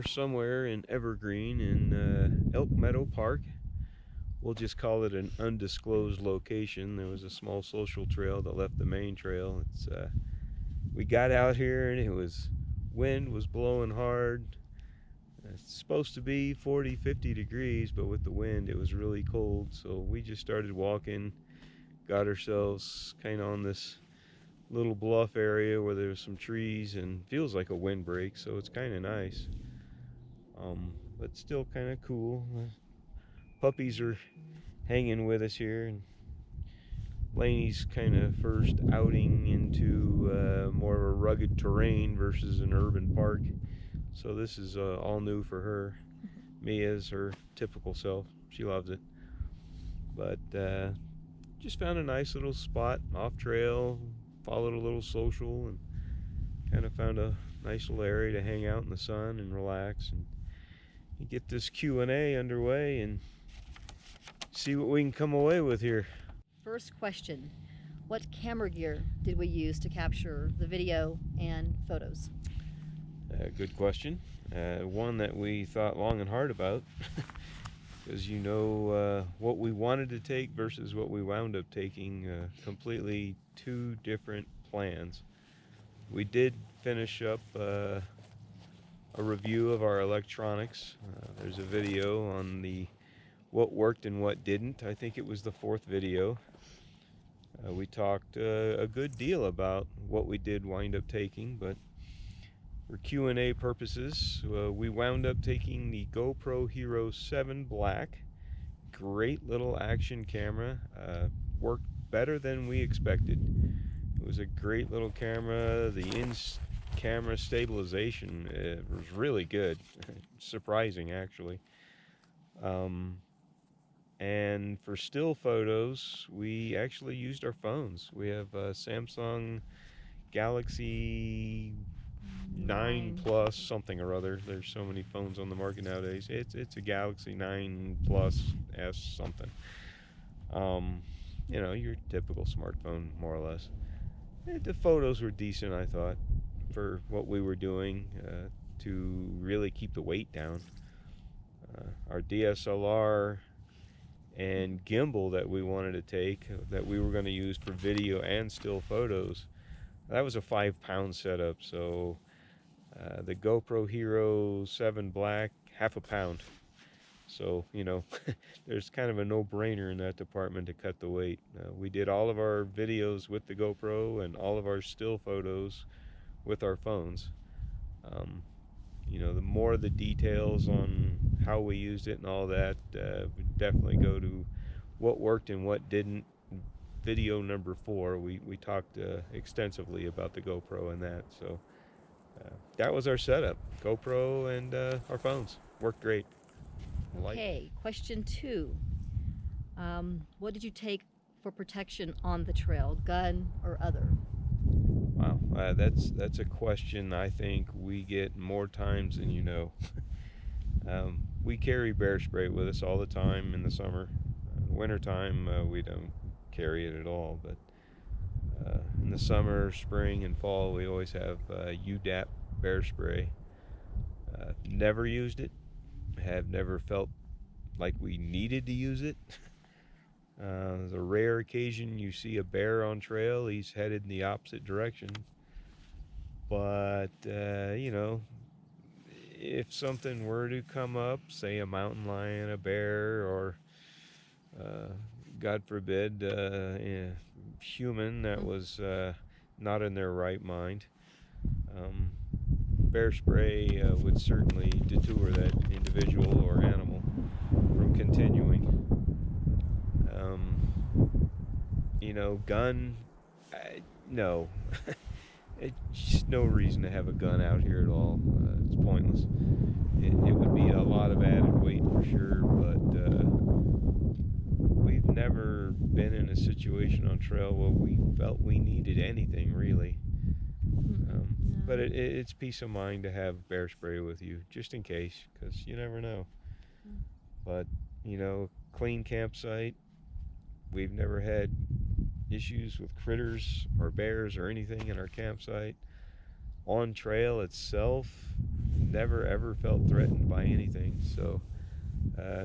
are somewhere in Evergreen in Elk Meadow Park. We'll just call it an undisclosed location. There was a small social trail that left the main trail. We got out here and wind was blowing hard. It's supposed to be 40, 50 degrees, but with the wind it was really cold. So we just started walking, got ourselves kind of on this little bluff area where there's some trees and feels like a windbreak, so it's kind of nice. But still kind of cool. Puppies are hanging with us here, and Laney's kind of first outing into more of a rugged terrain versus an urban park. So this is all new for her. Mia's her typical self. She loves it. But just found a nice little spot off trail, followed a little social, and kind of found a nice little area to hang out in the sun and relax and get this Q&A underway and see what we can come away with here. First question, what camera gear did we use to capture the video and photos? Good question. One that we thought long and hard about, because what we wanted to take versus what we wound up taking, completely two different plans. We did finish up a review of our electronics. There's a video on what worked and what didn't. I think it was the fourth video. We talked a good deal about what we did wind up taking, but for Q&A purposes, we wound up taking the GoPro Hero 7 Black. Great little action camera. Worked better than we expected. It was a great little camera. The in-camera stabilization was really good. Surprising, actually. And for still photos, we actually used our phones. We have a Samsung Galaxy 9 Plus something or other. There's so many phones on the market nowadays. It's a Galaxy 9 Plus S something. Your typical smartphone, more or less. The photos were decent, I thought, for what we were doing to really keep the weight down. Our DSLR and gimbal that we wanted to take, that we were going to use for video and still photos, that was a 5-pound setup. So the GoPro Hero 7 Black, half a pound. So there's kind of a no-brainer in that department to cut the weight. We did all of our videos with the GoPro and all of our still photos with our phones. The more the details on how we used it and all that, we definitely go to what worked and what didn't. Video number 4, we talked extensively about the GoPro and that. So that was our setup. GoPro and our phones worked great. Okay, question 2. What did you take for protection on the trail, gun or other? Wow, that's a question I think we get more times than you know. We carry bear spray with us all the time in the summer. Wintertime, we don't carry it at all, but in the summer, spring, and fall, we always have UDAP bear spray. Never used it. Have never felt like we needed to use it. There's a rare occasion you see a bear on trail. He's headed in the opposite direction. But, if something were to come up, say a mountain lion, a bear, or, God forbid, a human that was not in their right mind, bear spray would certainly detour that individual or animal from continuing. Gun, no. It's just no reason to have a gun out here at all. It's pointless. It would be a lot of added weight for sure, but we've never been in a situation on trail where we felt we needed anything, really. But it's peace of mind to have bear spray with you, just in case, because you never know. But, clean campsite. We've never had issues with critters or bears or anything in our campsite. On trail itself, never ever felt threatened by anything. So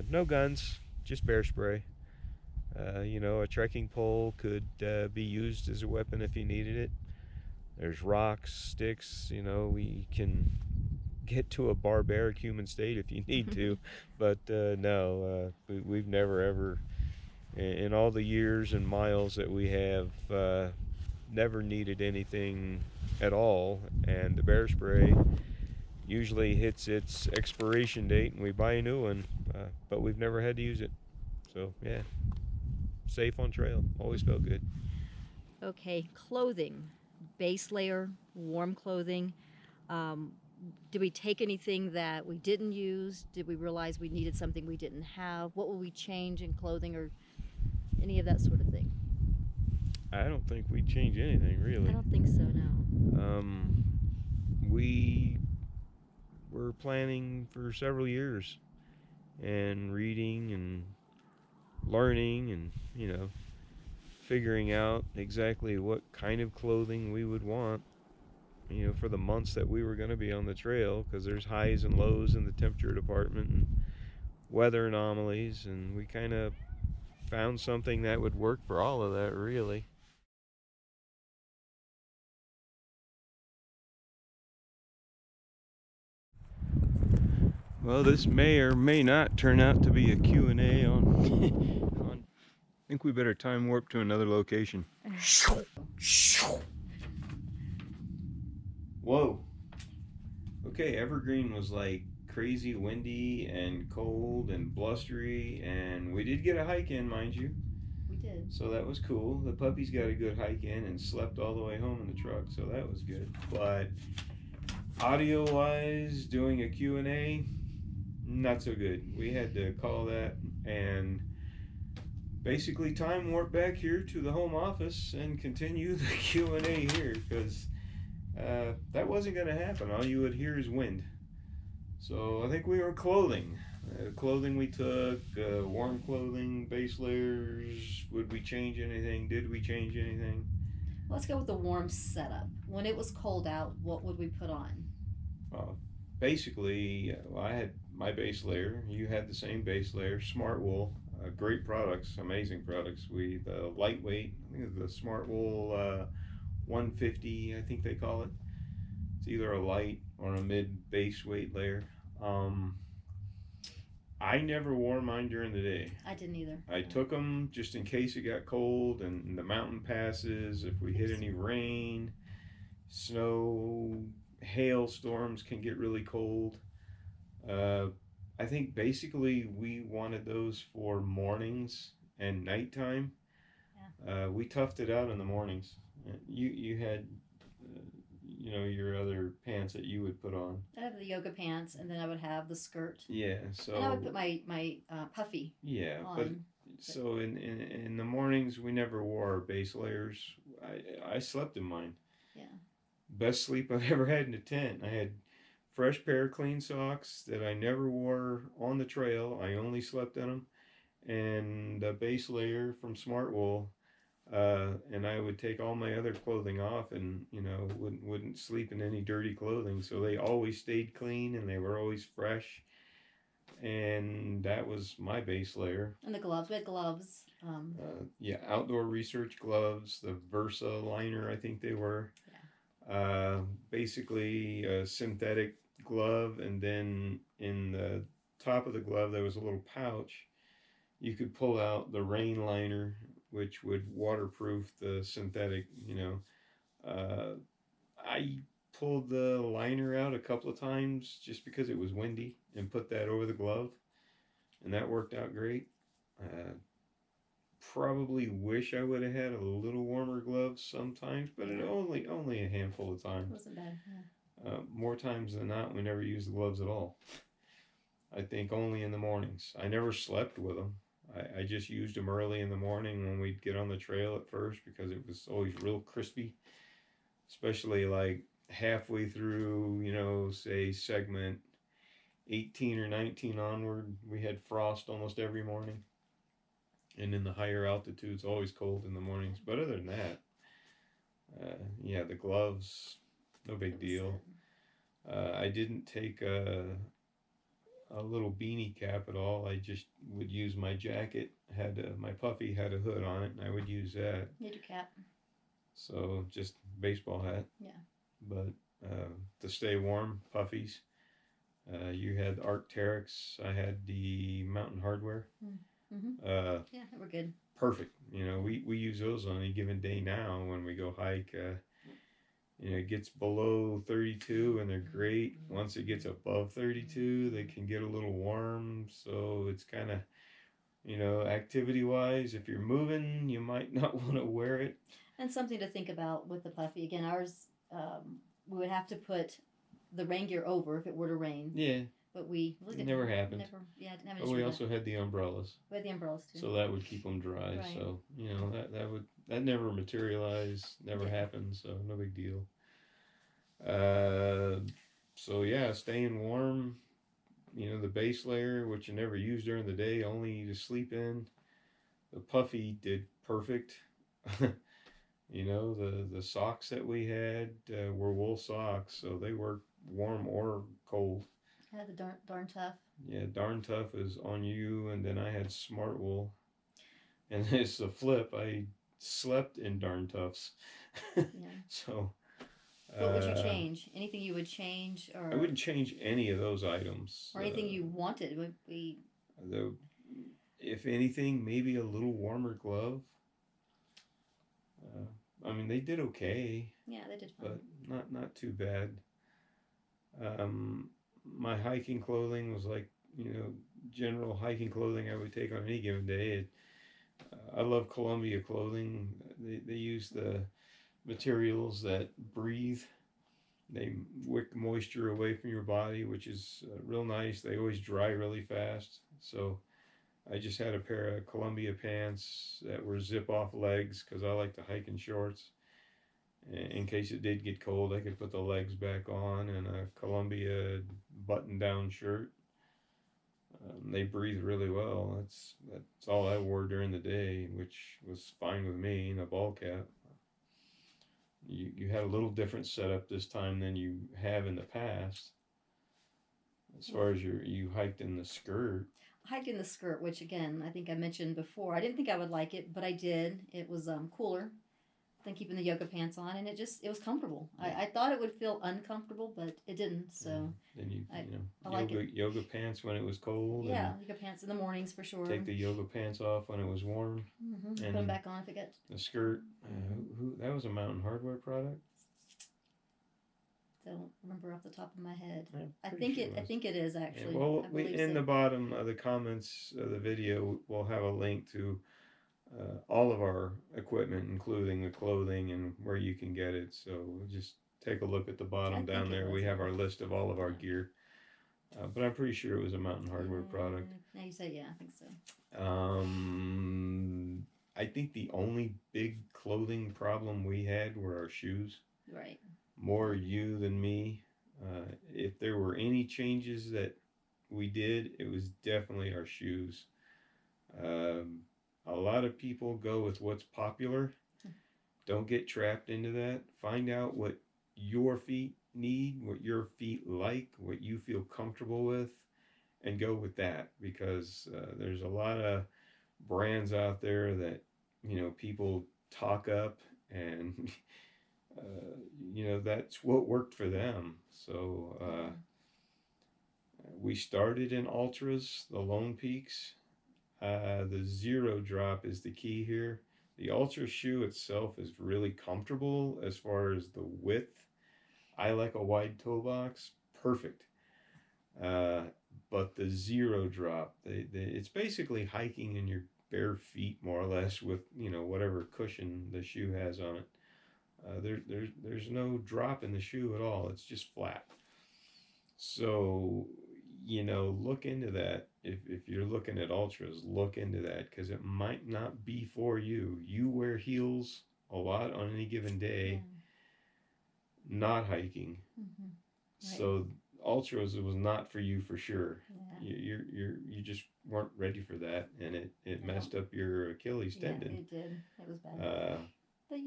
no guns, just bear spray. A trekking pole could be used as a weapon if you needed it. There's rocks, sticks. We can get to a barbaric human state if you need to. But no, we've never ever, in all the years and miles that we have, never needed anything at all. And the bear spray usually hits its expiration date and we buy a new one, but we've never had to use it. So yeah, safe on trail, always felt good. Okay, clothing, base layer, warm clothing. Did we take anything that we didn't use? Did we realize we needed something we didn't have? What will we change in clothing or any of that sort of thing? I don't think we'd change anything really. I don't think so, no. We were planning for several years and reading and learning and figuring out exactly what kind of clothing we would want for the months that we were going to be on the trail, because there's highs and lows in the temperature department and weather anomalies, and we kind of found something that would work for all of that really. Well, this may or may not turn out to be a Q&A on I think we better time warp to another location. Whoa. Okay, Evergreen was like crazy windy and cold and blustery, and we did get a hike in, mind you. We did. So that was cool. The puppies got a good hike in and slept all the way home in the truck, so that was good. But audio-wise, doing a Q&A, not so good. We had to call that and basically time warp back here to the home office and continue the Q&A here, because that wasn't going to happen. All you would hear is wind. So I think we were clothing. Clothing we took, warm clothing, base layers. Would we change anything? Did we change anything? Let's go with the warm setup. When it was cold out, what would we put on? Basically, I had my base layer. You had the same base layer. Smart wool, great products, amazing products. The lightweight, I think it's the Smart Wool 150, I think they call it. It's either a light or a mid base weight layer. I never wore mine during the day. I didn't either. I took them just in case it got cold and the mountain passes. If we hit any rain, snow, hail storms can get really cold. I think basically we wanted those for mornings and nighttime. Yeah. We toughed it out in the mornings. You had your other pants that you would put on. I have the yoga pants, and then I would have the skirt. Yeah, so. And I would put my puffy. Yeah, on. but so in the mornings we never wore our base layers. I slept in mine. Yeah. Best sleep I've ever had in a tent. I had fresh pair of clean socks that I never wore on the trail. I only slept in them, and a base layer from Smart Wool. And I would take all my other clothing off, and wouldn't sleep in any dirty clothing. So they always stayed clean, and they were always fresh. And that was my base layer. And the gloves, we had gloves. Yeah, outdoor research gloves, the Versa liner, I think they were. Yeah. Basically a synthetic glove, and then in the top of the glove there was a little pouch. You could pull out the rain liner, which would waterproof the synthetic, I pulled the liner out a couple of times just because it was windy and put that over the glove, and that worked out great. Probably wish I would have had a little warmer gloves sometimes, but it only a handful of times. It wasn't bad. Yeah. More times than not, we never used the gloves at all. I think only in the mornings. I never slept with them. I just used them early in the morning when we'd get on the trail at first, because it was always real crispy, especially like halfway through, say segment 18 or 19 onward. We had frost almost every morning, and in the higher altitudes always cold in the mornings. But other than that, yeah, the gloves, no big deal. I didn't take a little beanie cap at all. I just would use my jacket. My puffy had a hood on it, and I would use that. You had your cap. So just baseball hat. Yeah. But to stay warm, puffies. You had Arc'teryx. I had the Mountain Hardware. Mm-hmm. Yeah, they were good. Perfect. We use those on any given day now when we go hike. It gets below 32 and they're great. Once it gets above 32, they can get a little warm. So it's kind of, activity wise, if you're moving, you might not want to wear it. And something to think about with the puffy. Again, ours, we would have to put the rain gear over if it were to rain. Yeah. But we it never happened. Didn't have an but we also had the umbrellas. We had the umbrellas too. So that would keep them dry. Right. So that never materialized, never happened. So no big deal. So yeah, staying warm. The base layer, which you never use during the day, only to sleep in. The puffy did perfect. The socks that we had were wool socks, so they worked warm or cold. I had the darn tough. Yeah, darn tough is on you, and then I had smart wool. And it's the flip. I slept in darn toughs. Yeah. So. What would you change? Anything you would change, or I wouldn't change any of those items. Or anything you wanted? Would be. If anything, maybe a little warmer glove. They did okay. Yeah, they did fine. But not too bad. My hiking clothing was like, general hiking clothing I would take on any given day. I love Columbia clothing. They use the materials that breathe. They wick moisture away from your body, which is real nice. They always dry really fast. So I just had a pair of Columbia pants that were zip-off legs because I like to hike in shorts. In case it did get cold, I could put the legs back on, and a Columbia button-down shirt. They breathe really well. That's all I wore during the day, which was fine with me, and a ball cap. You had a little different setup this time than you have in the past. As far as you hiked in the skirt. Hiked in the skirt, which again, I think I mentioned before. I didn't think I would like it, but I did. It was cooler than keeping the yoga pants on, and it was comfortable. Yeah. I thought it would feel uncomfortable, but it didn't. So then I like yoga pants when it was cold. Yeah, yoga pants in the mornings for sure. Take the yoga pants off when it was warm. Mm-hmm. Put them back on if it got. The skirt. That was a Mountain Hardware product. Don't remember off the top of my head. I think it is actually. Yeah, well, in the bottom of the comments of the video, we'll have a link to all of our equipment, including the clothing and where you can get it. So just take a look at the bottom down there. We have our list of all of our gear. But I'm pretty sure it was a Mountain Hardware product. Now you say, yeah, I think so. I think the only big clothing problem we had were our shoes. Right. More you than me. If there were any changes that we did, it was definitely our shoes. A lot of people go with what's popular. Don't get trapped into that. Find out what your feet need, what your feet like, what you feel comfortable with, and go with that, because there's a lot of brands out there that people talk up, and that's what worked for them. So we started in Ultras, the Lone Peaks. The zero drop is the key here. The Ultra shoe itself is really comfortable as far as the width. I like a wide toe box, perfect. But the zero drop, it's basically hiking in your bare feet more or less with whatever cushion the shoe has on it. There's no drop in the shoe at all. It's just flat. So look into that. If you're looking at Ultras, look into that, because it might not be for you. You wear heels a lot on any given day, not hiking. Mm-hmm. Right. So Ultras, it was not for you for sure. Yeah. You just weren't ready for that, and it messed up your Achilles tendon. Yeah, it did. It was bad. But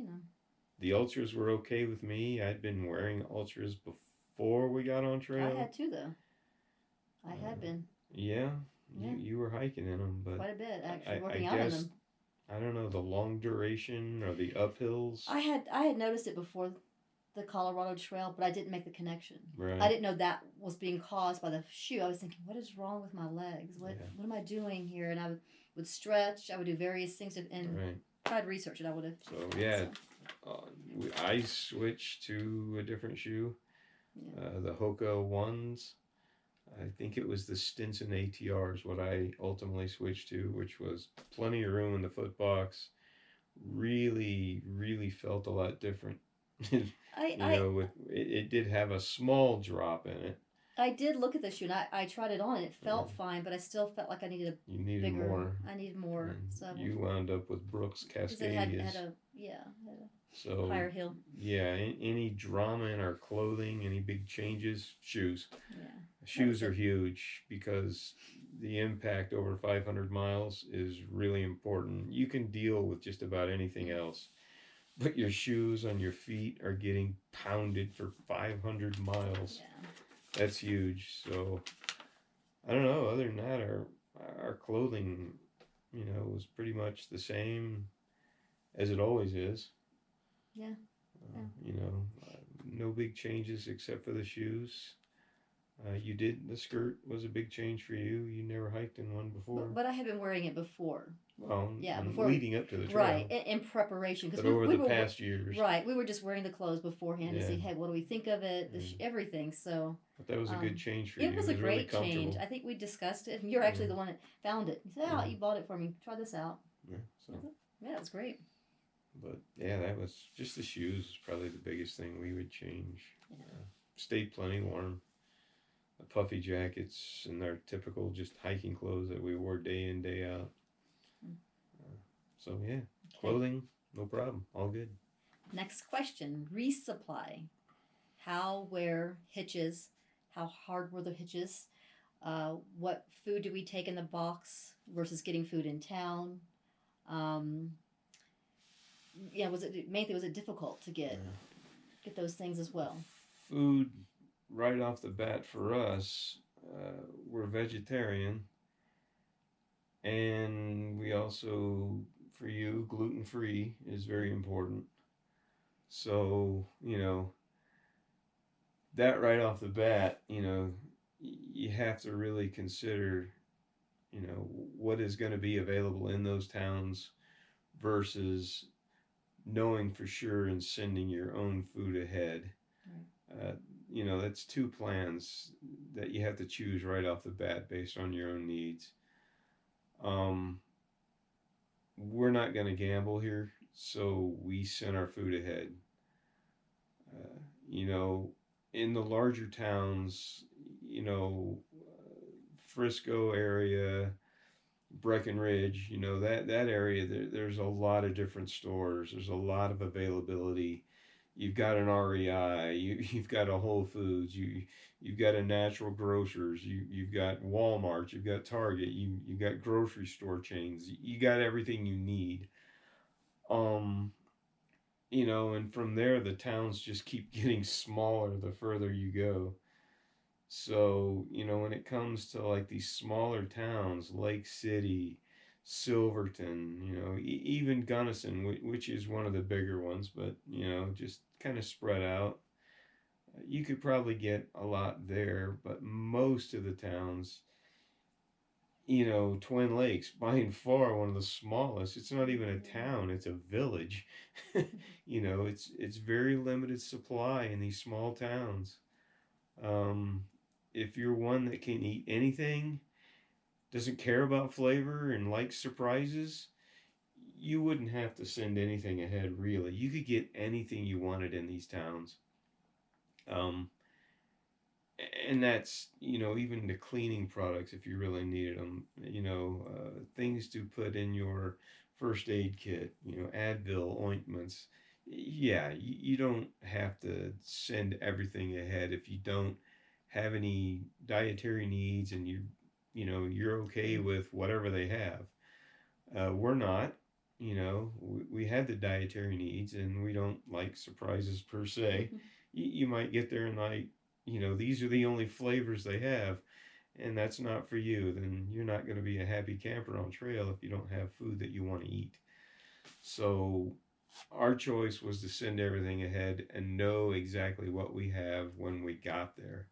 the Ultras were okay with me. I'd been wearing Ultras before we got on trail. I had too, though. I had been. Yeah, Yeah. you were hiking in them, but Quite a bit, actually, I working out in guess them. I don't know the long duration or the uphills. I had noticed it before the Colorado Trail, but I didn't make the connection. Right. I didn't know that was being caused by the shoe. I was thinking, what is wrong with my legs? What Yeah. what am I doing here? And I would stretch. I would do various things and Right. try to research it. I would have. So yeah, I switched to a different shoe, Yeah. the Hoka ones. I think it was the Stinson ATRs what I ultimately switched to, which was plenty of room in the foot box. Really, really felt a lot different. It did have a small drop in it. I did look at the shoe and I tried it on and it felt fine, but I still felt like I needed You needed bigger. more. I needed more. And so you wound up with Brooks because it Cascadias. had a So higher heel. yeah, any drama in our clothing, any big changes, shoes. Yeah. Shoes are huge because the impact over 500 miles is really important. You can deal with just about anything else, but your shoes on your feet are getting pounded for 500 miles. Yeah. That's huge. So I don't know. Other than that, our clothing, was pretty much the same as it always is. Yeah. No big changes except for the shoes. The skirt was a big change for you. You never hiked in one before. But I had been wearing it before. Well, yeah, before leading up to the trail. Right, in preparation. But over the past years. Right, we were just wearing the clothes beforehand to see, hey, what do we think of it, everything. So. But that was a good change for you. It was a great really change. I think we discussed it. You're actually the one that found it. You said, you bought it for me. Try this out. Yeah, so. Yeah, it was great. But yeah, that was just the shoes is probably the biggest thing we would change. Yeah. Stayed plenty warm. The puffy jackets and our typical just hiking clothes that we wore day in, day out. So yeah, clothing, no problem, all good. Next question, resupply. How, where, hitches, how hard were the hitches? What food do we take in the box versus getting food in town? Was it difficult to get those things as well? Food, right off the bat for us, we're vegetarian, and we also, for you, gluten-free is very important. So, that right off the bat, you have to really consider, what is going to be available in those towns versus knowing for sure and sending your own food ahead. Right. That's two plans that you have to choose right off the bat based on your own needs. We're not going to gamble here, so we send our food ahead. In the larger towns, Frisco area, Breckenridge, that area, there's a lot of different stores. There's a lot of availability. You've got an REI, you've got a Whole Foods, you've got a Natural Grocers, you've got Walmart, you've got Target, you've got grocery store chains. You got everything you need. And from there, the towns just keep getting smaller the further you go. So, when it comes to like these smaller towns, Lake City, Silverton, even Gunnison, which is one of the bigger ones, but, just kind of spread out, you could probably get a lot there. But most of the towns, Twin Lakes, by far one of the smallest. It's not even a town, it's a village. It's very limited supply in these small towns. If you're one that can eat anything, doesn't care about flavor and likes surprises, you wouldn't have to send anything ahead, really. You could get anything you wanted in these towns. And that's, even the cleaning products, if you really needed them, things to put in your first aid kit, Advil, ointments. Yeah, you don't have to send everything ahead if you don't have any dietary needs and you're okay with whatever they have. We're not. We have the dietary needs and we don't like surprises per se. You might get there and like, these are the only flavors they have, and that's not for you, then you're not going to be a happy camper on trail if you don't have food that you want to eat. So our choice was to send everything ahead and know exactly what we have when we got there.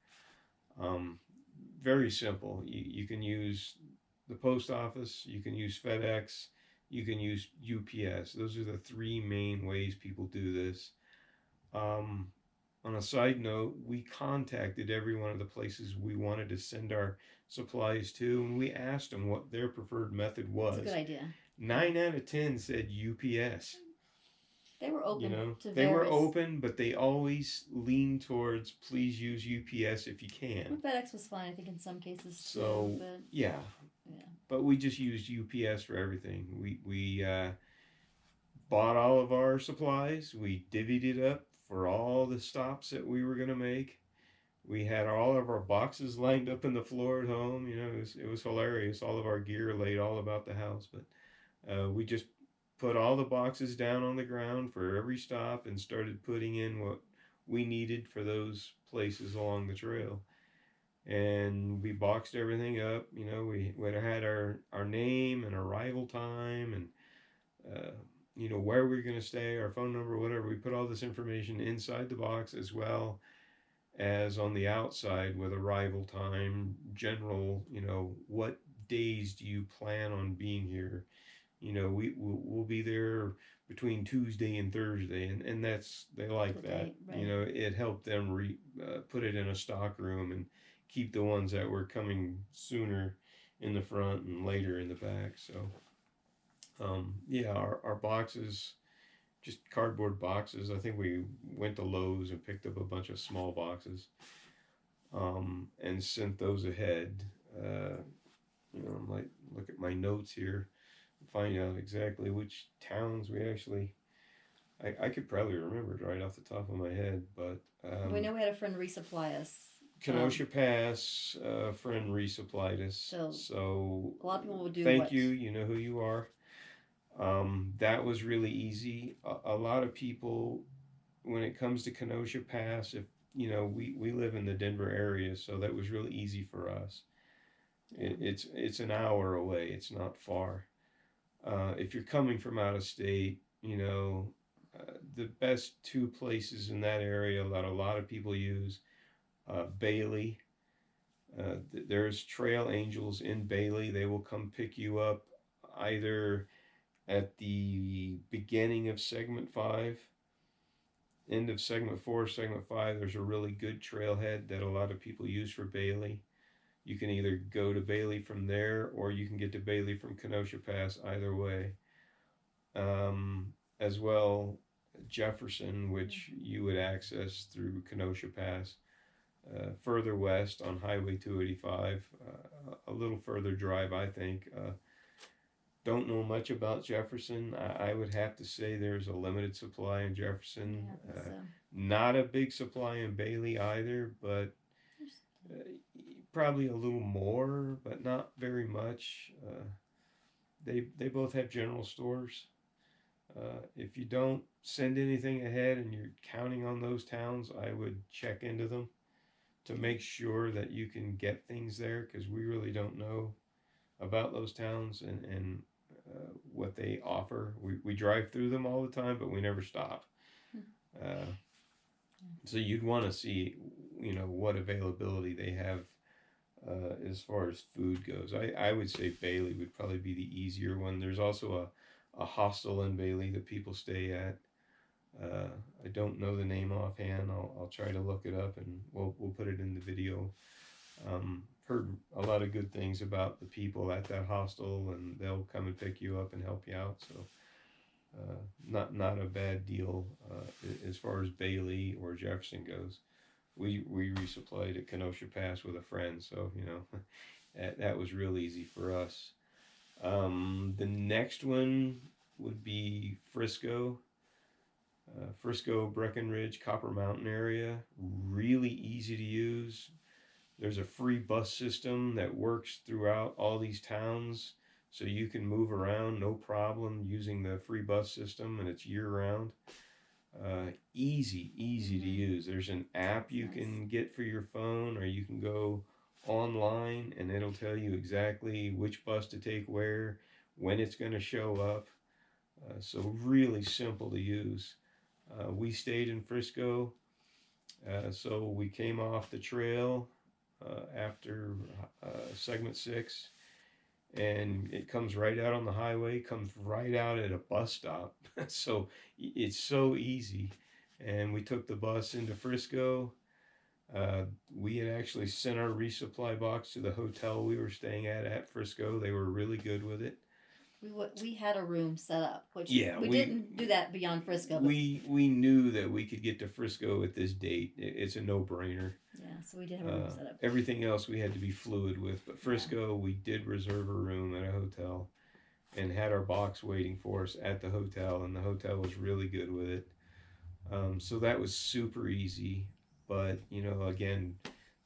Um, Very simple. You can use the post office, you can use FedEx, you can use UPS. Those are the three main ways people do this. Um, on a side note, we contacted every one of the places we wanted to send our supplies to, and we asked them what their preferred method was. That's a good idea. 9 out of 10 said UPS. They were open to they were various... open, but they always lean towards please use UPS if you can. FedEx was fine, I think, in some cases too. So but... yeah, but we just used UPS for everything. We bought all of our supplies. We divvied it up for all the stops that we were going to make. We had all of our boxes lined up in the floor at home. It was hilarious. All of our gear laid all about the house, but we just put all the boxes down on the ground for every stop and started putting in what we needed for those places along the trail. And we boxed everything up. We had our name and arrival time and where we were going to stay, our phone number, whatever. We put all this information inside the box as well as on the outside with arrival time, general, what days do you plan on being here? We'll be there between Tuesday and Thursday, and they like that. Right. It helped them put it in a stock room and keep the ones that were coming sooner in the front and later in the back. So our boxes, just cardboard boxes. I think we went to Lowe's and picked up a bunch of small boxes and sent those ahead. I might look at my notes here and find out exactly which towns we actually... I could probably remember it right off the top of my head, but... we know we had a friend resupply us. Kenosha Pass, a friend resupplied us. So a lot of people will do thank you, you know who you are. That was really easy. A lot of people, when it comes to Kenosha Pass, if we live in the Denver area, so that was really easy for us. Yeah. It's an hour away. It's not far. If you're coming from out of state, the best two places in that area that a lot of people use, Bailey. There's Trail Angels in Bailey. They will come pick you up either at the beginning of segment 5, end of segment 4, segment 5. There's a really good trailhead that a lot of people use for Bailey. You can either go to Bailey from there, or you can get to Bailey from Kenosha Pass, either way. As well, Jefferson, which you would access through Kenosha Pass. Further west on Highway 285, a little further drive, I think. Don't know much about Jefferson. I would have to say there's a limited supply in Jefferson. Yeah, so. Not a big supply in Bailey either, but probably a little more, but not very much. They both have general stores. If you don't send anything ahead and you're counting on those towns, I would check into them to make sure that you can get things there, because we really don't know about those towns and what they offer. We drive through them all the time, but we never stop. So you'd want to see, what availability they have as far as food goes. I would say Bailey would probably be the easier one. There's also a hostel in Bailey that people stay at. I don't know the name offhand. I'll try to look it up, and we'll put it in the video. Heard a lot of good things about the people at that hostel, and they'll come and pick you up and help you out. So not a bad deal as far as Bailey or Jefferson goes. We resupplied at Kenosha Pass with a friend, so that was real easy for us. The next one would be Frisco. Frisco, Breckenridge, Copper Mountain area, really easy to use. There's a free bus system that works throughout all these towns, so you can move around no problem using the free bus system, and it's year round. Easy to use. There's an app you can get for your phone, or you can go online and it'll tell you exactly which bus to take where, when it's going to show up. So really simple to use. We stayed in Frisco, so we came off the trail after segment 6, and it comes right out on the highway, comes right out at a bus stop. So it's so easy. And we took the bus into Frisco. We had actually sent our resupply box to the hotel we were staying at Frisco. They were really good with it. We had a room set up, which we didn't do that beyond Frisco. We knew that we could get to Frisco at this date. It's a no-brainer. Yeah, so we did have a room set up. Everything else we had to be fluid with, but Frisco, we did reserve a room at a hotel and had our box waiting for us at the hotel, and the hotel was really good with it. So that was super easy. But, you know, again,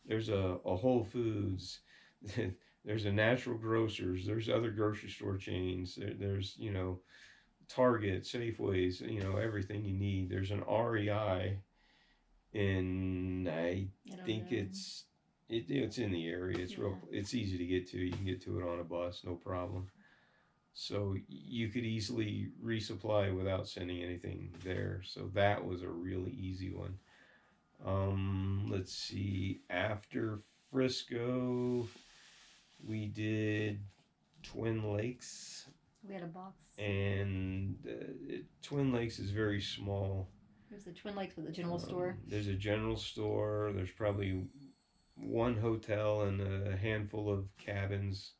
there's a Whole Foods, there's a Natural Grocers, there's other grocery store chains, there's, you know, Target, Safeways, you know, everything you need. There's an REI in, I think it's in the area. It's it's easy to get to. You can get to it on a bus, no problem. So you could easily resupply without sending anything there. So that was a really easy one. Let's see. After Frisco, we did Twin Lakes. We had a box. And Twin Lakes is very small. There's the Twin Lakes with a general store. There's a general store. There's probably one hotel and a handful of cabins.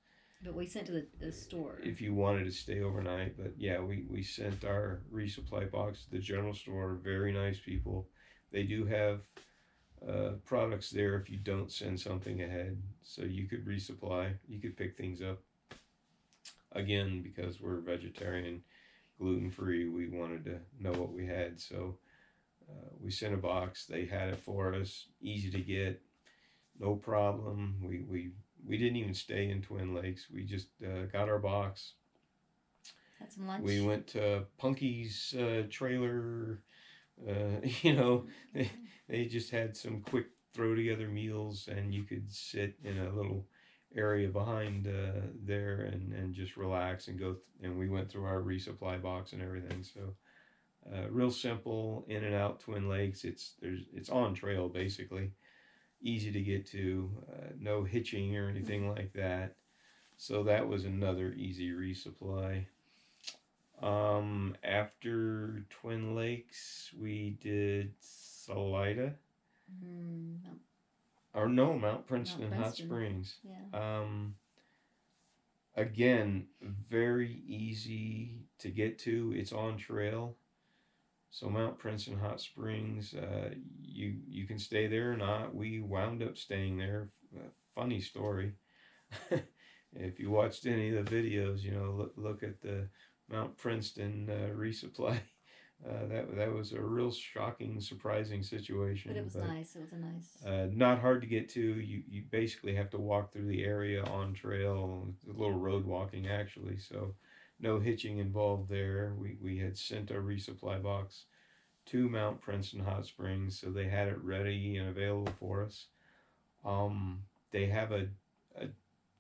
But we sent to the store. If you wanted to stay overnight. But yeah, we sent our resupply box to the general store. Very nice people. They do have products there if you don't send something ahead. So you could resupply. You could pick things up. Again, because we're vegetarian, gluten-free, we wanted to know what we had. So we sent a box. They had it for us. Easy to get. No problem. We didn't even stay in Twin Lakes. We just got our box. Had some lunch. We went to Punky's trailer. You know, they just had some quick throw-together meals, and you could sit in a little area behind there and just relax and go. And we went through our resupply box and everything. So real simple, in and out Twin Lakes. It's on trail basically. Easy to get to, no hitching or anything like that. So that was another easy resupply. After Twin Lakes, we did Salida. Or no, Mount Princeton Hot Springs. Yeah. Again, very easy to get to. It's on trail. So Mount Princeton Hot Springs, you can stay there or not. We wound up staying there. Funny story. If you watched any of the videos, you know, look at the Mount Princeton resupply. That was a real shocking, surprising situation. But it was nice. It was a nice. Not hard to get to. You basically have to walk through the area on trail. A little road walking actually. So no hitching involved there. We had sent our resupply box to Mount Princeton Hot Springs, so they had it ready and available for us. They have a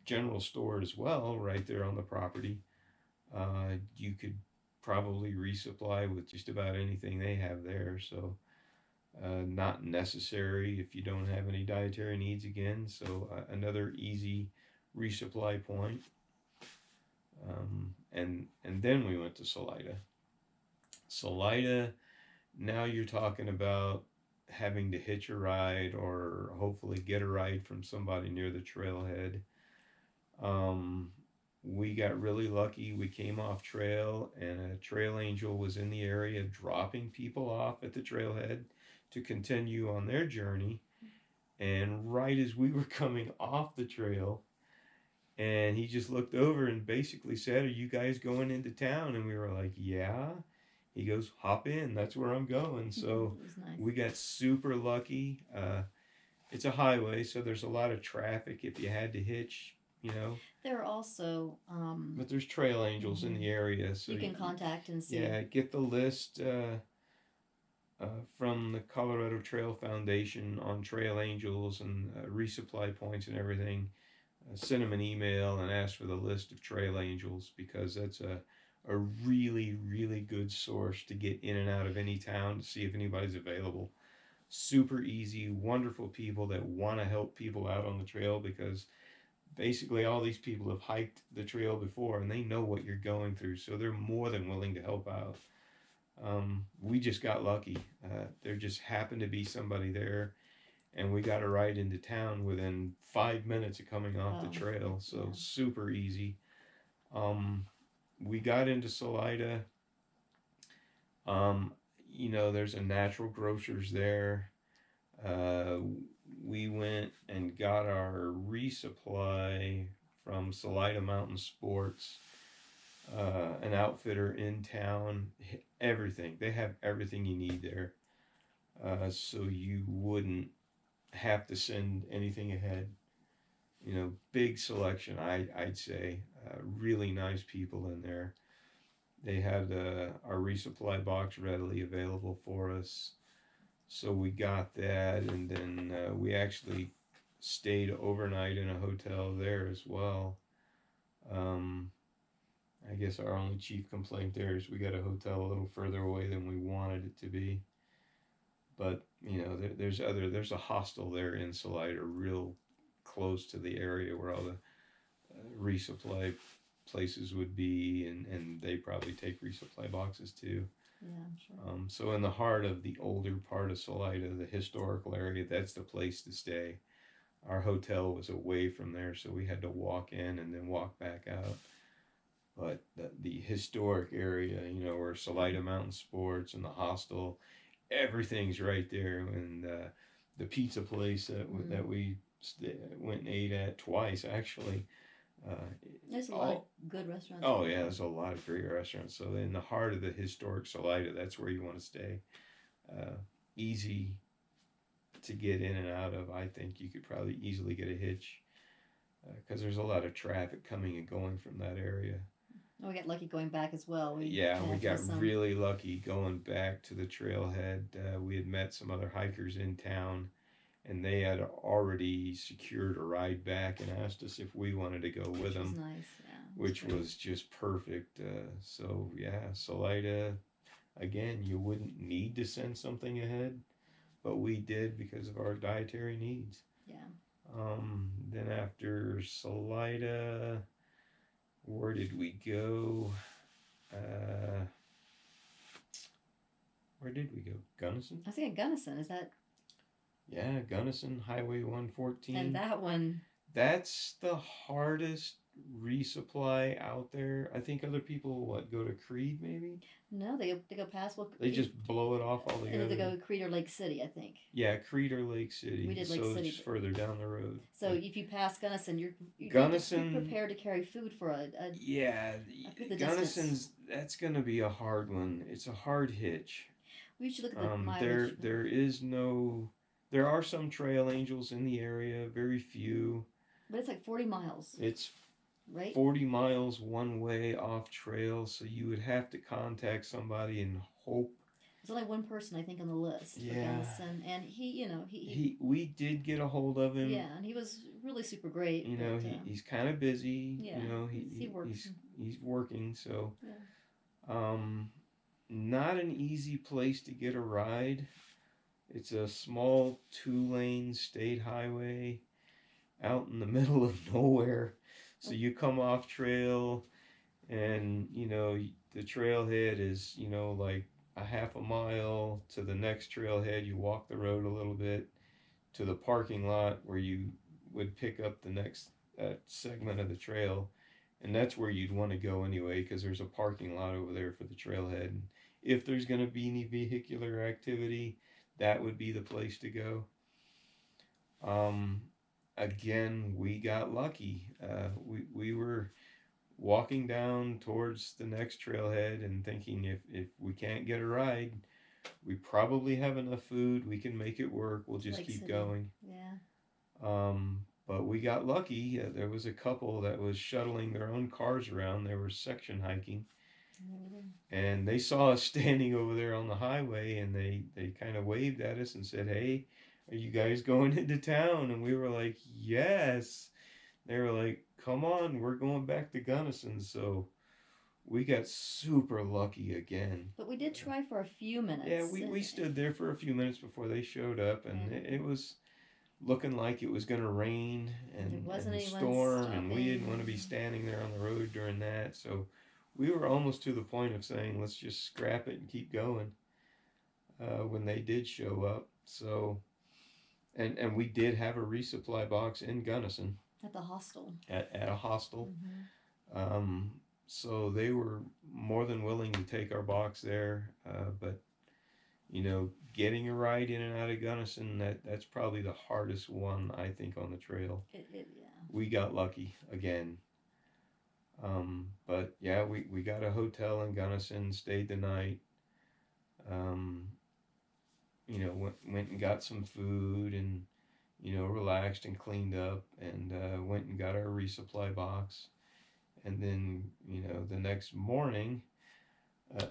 general store as well right there on the property. You could probably resupply with just about anything they have there, so not necessary if you don't have any dietary needs again. So another easy resupply point. And then we went to Salida. Salida, now you're talking about having to hitch a ride or hopefully get a ride from somebody near the trailhead. We got really lucky. We came off trail and a trail angel was in the area dropping people off at the trailhead to continue on their journey. And right as we were coming off the trail, and he just looked over and basically said, "Are you guys going into town?" And we were like, "Yeah." He goes, "Hop in. That's where I'm going." So nice. We got super lucky. It's a highway, so there's a lot of traffic if you had to hitch, you know. There are also... but there's trail angels in the area. So you can contact and see. Yeah, get the list. from the Colorado Trail Foundation on Trail Angels and resupply points and everything. Send them an email and ask for the list of Trail Angels, because that's a really, really good source to get in and out of any town to see if anybody's available. Super easy, wonderful people that want to help people out on the trail, because basically all these people have hiked the trail before and they know what you're going through, so they're more than willing to help out. We just got lucky. There just happened to be somebody there, and we got a ride into town within 5 minutes of coming off the trail, so super easy. We got into Salida. There's a natural grocers there. We went and got our resupply from Salida Mountain Sports, an outfitter in town. Everything. They have everything you need there. So you wouldn't have to send anything ahead. Big selection, I'd say. Really nice people in there. They had our resupply box readily available for us. So we got that, and then we actually stayed overnight in a hotel there as well. I guess our only chief complaint there is we got a hotel a little further away than we wanted it to be. But there's a hostel there in Salida, real close to the area where all the resupply places would be, and they probably take resupply boxes too. Yeah, I'm sure. So in the heart of the older part of Salida, the historical area, that's the place to stay. Our hotel was away from there, so we had to walk in and then walk back out. But the historic area, where Salida Mountain Sports and the hostel, everything's right there. And the pizza place that we went and ate at twice, actually. There's a lot of good restaurants. Oh, yeah, there's a lot of great restaurants. So in the heart of the historic Salida, that's where you want to stay. Easy to get in and out of. I think you could probably easily get a hitch, because there's a lot of traffic coming and going from that area. We got lucky going back as well. We got really lucky going back to the trailhead. We had met some other hikers in town, and they had already secured a ride back and asked us if we wanted to go with them. Nice, yeah. Which was just perfect. So yeah, Salida, again, you wouldn't need to send something ahead, but we did because of our dietary needs. Yeah. Then after Salida, where did we go? Where did we go? Gunnison? I think Gunnison, is that? Yeah, Gunnison, Highway 114. And that one. That's the hardest resupply out there. I think other people, go to Creed maybe? No, they go past. They just blow it off altogether. And they go to Creed or Lake City, I think. Yeah, Creed or Lake City. We did Lake City. It's further down the road. So if you pass Gunnison, you're Gunnison, prepared to carry food for a Gunnison's, that's going to be a hard one. It's a hard hitch. We should look at the mileage. There are some trail angels in the area, very few. But it's like 40 miles. It's right? 40 miles one way off trail, so you would have to contact somebody and hope. There's only one person, I think, on the list. Yeah. And he, we did get a hold of him. Yeah, and he was really super great. He's kind of busy. Yeah. He works. He's working, so. Yeah. Not an easy place to get a ride. It's a small 2-lane state highway out in the middle of nowhere. So you come off trail, and the trailhead is like a half a mile to the next trailhead. You walk the road a little bit to the parking lot where you would pick up the next segment of the trail, and that's where you'd want to go anyway, because there's a parking lot over there for the trailhead. And if there's going to be any vehicular activity, that would be the place to go. Again, we got lucky. We were walking down towards the next trailhead and thinking if we can't get a ride, we probably have enough food. We can make it work. We'll just keep going. Yeah. But we got lucky. There was a couple that was shuttling their own cars around. They were section hiking. And they saw us standing over there on the highway, and they kind of waved at us and said, "Hey, are you guys going into town?" And we were like, "Yes." They were like, "Come on, we're going back to Gunnison." So we got super lucky again. But we did try for a few minutes. Yeah, we stood there for a few minutes before they showed up, and it was looking like it was going to rain and storm, and we didn't want to be standing there on the road during that. So we were almost to the point of saying, let's just scrap it and keep going when they did show up. So, and we did have a resupply box in Gunnison. At the hostel. At a hostel. So they were more than willing to take our box there, but you know, getting a ride in and out of Gunnison, that's probably the hardest one, I think, on the trail. Yeah. We got lucky again. But yeah, we got a hotel in Gunnison, stayed the night. You know, went and got some food and, you know, relaxed and cleaned up and went and got our resupply box. And then, you know, the next morning,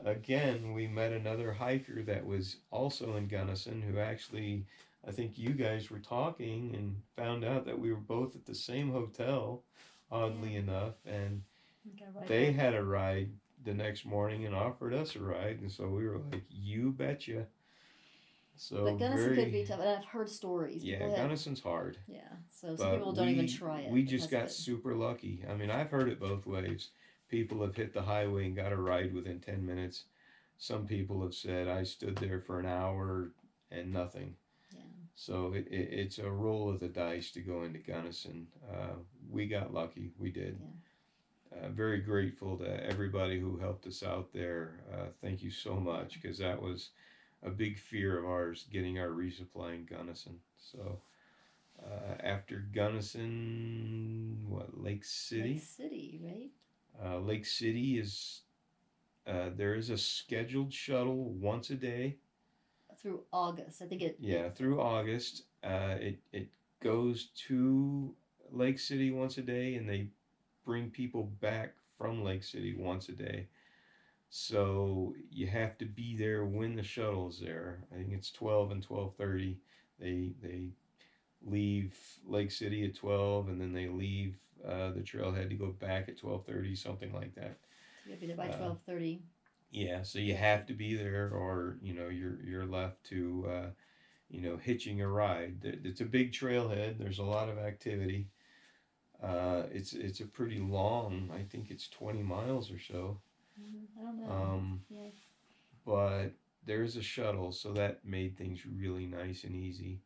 again, we met another hiker that was also in Gunnison who actually, I think you guys were talking and found out that we were both at the same hotel, oddly enough, and they had a ride the next morning and offered us a ride, and so we were like, you betcha. So but Gunnison could be tough, and I've heard stories. Yeah, Gunnison's hard. Yeah, so some people don't even try it. We just got super lucky. I mean, I've heard it both ways. People have hit the highway and got a ride within 10 minutes. Some people have said, I stood there for an hour and nothing. Yeah. So it's a roll of the dice to go into Gunnison. We got lucky. We did. Yeah. Very grateful to everybody who helped us out there. Thank you so much, because that was a big fear of ours, getting our resupply in Gunnison. So after Gunnison, Lake City? Lake City, right? Lake City is, there is a scheduled shuttle once a day. Through August, I think it. Yeah, through August. It goes to Lake City once a day, and they bring people back from Lake City once a day. So you have to be there when the shuttle's there. I think it's 12 and 12:30. They leave Lake City at 12, and then they leave the trailhead to go back at 12:30, something like that. So you have to be there by 12:30. Yeah, so you have to be there, or you know you're left to you know, hitching a ride. It's a big trailhead. There's a lot of activity. It's a pretty long. I think it's 20 miles or so. I don't know. Yeah. But there's a shuttle, so that made things really nice and easy.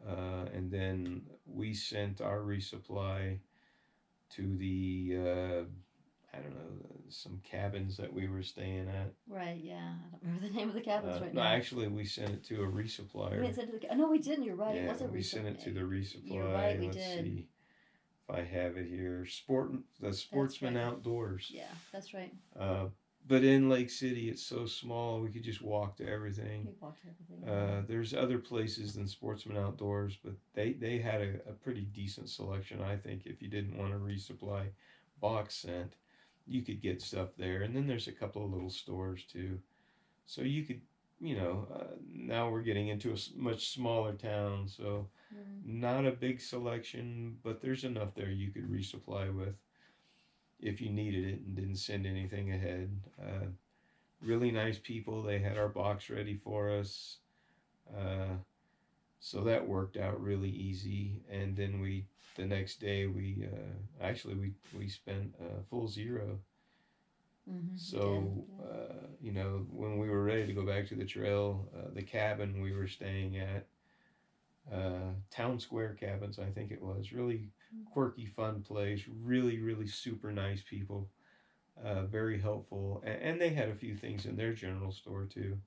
And then we sent our resupply to the, I don't know, some cabins that we were staying at. Right, yeah. I don't remember the name of the cabins right now. No, actually, we sent it to a resupplier. We sent it to no, we didn't. You're right. Yeah, it was a we sent it to the resupply. You're right, we Let's did. see if I have it here. The Sportsman Outdoors. Yeah, that's right. But in Lake City, it's so small, we could just walk to everything. We walked to everything. There's other places than Sportsman Outdoors, but they had a pretty decent selection, I think. If you didn't want a resupply box sent, you could get stuff there. And then there's a couple of little stores too. So you could, you know, now we're getting into a much smaller town, so not a big selection, but there's enough there you could resupply with if you needed it and didn't send anything ahead. Really nice people. They had our box ready for us. So that worked out really easy. And then the next day we spent full zero. So, you know, when we were ready to go back to the trail, the cabin we were staying at, Town Square Cabins, I think it was, really quirky, fun place, really, really super nice people, very helpful, and they had a few things in their general store too,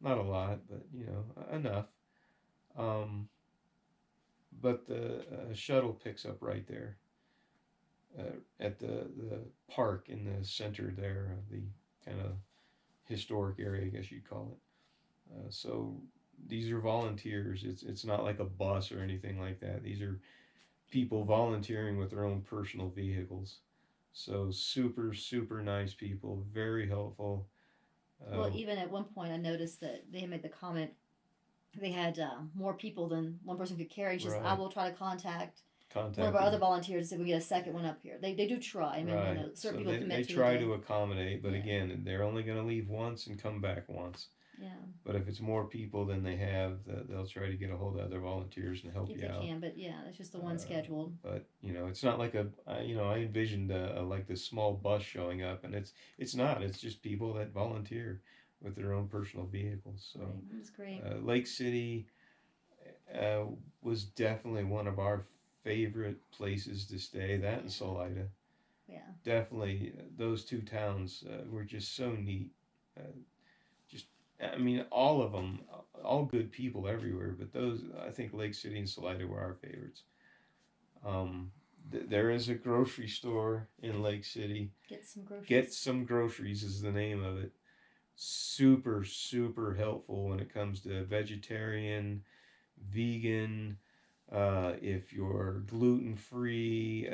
not a lot, but you know, enough. But the shuttle picks up right there at the park in the center there of the kind of historic area, I guess you'd call it. So these are volunteers. It's not like a bus or anything like that. These are people volunteering with their own personal vehicles. So super, super nice people, very helpful. Well, even at one point, I noticed that they had made the comment they had more people than one person could carry. She says, I Right. will try to contact one of our Contacted. other volunteers to see if we get a second one up here. They do try. I mean, you Right. know, certain So people they commit to try the. to accommodate, but Yeah. again, they're only going to leave once and come back once. Yeah. But if it's more people than they have, they'll try to get a hold of other volunteers and help If you they out. can, but yeah, it's just the one scheduled. But you know, it's not like I envisioned like this small bus showing up, and it's not. It's just people that volunteer with their own personal vehicles. So Right. It was great. Lake City uh, was definitely one of our favorite places to stay. That and Salida. Yeah. Definitely, those two towns were just so neat. Uh, just, I mean, all of them, all good people everywhere. But those, I think, Lake City and Salida were our favorites. Um, there is a grocery store in Lake City. Get some groceries. Get Some Groceries is the name of it. Super, super helpful when it comes to vegetarian, vegan. If you're gluten free,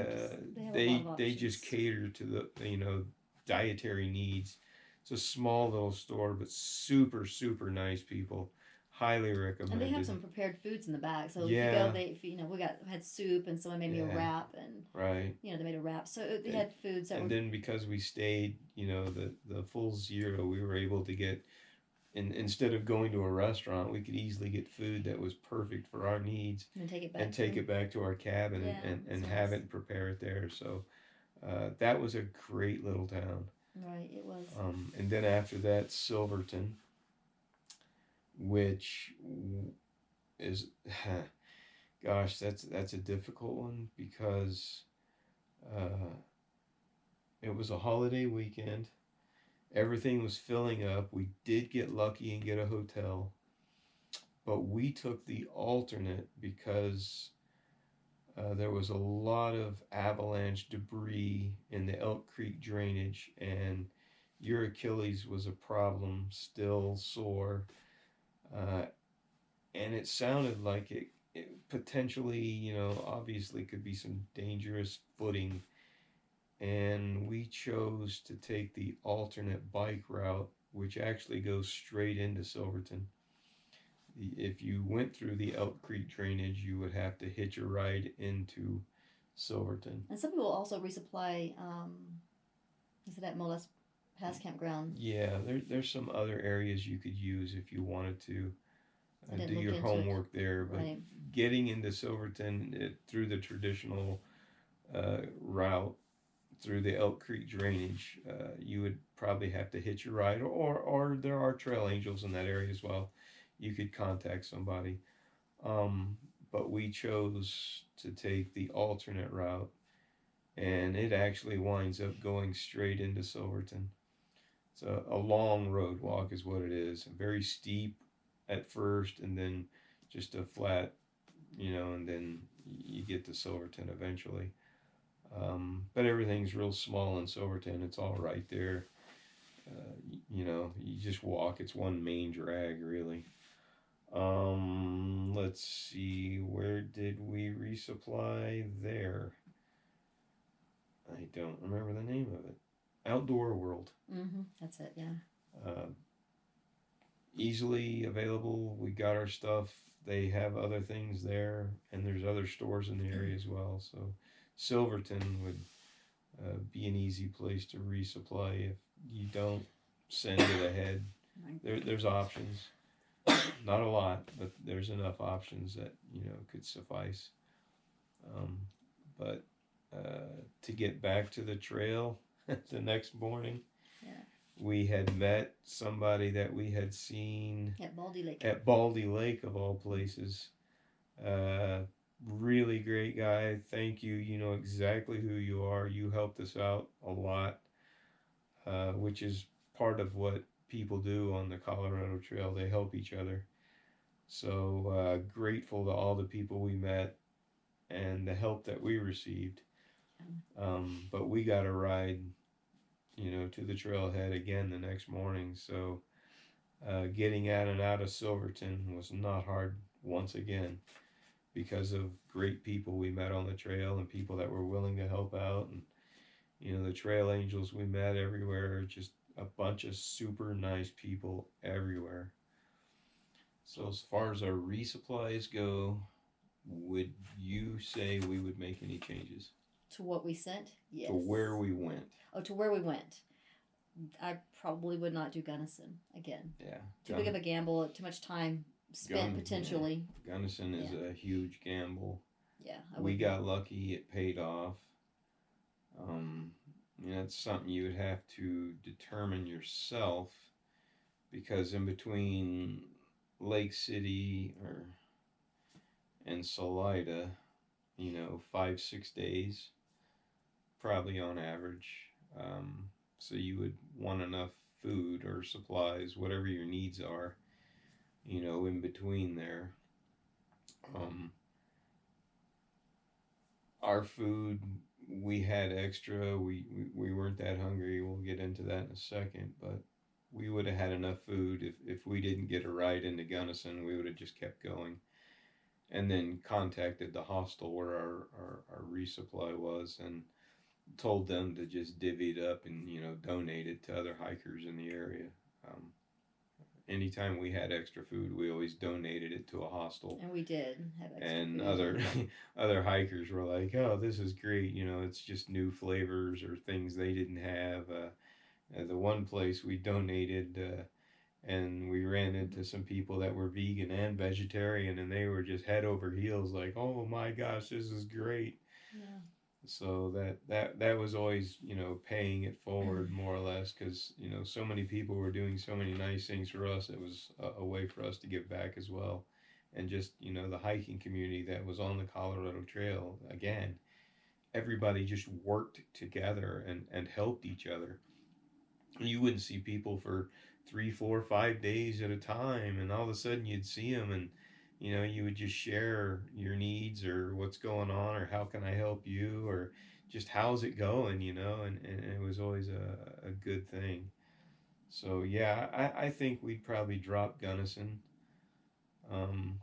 they just cater to the dietary needs. It's a small little store, but super super nice people. Highly recommended. And they have some prepared foods in the back. So yeah. if you go, we had soup, and someone made me a wrap, and right. They made a wrap. So they had foods that and were. then because we stayed, the full 0, we were able to get. And instead of going to a restaurant, we could easily get food that was perfect for our needs and take it back. And take it back to our cabin and nice. have it and prepare it there. So that was a great little town. Right, it was. And then after that, Silverton, which is, gosh, that's a difficult one because it was a holiday weekend. Everything was filling up. We did get lucky and get a hotel, but we took the alternate because there was a lot of avalanche debris in the Elk Creek drainage, and your Achilles was a problem, still sore. Uh, and it sounded like it potentially, obviously could be some dangerous footing. And we chose to take the alternate bike route, which actually goes straight into Silverton. If you went through the Elk Creek drainage, you would have to hitch a ride into Silverton. And some people also resupply. Is it at Molest Pass Campground? Yeah, there's some other areas you could use if you wanted to do your homework there. But right. Getting into Silverton through the traditional route through the Elk Creek drainage, you would probably have to hitch a ride, or there are trail angels in that area as well. You could contact somebody. But we chose to take the alternate route, and it actually winds up going straight into Silverton. It's a long road walk is what it is. Very steep at first, and then just a flat, and then you get to Silverton eventually. But everything's real small in Silverton. It's all right there. You just walk. It's one main drag, really. Let's see. Where did we resupply there? I don't remember the name of it. Outdoor World. That's it, yeah. Easily available. We got our stuff. They have other things there, and there's other stores in the area as well. So Silverton would be an easy place to resupply if you don't send it ahead. There's options. Not a lot, but there's enough options that could suffice. But to get back to the trail the next morning, we had met somebody that we had seen at Baldy Lake. At Baldy Lake, of all places. Really great guy. Thank you. You know exactly who you are. You helped us out a lot, which is part of what people do on the Colorado Trail. They help each other. So grateful to all the people we met and the help that we received. But we got a ride, to the trailhead again the next morning. So getting in and out of Silverton was not hard once again because of great people we met on the trail and people that were willing to help out. And You know, the trail angels we met everywhere, just a bunch of super nice people everywhere. So as far as our resupplies go, would you say we would make any changes To what we sent? Yes. to where we went? Oh, to where we went. I probably would not do Gunnison again. Yeah. Too big of a gamble, too much time spent potentially. Yeah. Gunnison is a huge gamble. Yeah. We got lucky, it paid off. You know, it's something you would have to determine yourself because in between Lake City and Salida, you know, 5-6 days, probably on average. So you would want enough food or supplies, whatever your needs are, you know, in between there. Um, our food, we had extra. We weren't that hungry. We'll get into that in a second, but we would have had enough food if we didn't get a ride into Gunnison. We would have just kept going and then contacted the hostel where our resupply was and told them to just divvy it up and, you know, donate it to other hikers in the area. Um, Anytime we had extra food, we always donated it to a hostel. And we did have extra and food. other hikers were like, "Oh, this is great! You know, it's just new flavors or things they didn't have." The one place we donated, and we ran into some people that were vegan and vegetarian, and they were just head over heels, like, "Oh my gosh, this is great!" Yeah. So that was always, you know, paying it forward more or less because, you know, so many people were doing so many nice things for us. It was a way for us to give back as well. And just, you know, the hiking community that was on the Colorado Trail, again, everybody just worked together and helped each other. You wouldn't see people for 3, 4, 5 days at a time, and all of a sudden you'd see them, and you know, you would just share your needs or what's going on or how can I help you or just how's it going, you know, and it was always a good thing. So yeah, I think we'd probably drop Gunnison. um,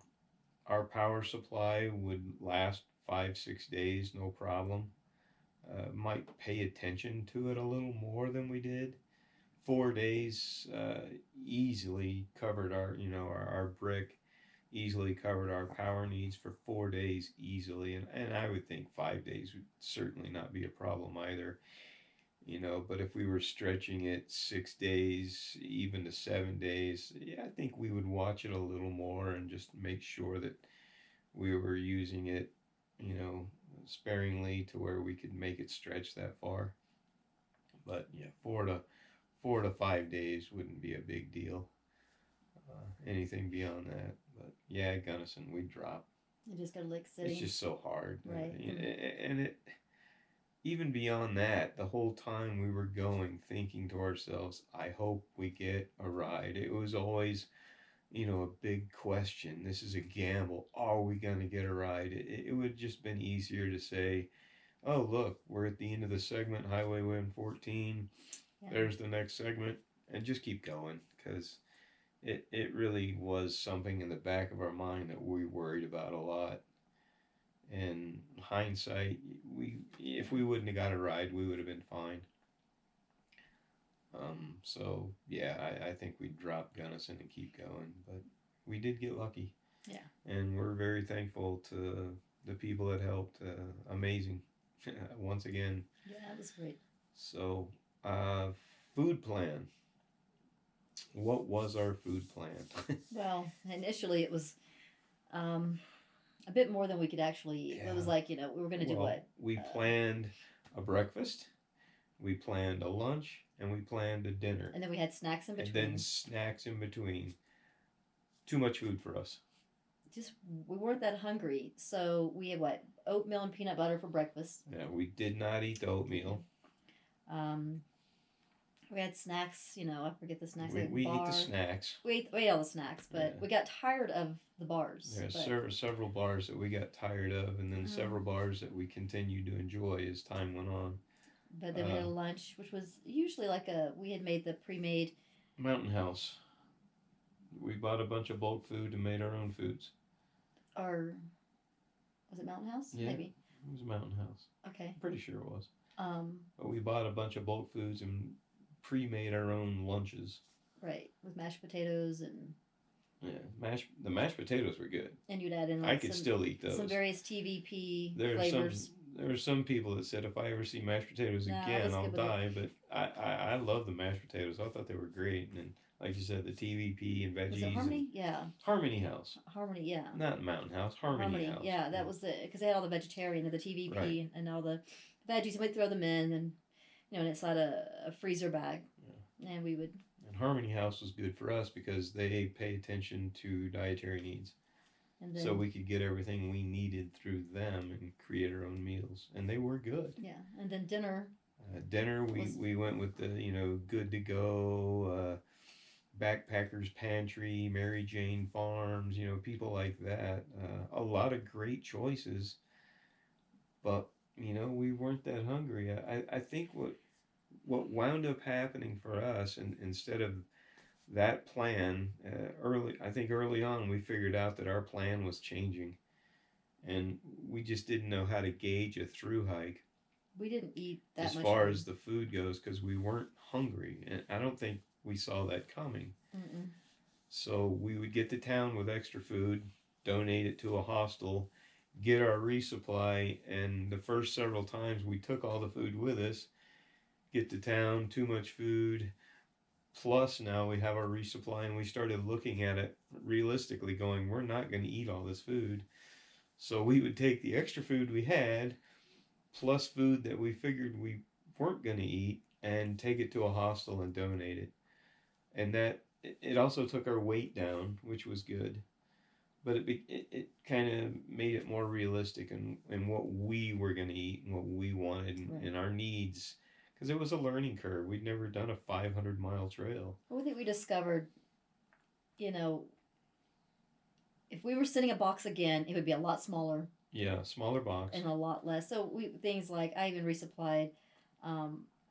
our power supply would last 5, 6 days, no problem. Might pay attention to it a little more than we did. 4 days easily covered our, you know, our brick, easily covered our power needs for 4 days easily. And I would think 5 days would certainly not be a problem either, you know. But if we were stretching it 6 days, even to 7 days, yeah, I think we would watch it a little more and just make sure that we were using it, you know, sparingly to where we could make it stretch that far. But yeah, 4 to 5 days wouldn't be a big deal. Anything beyond that, but yeah, Gunnison we drop. You just go to Lake City. It's just so hard, right? And it even beyond that, the whole time we were going, thinking to ourselves, I hope we get a ride. It was always, you know, a big question. This is a gamble. Are we going to get a ride? It would just been easier to say, oh, look, we're at the end of the segment, Highway 114. Yeah. There's the next segment, and just keep going because it really was something in the back of our mind that we worried about a lot. And hindsight, if we wouldn't have got a ride, we would have been fine. So yeah, I think we'd drop Gunnison and keep going, but we did get lucky. Yeah. And we're very thankful to the people that helped. Amazing. Once again. Yeah, that was great. So, food plan. What was our food plan? Well, initially it was a bit more than we could actually eat. Yeah. It was like, you know, we were going to do what? We planned a breakfast, we planned a lunch, and we planned a dinner. And then we had snacks in between. And then snacks in between. Too much food for us. Just, we weren't that hungry. So we had what? Oatmeal and peanut butter for breakfast. Yeah, we did not eat the oatmeal. We had snacks, you know, I forget the snacks. We ate the snacks. We ate all the snacks, but we got tired of the bars. There several bars that we got tired of, and then several bars that we continued to enjoy as time went on. But then we had a lunch, which was usually like we had made the pre-made. Mountain House. We bought a bunch of bulk food and made our own foods. Was it Mountain House? Yeah, maybe. It was Mountain House. Okay. I'm pretty sure it was. But we bought a bunch of bulk foods and pre-made our own lunches. Right, with mashed potatoes and. Yeah, the mashed potatoes were good. And you'd add in like I could still eat those. Some various TVP flavors. There are some people that said if I ever see mashed potatoes again, I'll die. But I love the mashed potatoes. I thought they were great. And like you said, the TVP and veggies. Was it Harmony? Yeah. Harmony House. Harmony, yeah. Not Mountain House. Harmony House. Yeah, that was because they had all the vegetarian and the TVP right. and all the veggies. We'd throw them in and and inside a freezer bag, and we would. And Harmony House was good for us because they pay attention to dietary needs. And then, so we could get everything we needed through them and create our own meals. And they were good. Yeah. And then dinner. We went with the, Good to Go, Backpackers Pantry, Mary Jane Farms, people like that. A lot of great choices. But, we weren't that hungry. I think what wound up happening for us, and instead of that plan, early on we figured out that our plan was changing, and we just didn't know how to gauge a through hike. We didn't eat that as much far as the food goes because we weren't hungry, and I don't think we saw that coming. Mm-mm. So we would get to town with extra food, donate it to a hostel, get our resupply, and the first several times we took all the food with us, get to town, too much food. Plus now we have our resupply, and we started looking at it realistically going, we're not going to eat all this food. So we would take the extra food we had, plus food that we figured we weren't going to eat, and take it to a hostel and donate it. And that, it also took our weight down, which was good. But it kind of made it more realistic in what we were going to eat and what we wanted and our needs. Because it was a learning curve. We'd never done a 500-mile trail. Well, I think we discovered, if we were sending a box again, it would be a lot smaller. Yeah, smaller box. And a lot less. So things like, I even resupplied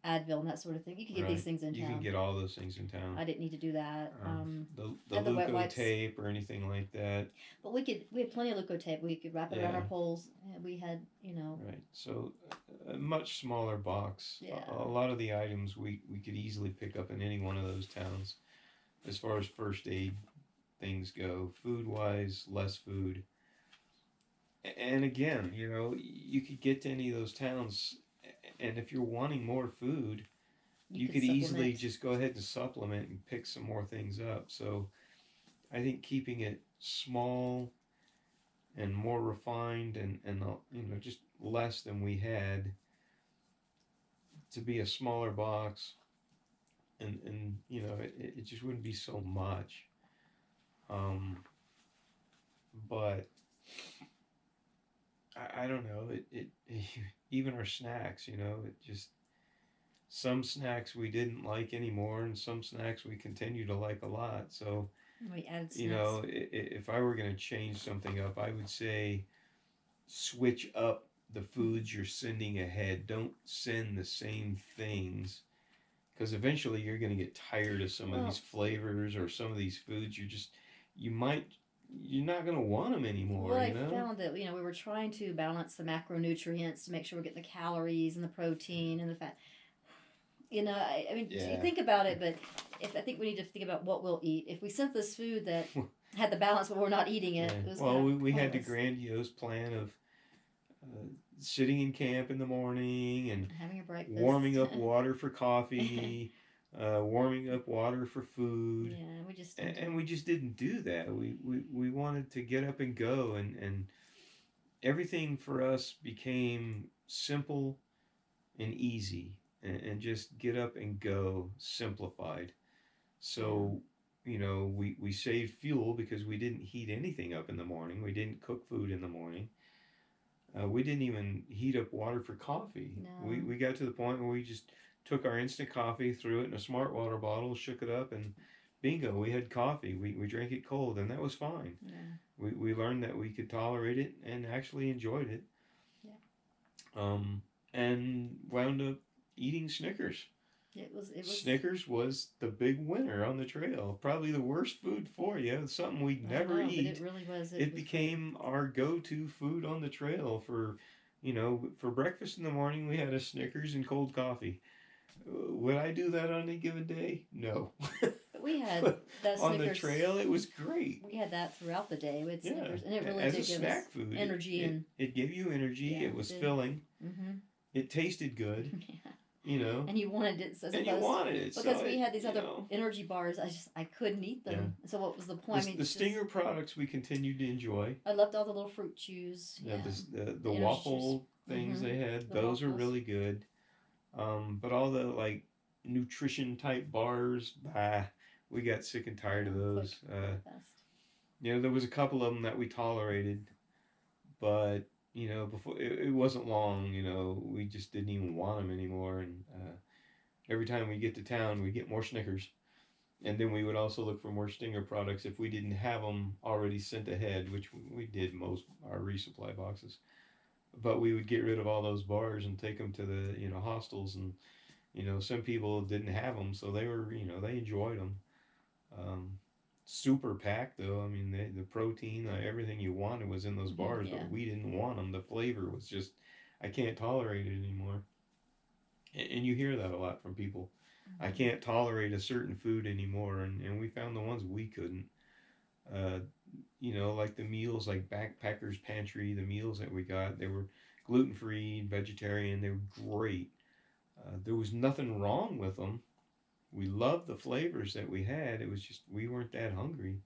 Advil and that sort of thing. You could get these things in town. You can get all those things in town. I didn't need to do that. The Leuco tape or anything like that. But we had plenty of Leuco tape. We could wrap it around our poles. We had, Right. So a much smaller box. Yeah. A lot of the items we could easily pick up in any one of those towns. As far as first aid things go, food-wise, less food. And again, you could get to any of those towns, and if you're wanting more food, you could easily just go ahead and supplement and pick some more things up. So I think keeping it small and more refined and just less than we had, to be a smaller box, and it just wouldn't be so much. But I don't know, it even our snacks, it just, some snacks we didn't like anymore, and some snacks we continue to like a lot. So we added snacks. If I were going to change something up, I would say switch up the foods you're sending ahead. Don't send the same things, because eventually you're going to get tired of some of these flavors or some of these foods. You're not going to want them anymore. Well, I found that, we were trying to balance the macronutrients to make sure we're getting the calories and the protein and the fat. You think about it, but I think we need to think about what we'll eat. If we sent this food that had the balance, but we're not eating it, it was we had the grandiose plan of sitting in camp in the morning and having a breakfast, warming up water for coffee, warming up water for food. Yeah, we just didn't do that. We wanted to get up and go, and everything for us became simple and easy, and just get up and go, simplified. So we saved fuel because we didn't heat anything up in the morning. We didn't cook food in the morning. We didn't even heat up water for coffee. No. We got to the point where we just took our instant coffee, threw it in a smart water bottle, shook it up, and bingo, we had coffee. We drank it cold, and that was fine. Yeah. We learned that we could tolerate it and actually enjoyed it. Yeah. And wound up eating Snickers. It was Snickers was the big winner on the trail. Probably the worst food for you. Something we'd never eat. But it really was. It became our go-to food on the trail for You know, for breakfast in the morning, we had a Snickers and cold coffee. Would I do that on a given day? No. But we had But that on the Snickers. trail, it was great. We had that throughout the day with Yeah, Snickers, and it really as did a give snack us food, energy it gave you energy. Yeah, it was it did. filling. Mm-hmm. It tasted good. Yeah. You know, And you wanted it as and you opposed wanted it because so we had these you other know. energy bars. I couldn't eat them. So what was the point? The Stinger products we continued to enjoy. I loved all the little fruit chews. Yeah, Yeah. the waffle things Mhm. they had, The those are waffles. really good. But all the like nutrition type bars, bah, we got sick and tired of those. Fast. You know, there was a couple of them that we tolerated, but you know, before it wasn't long. You know, we just didn't even want them anymore. And every time we get to town, we get more Snickers, and then we would also look for more Stinger products if we didn't have them already sent ahead, which we did most our resupply boxes. But we would get rid of all those bars and take them to the hostels, and some people didn't have them, so they were they enjoyed them. Um, Super packed though. I mean, the protein, everything you wanted was in those bars, Yeah. but we didn't want them. The flavor was just, I can't tolerate it anymore. And you hear that a lot from people. I can't tolerate a certain food anymore, and we found the ones we couldn't. Uh, like the meals, like Backpackers Pantry, the meals that we got, they were gluten free, vegetarian. They were great. There was nothing wrong with them. We loved the flavors that we had. It was just we weren't that hungry.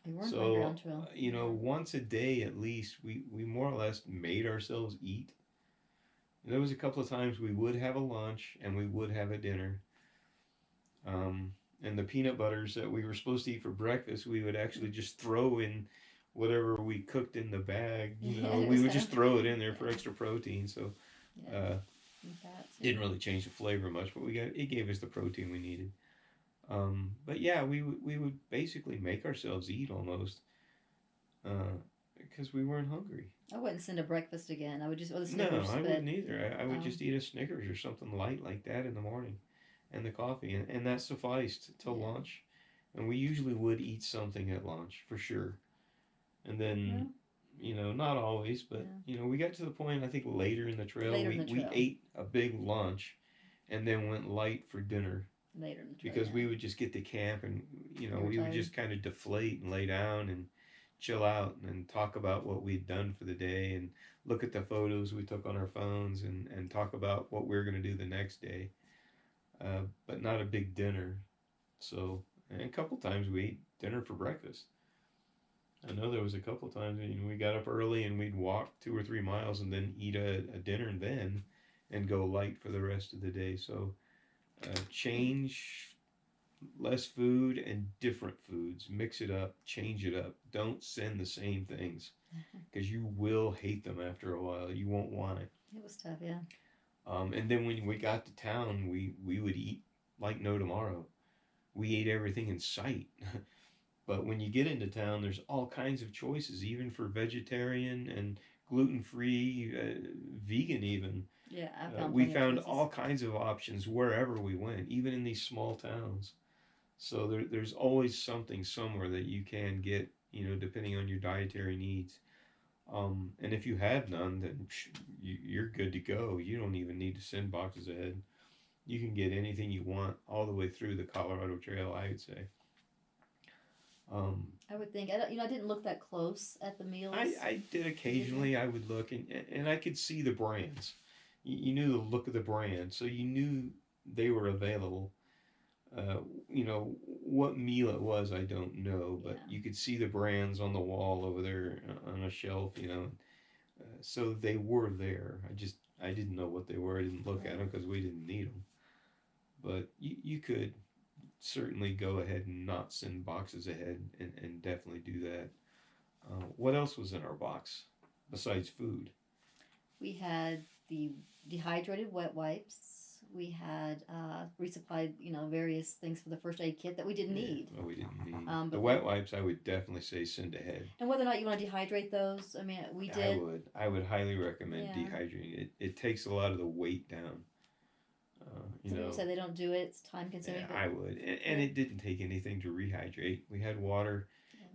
We weren't hungry So on trail. once a day at least, we more or less made ourselves eat. There was a couple of times we would have a lunch and we would have a dinner. And the peanut butters that we were supposed to eat for breakfast, we would actually just throw in whatever we cooked in the bag. We would just throw it in there for extra protein. So didn't really change the flavor much, but it gave us the protein we needed. But yeah, we would basically make ourselves eat almost because we weren't hungry. I wouldn't send a breakfast again. I would just No, I wouldn't either. I would just eat a Snickers or something light like that in the morning, and the coffee, and that sufficed till lunch. And we usually would eat something at lunch for sure. And then, not always, but we got to the point I think later in the trail we ate a big lunch, and then went light for dinner. Later in the trail, because we would just get to camp and we would just kind of deflate and lay down and chill out and talk about what we'd done for the day and look at the photos we took on our phones and talk about what we were going to do the next day. But not a big dinner. So, and a couple times we ate dinner for breakfast. I know there was a couple times we got up early and we'd walk 2 or 3 miles and then eat a dinner and go light for the rest of the day. So change, less food and different foods. Mix it up, change it up. Don't send the same things because you will hate them after a while. You won't want it. It was tough, yeah. And then when we got to town, we would eat like no tomorrow. We ate everything in sight. But when you get into town, there's all kinds of choices, even for vegetarian and gluten-free, vegan even. Yeah, we found all kinds of options wherever we went, even in these small towns. So there's always something somewhere that you can get, depending on your dietary needs. And if you have none, then you're good to go. You don't even need to send boxes ahead. You can get anything you want all the way through the Colorado Trail, I would say. I would think. I didn't look that close at the meals. I did occasionally. I would look, and I could see the brands. You knew the look of the brand, so you knew they were available. What meal it was, I don't know, but you could see the brands on the wall over there on a shelf, so they were there. I didn't know what they were. I didn't look at them because we didn't need them. But you could certainly go ahead and not send boxes ahead and definitely do that. What else was in our box besides food? We had the dehydrated wet wipes. We had resupplied, various things for the first aid kit that we didn't need. Well, we didn't need. The wet wipes, I would definitely say send ahead. And whether or not you want to dehydrate those, I mean, we did. I would highly recommend dehydrating. It takes a lot of the weight down. Some people say they don't do it. It's time consuming. Yeah, I would. And it didn't take anything to rehydrate. We had water.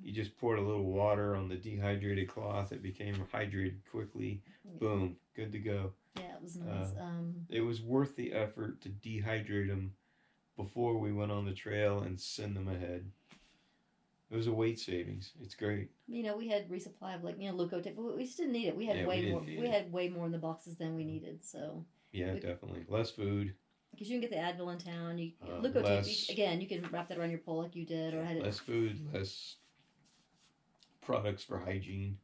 You just poured a little water on the dehydrated cloth. It became hydrated quickly. Yeah. Boom, good to go. Yeah, it was nice. It was worth the effort to dehydrate them before we went on the trail and send them ahead. It was a weight savings. It's great. We had resupply of Luco tape, but we just didn't need it. We had we way more. didn't need We it. had way more in the boxes than we needed. So Yeah, definitely less food. because you can get the Advil in town. Luco tape again. You can wrap that around your pole like you did, or had it. Less food, less products for hygiene.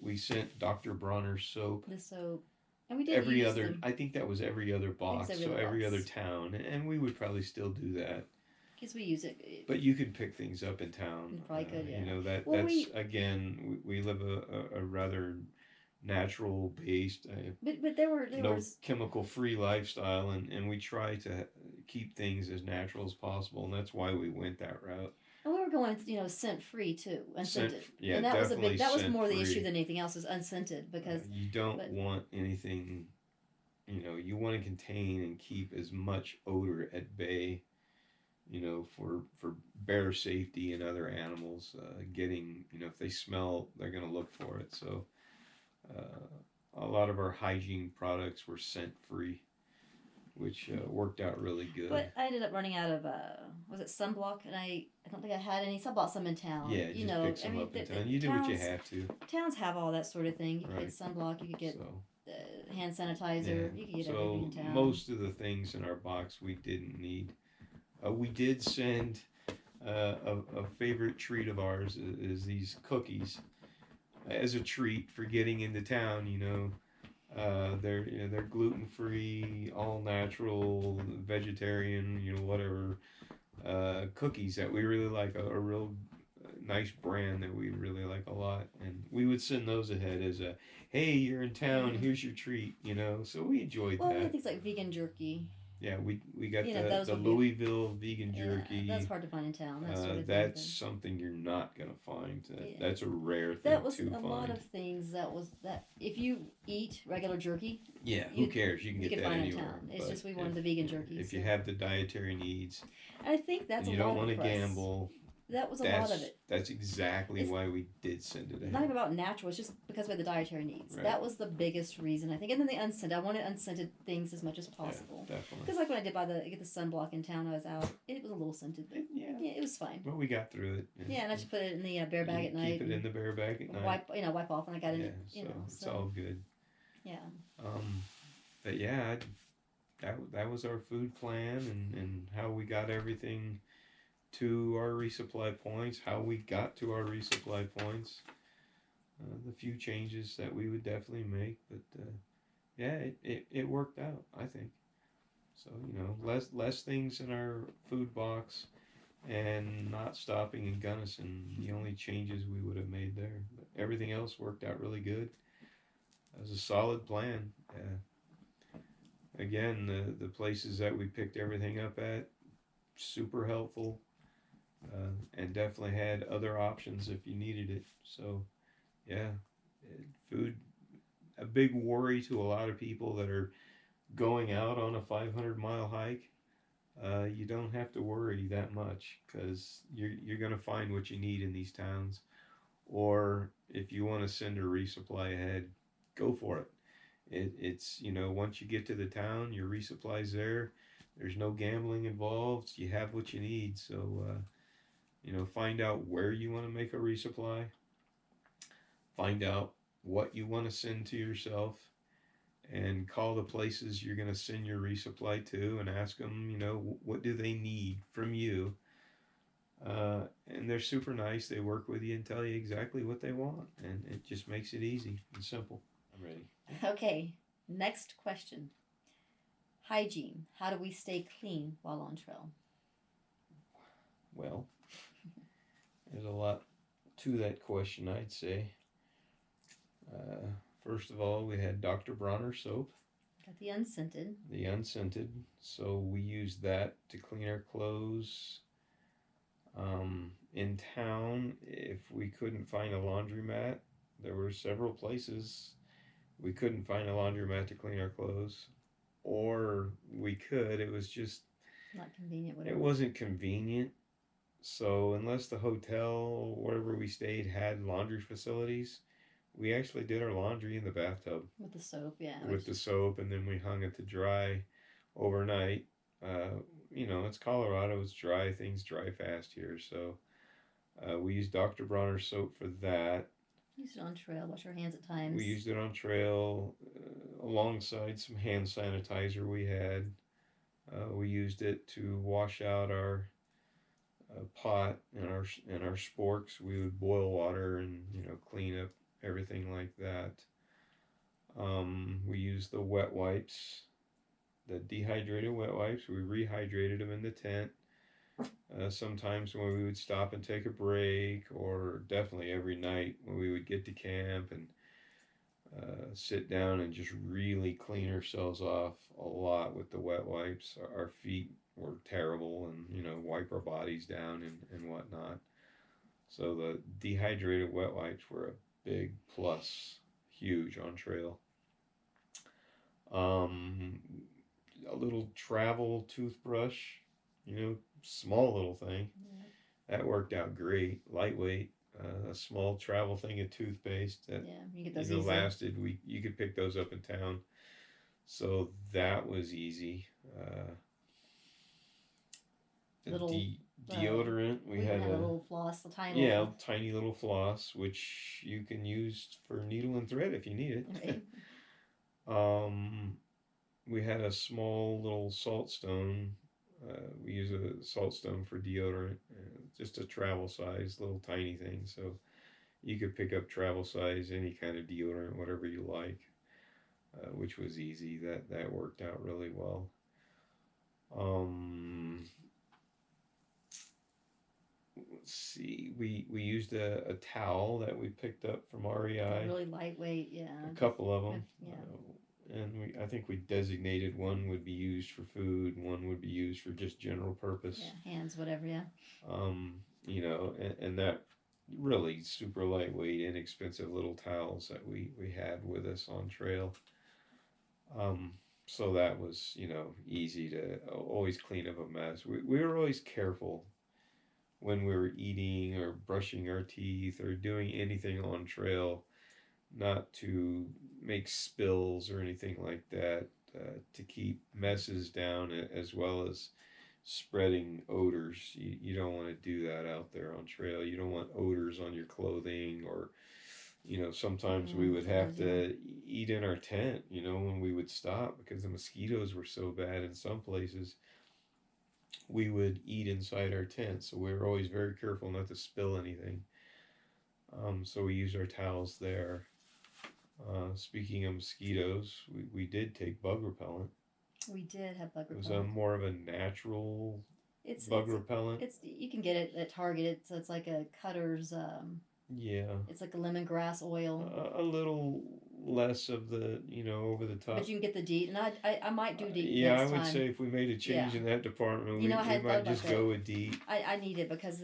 We sent Dr. Bronner's soap. The soap. And we did every other. I think that was every other box. Every other box. town, and we would probably still do that. Because we use it. But you could pick things up in town. You probably could, yeah. You know that's again. We live a rather natural based. But there was chemical free lifestyle, and we try to keep things as natural as possible, and that's why we went that route. And we were going, scent free too, unscented. Yeah, and that was that was more the scent-free. issue than anything else, is unscented, because you don't want anything. You want to contain and keep as much odor at bay. For bear safety and other animals getting. If they smell, they're going to look for it. So, a lot of our hygiene products were scent free, which worked out really good. But I ended up running out of was it sunblock, and I don't think I had any, so I bought some in town. Yeah, just pick some up in town. You do what you have to. Towns have all that sort of thing. You could get sunblock, you could get hand sanitizer, you could get everything in town. Most of the things in our box we didn't need. We did send a favorite treat of ours is these cookies as a treat for getting into town. They're gluten free, all natural, vegetarian, whatever cookies that we really like. A real nice brand that we really like a lot, and we would send those ahead as a, hey, you're in town, here's your treat. So we enjoyed that. Well, things like vegan jerky. Yeah, we got the Louisville vegan jerky. That's hard to find in town. That sort of that's something you're not gonna find. That's a rare thing that was to find. A lot of things that if you eat regular jerky. Yeah, who cares? You can get that find anywhere. In town. It's just we wanted the vegan jerky. If you have the dietary needs, I think that's and you don't want to gamble. That was a lot of it. That's exactly why we did send it ahead. Not even about natural. It's just because we had the dietary needs. Right. That was the biggest reason, I think. And then the unscented. I wanted unscented things as much as possible. Yeah, definitely. Because when I did get the sunblock in town, I was out. It was a little scented, but it was fine. But we got through it. And I just put it in the bear bag at night. Keep it in the bear bag at night. Wipe off when I got in it. It's all good. Yeah. But yeah, that was our food plan and how we got everything to our resupply points, how we got to our resupply points, the few changes that we would definitely make, but it worked out, I think. So less things in our food box, and not stopping in Gunnison. The only changes we would have made there, but everything else worked out really good. It was a solid plan. Again, the places that we picked everything up at, super helpful. And definitely had other options if you needed it. So, food, a big worry to a lot of people that are going out on a 500-mile hike. You don't have to worry that much, because you're going to find what you need in these towns. Or if you want to send a resupply ahead, go for it. It's once you get to the town, your resupply's there. There's no gambling involved. You have what you need. So, find out where you want to make a resupply. Find out what you want to send to yourself, and call the places you're going to send your resupply to and ask them, what do they need from you? And they're super nice. They work with you and tell you exactly what they want, and it just makes it easy and simple. I'm ready. Okay, next question. Hygiene. How do we stay clean while on trail? Well, there's a lot to that question, I'd say. First of all, we had Dr. Bronner soap. Got the unscented. The unscented. So we used that to clean our clothes. In town, if we couldn't find a laundromat, there were several places we couldn't find a laundromat to clean our clothes. Or we could, it was just... not convenient, whatever. It wasn't convenient. So unless the hotel, wherever we stayed, had laundry facilities, we actually did our laundry in the bathtub With the soap, yeah. with the soap, and then we hung it to dry overnight. Uh, it's Colorado, it's dry, things dry fast here, so we used Dr. Bronner's soap for that. Use it on trail, wash your hands at times. We used it on trail alongside some hand sanitizer we had. We used it to wash out our pot and our sporks. We would boil water and clean up everything like that. We used the wet wipes, the dehydrated wet wipes. We rehydrated them in the tent. Sometimes when we would stop and take a break, or definitely every night when we would get to camp and sit down and just really clean ourselves off a lot with the wet wipes. Our feet were terrible, and wipe our bodies down and whatnot. So the dehydrated wet wipes were a big plus, huge on trail. Um, a little travel toothbrush, small little thing. Yeah. That worked out great, lightweight. A small travel thing of toothpaste that you get those easy. lasted. You could pick those up in town, so that was easy. Little deodorant. We had a little floss, a tiny little tiny little floss, which you can use for needle and thread if you need it. Right. We had a small little salt stone. We use a salt stone for deodorant, just a travel size, little tiny thing. So you could pick up travel size, any kind of deodorant, whatever you like, which was easy. That worked out really well. Let's see. We used a towel that we picked up from REI. They're really lightweight, yeah. A couple of them. Yeah. And I think we designated one would be used for food, one would be used for just general purpose. Yeah, hands, whatever, yeah. And that really super lightweight, inexpensive little towels that we had with us on trail. So that was, easy to always clean up a mess. We were always careful when we were eating or brushing our teeth or doing anything on trail, not to make spills or anything like that, to keep messes down, as well as spreading odors. You don't want to do that out there on trail. You don't want odors on your clothing, or sometimes we would have to eat in our tent, when we would stop, because the mosquitoes were so bad in some places. We would eat inside our tent, so we were always very careful not to spill anything. So we used our towels there. Speaking of mosquitoes, we did take bug repellent. We did have bug repellent. It was more of a natural bug repellent. You can get it at Target. So it's like a Cutter's. Yeah. It's like a lemongrass oil. A little less of the over the top. But you can get the DEET, and I might do DEET. Yeah, I would say if we made a change in that department, we might just go with DEET. I need it because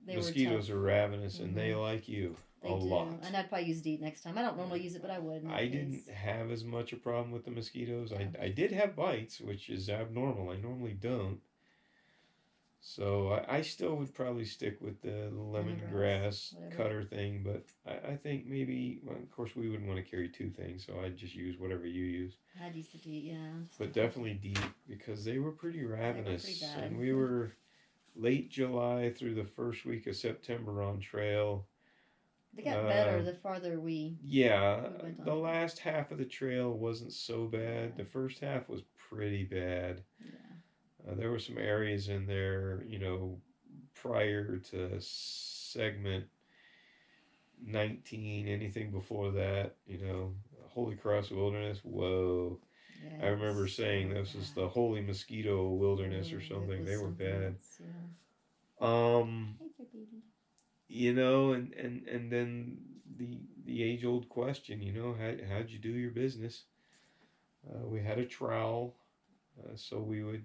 mosquitoes are ravenous, and they like you. They do. Lot. And I'd probably use DEET next time. I don't normally use it, but I would. I didn't have as much a problem with the mosquitoes. Yeah. I did have bites, which is abnormal. I normally don't. So I still would probably stick with the lemongrass Cutter thing, but I think maybe, well, of course, we wouldn't want to carry two things, so I'd just use whatever you use. I'd use the DEET, yeah. But definitely DEET, because they were pretty ravenous. They were pretty bad. And we were late July through the first week of September on trail. They got better the farther we went on. The last half of the trail wasn't so bad. Yeah. The first half was pretty bad. Yeah. There were some areas in there, prior to segment 19, anything before that, Holy Cross Wilderness, whoa. Yes. I remember saying this is the Holy Mosquito Wilderness or something. They were bad. Else, and then the age-old question, how'd you do your business? We had a trowel. So we would,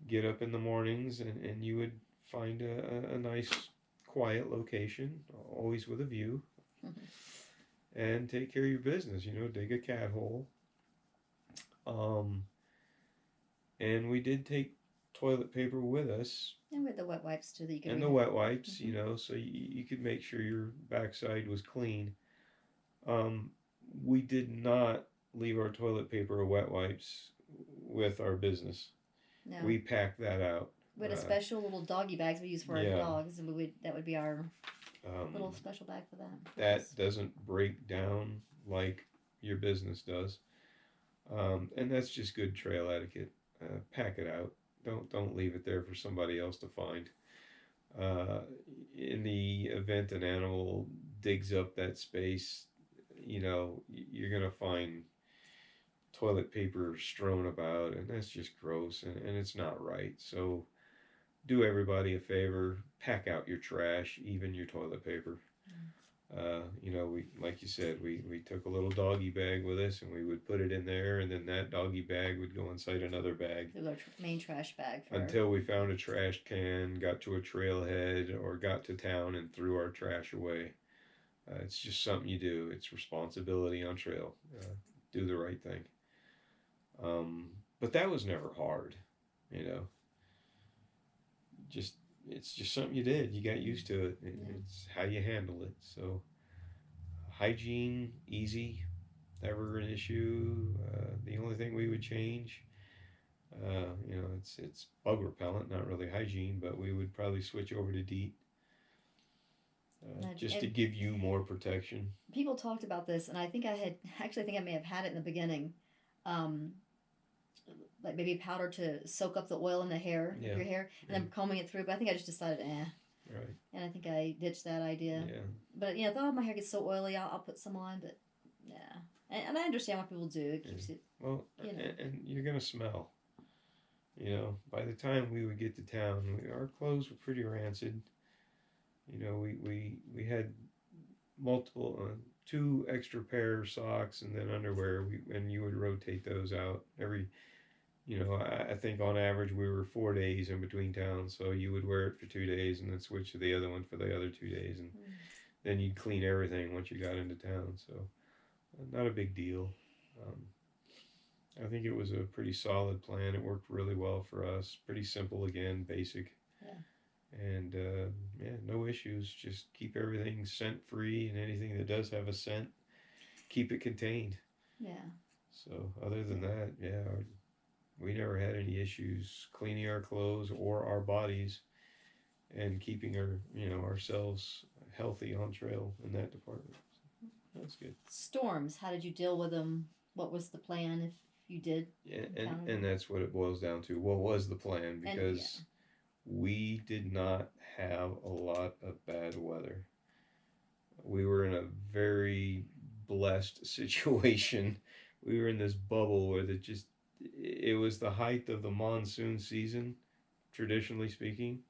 get up in the mornings and you would find a nice quiet location, always with a view, and take care of your business, dig a cat hole. And we did take toilet paper with us. And with the wet wipes too, that you can. And the wet wipes, you know, so you could make sure your backside was clean. We did not leave our toilet paper or wet wipes with our business. No. We packed that out. We had a special little doggy bags we use for our dogs, and that would be our little special bag for that. That doesn't break down like your business does, and that's just good trail etiquette. Pack it out. Don't leave it there for somebody else to find. In the event an animal digs up that space, you know, you're gonna find toilet paper strewn about, and that's just gross, and it's not right. So do everybody a favor, pack out your trash, even your toilet paper. You know, we, like you said, we took a little doggy bag with us, and we would put it in there, and then that doggy bag would go inside another bag. It was our main trash bag. Until we found a trash can, got to a trailhead, or got to town and threw our trash away. It's just something you do. It's responsibility on trail. Do the right thing. But that was never hard, you know. It's just something you did. You got used to it. It's how you handle it. So hygiene, easy, never an issue. The only thing we would change, you know, it's bug repellent, not really hygiene, but we would probably switch over to DEET. Just to give you more protection. People talked about this, and I think I may have had it in the beginning. Like maybe powder to soak up the oil in the hair, of your hair, and then combing it through. But I think I just decided, Right. And I think I ditched that idea. Yeah. But you know, though my hair gets so oily, I'll put some on. But yeah, and I understand why people do. It keeps it. Well, you know. And you're gonna smell. You know, by the time we would get to town, our clothes were pretty rancid. You know, we had multiple 2 extra pair of socks and then underwear. And you would rotate those out every. You know, I think on average we were 4 days in between towns, so you would wear it for 2 days and then switch to the other one for the other 2 days, and then you'd clean everything once you got into town. So, not a big deal. I think it was a pretty solid plan. It worked really well for us. Pretty simple again, basic. Yeah. And no issues. Just keep everything scent free, and anything that does have a scent, keep it contained. Yeah. So other than that, we never had any issues cleaning our clothes or our bodies, and keeping ourselves healthy on trail in that department. So that's good. Storms, how did you deal with them? What was the plan if you did? Yeah, and that's what it boils down to. What was the plan? Because we did not have a lot of bad weather. We were in a very blessed situation. We were in this bubble where it was the height of the monsoon season, traditionally speaking,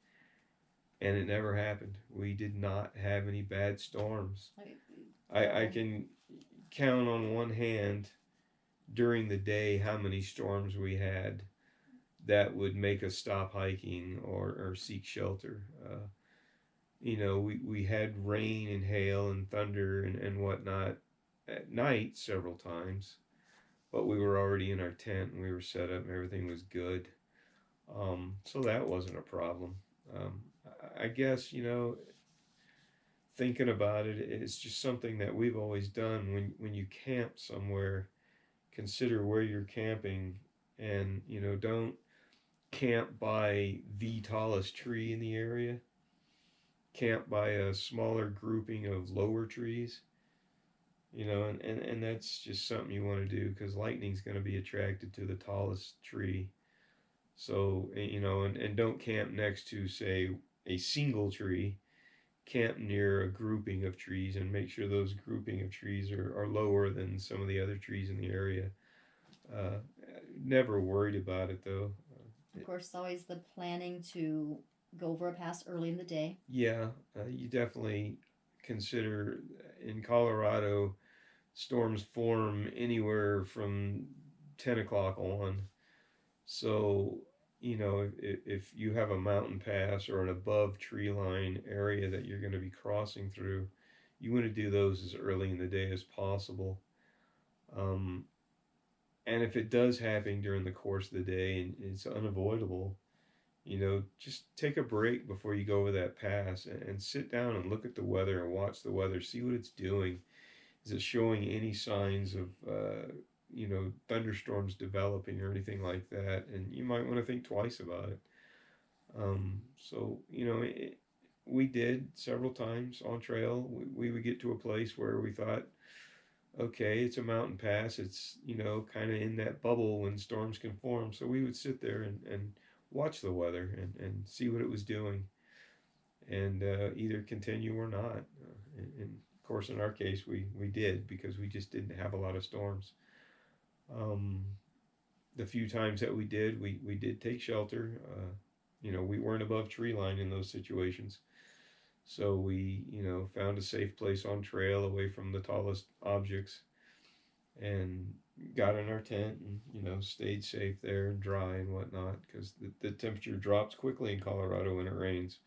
and it never happened. We did not have any bad storms. I can count on one hand during the day how many storms we had that would make us stop hiking or seek shelter. You know, we had rain and hail and thunder and whatnot at night several times. But we were already in our tent and we were set up and everything was good. So that wasn't a problem. I guess, you know, thinking about it, it's just something that we've always done. When you camp somewhere, consider where you're camping, and, you know, don't camp by the tallest tree in the area. Camp by a smaller grouping of lower trees. You know, and that's just something you want to do, because lightning's going to be attracted to the tallest tree. So, you know, and don't camp next to, say, a single tree. Camp near a grouping of trees, and make sure those grouping of trees are lower than some of the other trees in the area. Never worried about it, though. Of course, it's always the planning to go over a pass early in the day. Yeah, you definitely consider, in Colorado, storms form anywhere from 10 o'clock on. So, you know, if you have a mountain pass or an above tree line area that you're going to be crossing through, you want to do those as early in the day as possible. And if it does happen during the course of the day and it's unavoidable, Just take a break before you go over that pass and sit down and look at the weather and watch the weather, see what it's doing. Is it showing any signs of, thunderstorms developing or anything like that? And you might want to think twice about it. We did several times on trail. We would get to a place where we thought, okay, it's a mountain pass. It's, kind of in that bubble when storms can form. So we would sit there and watch the weather and see what it was doing and either continue or not. And of course, in our case, we did because we just didn't have a lot of storms. Um, the few times that we did take shelter. We weren't above tree line in those situations. So we, found a safe place on trail away from the tallest objects and got in our tent and, stayed safe there and dry and whatnot because the temperature drops quickly in Colorado when it rains.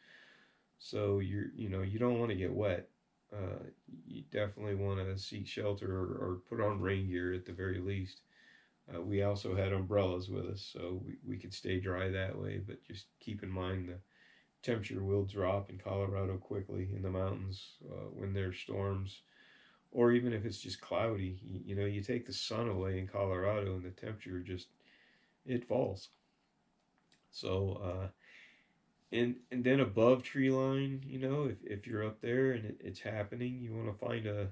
So you don't want to get wet. You definitely want to seek shelter or put on rain gear at the very least. We also had umbrellas with us, so we could stay dry that way. But just keep in mind the temperature will drop in Colorado quickly in the mountains when there's storms, or even if it's just cloudy. You take the sun away in Colorado, and the temperature just it falls. So and then above tree line, if you're up there and it's happening, you want to find a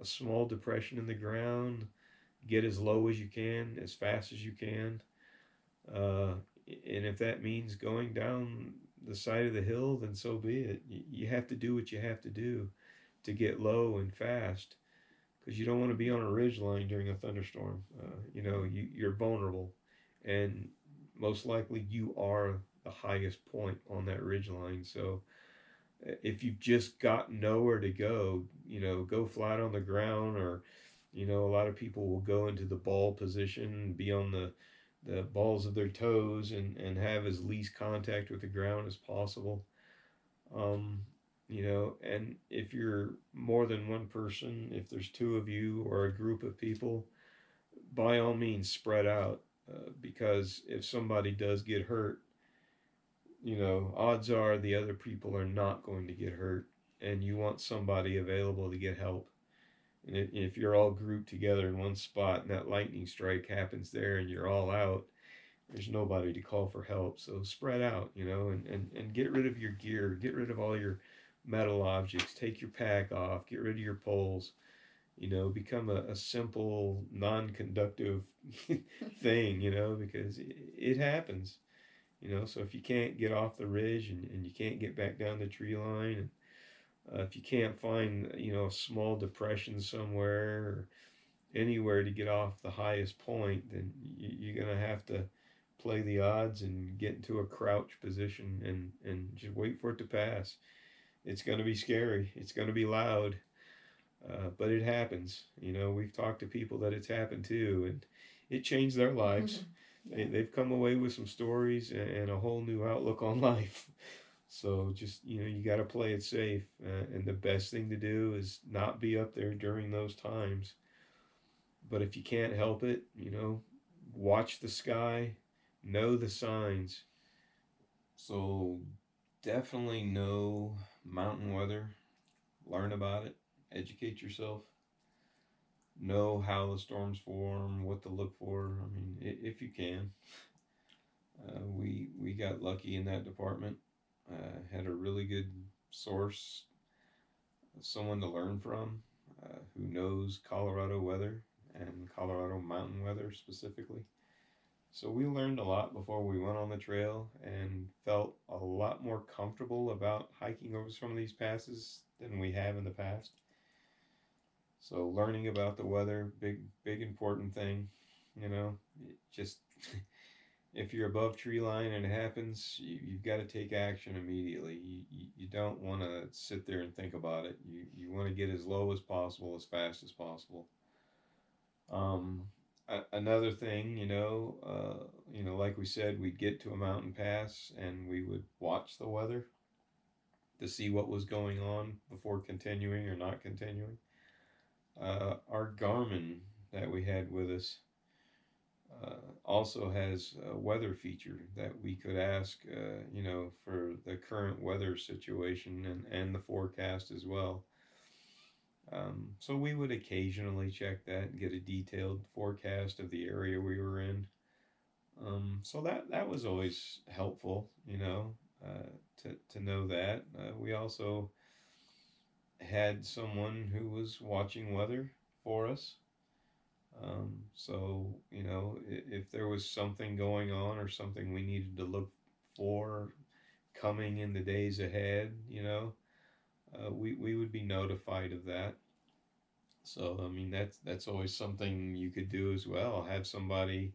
small depression in the ground, get as low as you can, as fast as you can. Uh, and if that means going down the side of the hill, then so be it. You have to do what you have to do to get low and fast because you don't want to be on a ridge line during a thunderstorm. You're vulnerable, and most likely you are the highest point on that ridge line. So if you've just got nowhere to go, go flat on the ground, or a lot of people will go into the ball position, be on the balls of their toes, and have as least contact with the ground as possible. Um, and if you're more than one person, if there's two of you or a group of people, by all means spread out because if somebody does get hurt, odds are the other people are not going to get hurt, and you want somebody available to get help. And if you're all grouped together in one spot and that lightning strike happens there and you're all out, there's nobody to call for help. So spread out, and get rid of your gear, get rid of all your metal objects, take your pack off, get rid of your poles, become a simple, non conductive thing, because it happens. So if you can't get off the ridge and you can't get back down the tree line, and if you can't find, a small depression somewhere or anywhere to get off the highest point, then you're going to have to play the odds and get into a crouch position and just wait for it to pass. It's going to be scary. It's going to be loud, but it happens. We've talked to people that it's happened to, and it changed their lives. They've come away with some stories and a whole new outlook on life. So just, you got to play it safe. And the best thing to do is not be up there during those times. But if you can't help it, watch the sky, know the signs. So definitely know mountain weather, learn about it, educate yourself, know how the storms form, what to look for. I mean, if you can. We got lucky in that department. Had a really good source, someone to learn from, who knows Colorado weather and Colorado mountain weather specifically. So we learned a lot before we went on the trail and felt a lot more comfortable about hiking over some of these passes than we have in the past. So learning about the weather, big important thing, just if you're above tree line and it happens, you've got to take action immediately. You don't want to sit there and think about it. You want to get as low as possible, as fast as possible. Another thing, like we said, we'd get to a mountain pass and we would watch the weather to see what was going on before continuing or not continuing. Our Garmin that we had with us, Also has a weather feature that we could ask, for the current weather situation and the forecast as well. So we would occasionally check that and get a detailed forecast of the area we were in. So that was always helpful, to know that. We also had someone who was watching weather for us. So, if there was something going on or something we needed to look for coming in the days ahead, we would be notified of that. So, I mean, that's always something you could do as well. Have somebody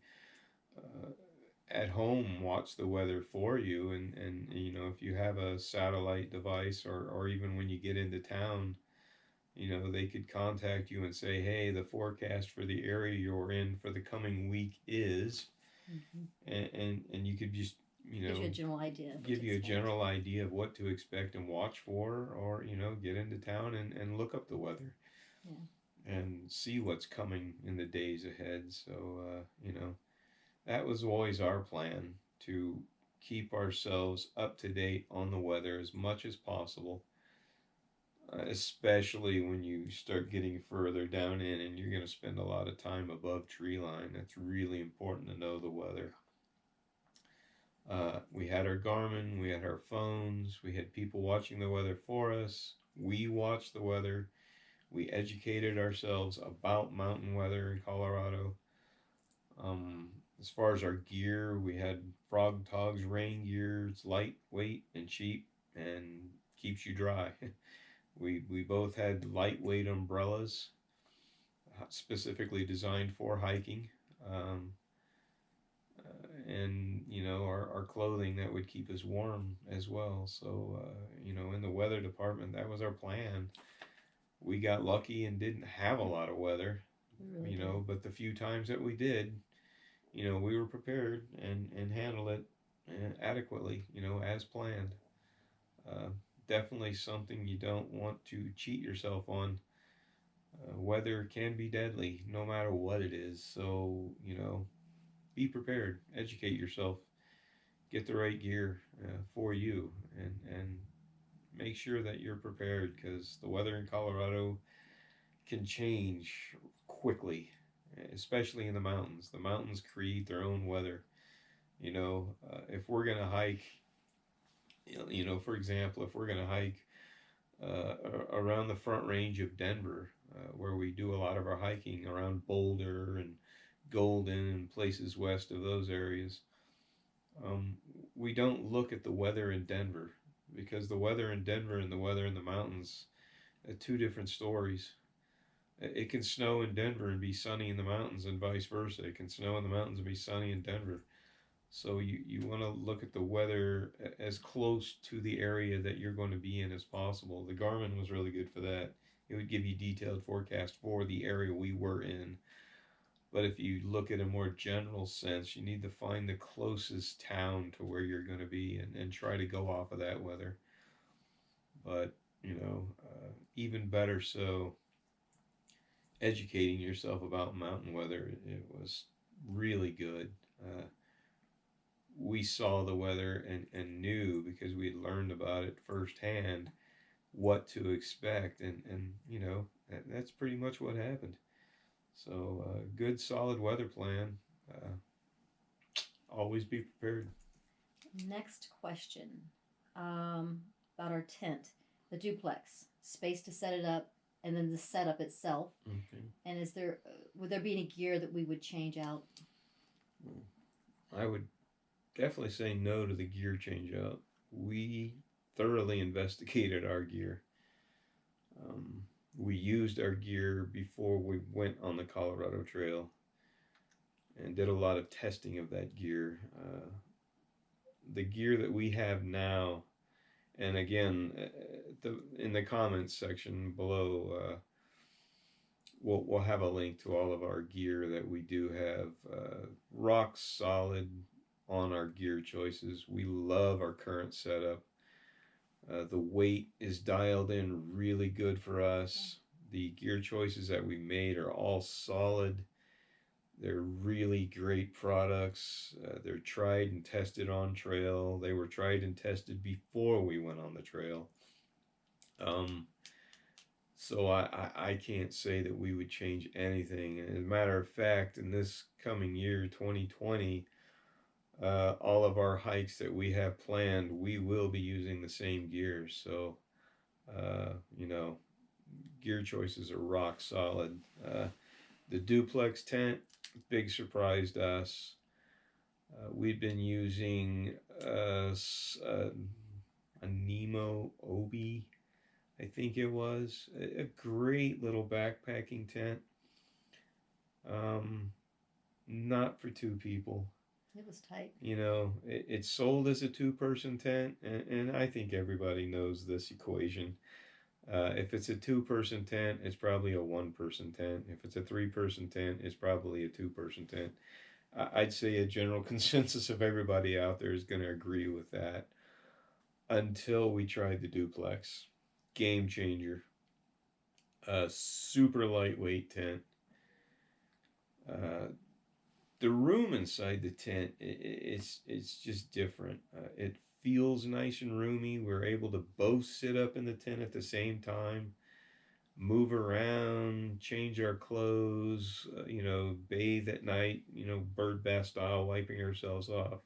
at home watch the weather for you, and if you have a satellite device, or even when you get into town, they could contact you and say, hey, the forecast for the area you're in for the coming week is, and you could just, Gives you a general idea. give you a general idea of what to expect and watch for, or, get into town and look up the weather. Yeah. And see what's coming in the days ahead. So, that was always our plan, to keep ourselves up to date on the weather as much as possible, especially when you start getting further down in and you're going to spend a lot of time above tree line. That's really important to know the weather. We had our Garmin, we had our phones, we had people watching the weather for us. We watched the weather. We educated ourselves about mountain weather in Colorado. As far as our gear, we had Frog Togs rain gear. It's lightweight and cheap and keeps you dry. We both had lightweight umbrellas, specifically designed for hiking, and our clothing that would keep us warm as well. So in the weather department, that was our plan. We got lucky and didn't have a lot of weather, Really but the few times that we did, we were prepared and handled it adequately, as planned. Uh, Definitely something you don't want to cheat yourself on. Weather can be deadly no matter what it is. So, be prepared, educate yourself, get the right gear for you, and make sure that you're prepared, because the weather in Colorado can change quickly, especially in the mountains. The mountains create their own weather. If we're going to hike, for example, if we're going to hike around the Front Range of Denver, where we do a lot of our hiking around Boulder and Golden and places west of those areas, um, we don't look at the weather in Denver, because the weather in Denver and the weather in the mountains are two different stories. It can snow in Denver and be sunny in the mountains, and vice versa. It can snow in the mountains and be sunny in Denver. So you want to look at the weather as close to the area that you're going to be in as possible. The Garmin was really good for that. It would give you detailed forecast for the area we were in. But if you look at a more general sense, you need to find the closest town to where you're going to be, and try to go off of that weather. But, even better so, educating yourself about mountain weather, it was really good. We saw the weather and knew, because we had learned about it firsthand, what to expect, and that's pretty much what happened. So good solid weather plan. uh, Always be prepared. Next question, about our tent, the duplex, space to set it up, and then the setup itself. Okay. And would there be any gear that we would change out? I would definitely say no to the gear change out. We thoroughly investigated our gear. We used our gear before we went on the Colorado Trail, and did a lot of testing of that gear. The gear that we have now, and again, in the comments section below, we'll have a link to all of our gear that we do have. Rock solid on our gear choices. We love our current setup. The weight is dialed in really good for us. The gear choices that we made are all solid. They're really great products. They're tried and tested on trail. They were tried and tested before we went on the trail. Um, so I can't say that we would change anything. As a matter of fact, in this coming year, 2020, all of our hikes that we have planned, we will be using the same gear. So, you know, gear choices are rock solid. The duplex tent, big surprise to us. We've been using a Nemo Obi, I think it was. A great little backpacking tent. Um, Not for two people. It was tight. You know, it's sold as a two-person tent, and I think everybody knows this equation. If it's a two-person tent, it's probably a one-person tent. If it's a three-person tent, it's probably a two-person tent. I'd say a general consensus of everybody out there is going to agree with that until we tried the duplex. Game changer. A super lightweight tent. Uh, the room inside the tent, it's just different. It feels nice and roomy. We're able to both sit up in the tent at the same time, move around, change our clothes, bathe at night, bird bath style, wiping ourselves off.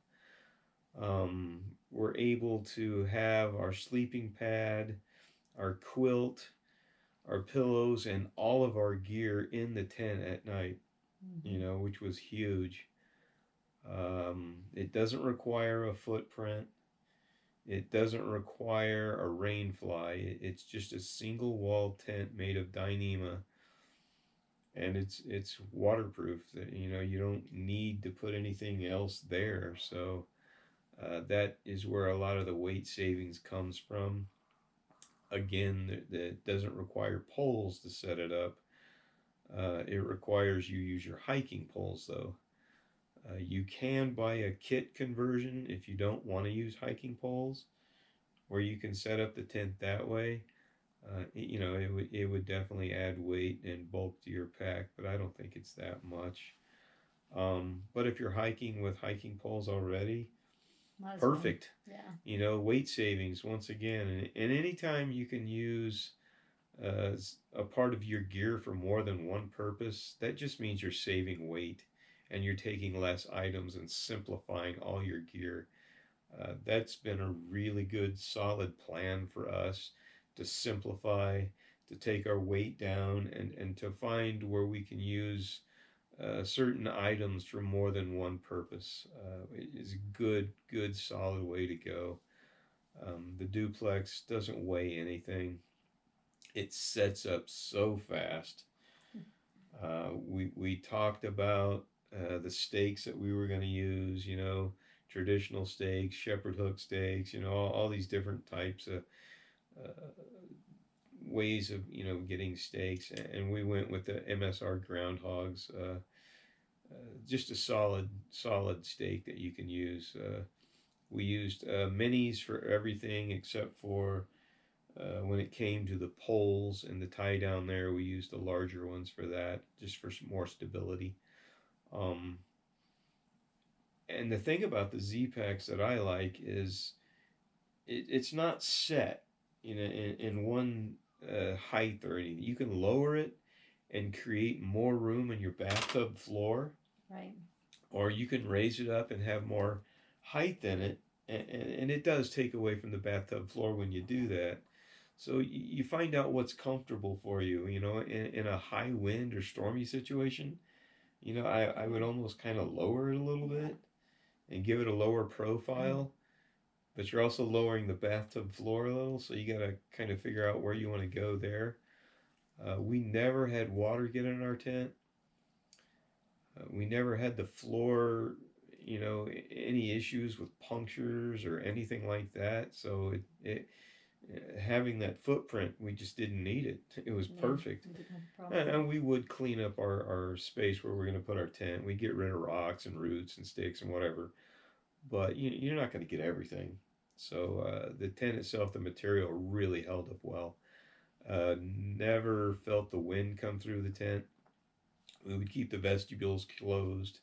We're able to have our sleeping pad, our quilt, our pillows, and all of our gear in the tent at night, which was huge. It doesn't require a footprint. It doesn't require a rain fly. It's just a single wall tent made of Dyneema, and it's waterproof. You don't need to put anything else there. So that is where a lot of the weight savings comes from. Again, that doesn't require poles to set it up. It requires you use your hiking poles though. You can buy a kit conversion if you don't want to use hiking poles, where you can set up the tent that way. It would definitely add weight and bulk to your pack, but I don't think it's that much. But if you're hiking with hiking poles already, perfect. Well. Yeah. Weight savings once again, and anytime you can use a part of your gear for more than one purpose, that just means you're saving weight and you're taking less items and simplifying all your gear. That's been a really good, solid plan for us to simplify, to take our weight down, and to find where we can use certain items for more than one purpose. It is a good, solid way to go. The duplex doesn't weigh anything. It sets up so fast. We talked about the stakes that we were going to use, traditional stakes, shepherd hook stakes, all these different types of uh, ways of, getting stakes. And we went with the MSR groundhogs, just a solid stake that you can use. We used minis for everything except for when it came to the poles and the tie down there, we used the larger ones for that, just for some more stability. Um, and the thing about the Z packs that I like is it's not set in one height or anything. You can lower it and create more room in your bathtub floor. Right. Or you can raise it up and have more height in it. And it does take away from the bathtub floor when you do that. So you find out what's comfortable for you, in a high wind or stormy situation. I would almost kind of lower it a little bit and give it a lower profile, but you're also lowering the bathtub floor a little, so you got to kind of figure out where you want to go there. We never had water get in our tent. We never had the floor, any issues with punctures or anything like that. So it having that footprint, we just didn't need it. It was perfect. And we would clean up our space where we're going to put our tent. We get rid of rocks and roots and sticks and whatever. But you're not going to get everything. So the tent itself, the material really held up well. Never felt the wind come through the tent. We would keep the vestibules closed.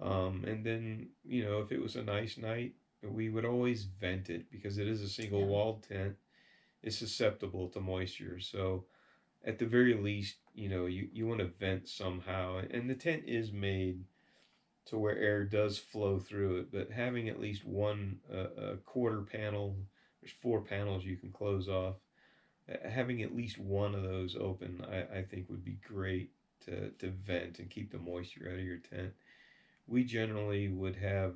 And then, if it was a nice night, we would always vent it because it is a single walled tent. It's susceptible to moisture. So at the very least, you want to vent somehow. And the tent is made to where air does flow through it, but having at least one quarter panel, there's 4 panels you can close off. Having at least one of those open, I think would be great to vent and keep the moisture out of your tent. We generally would have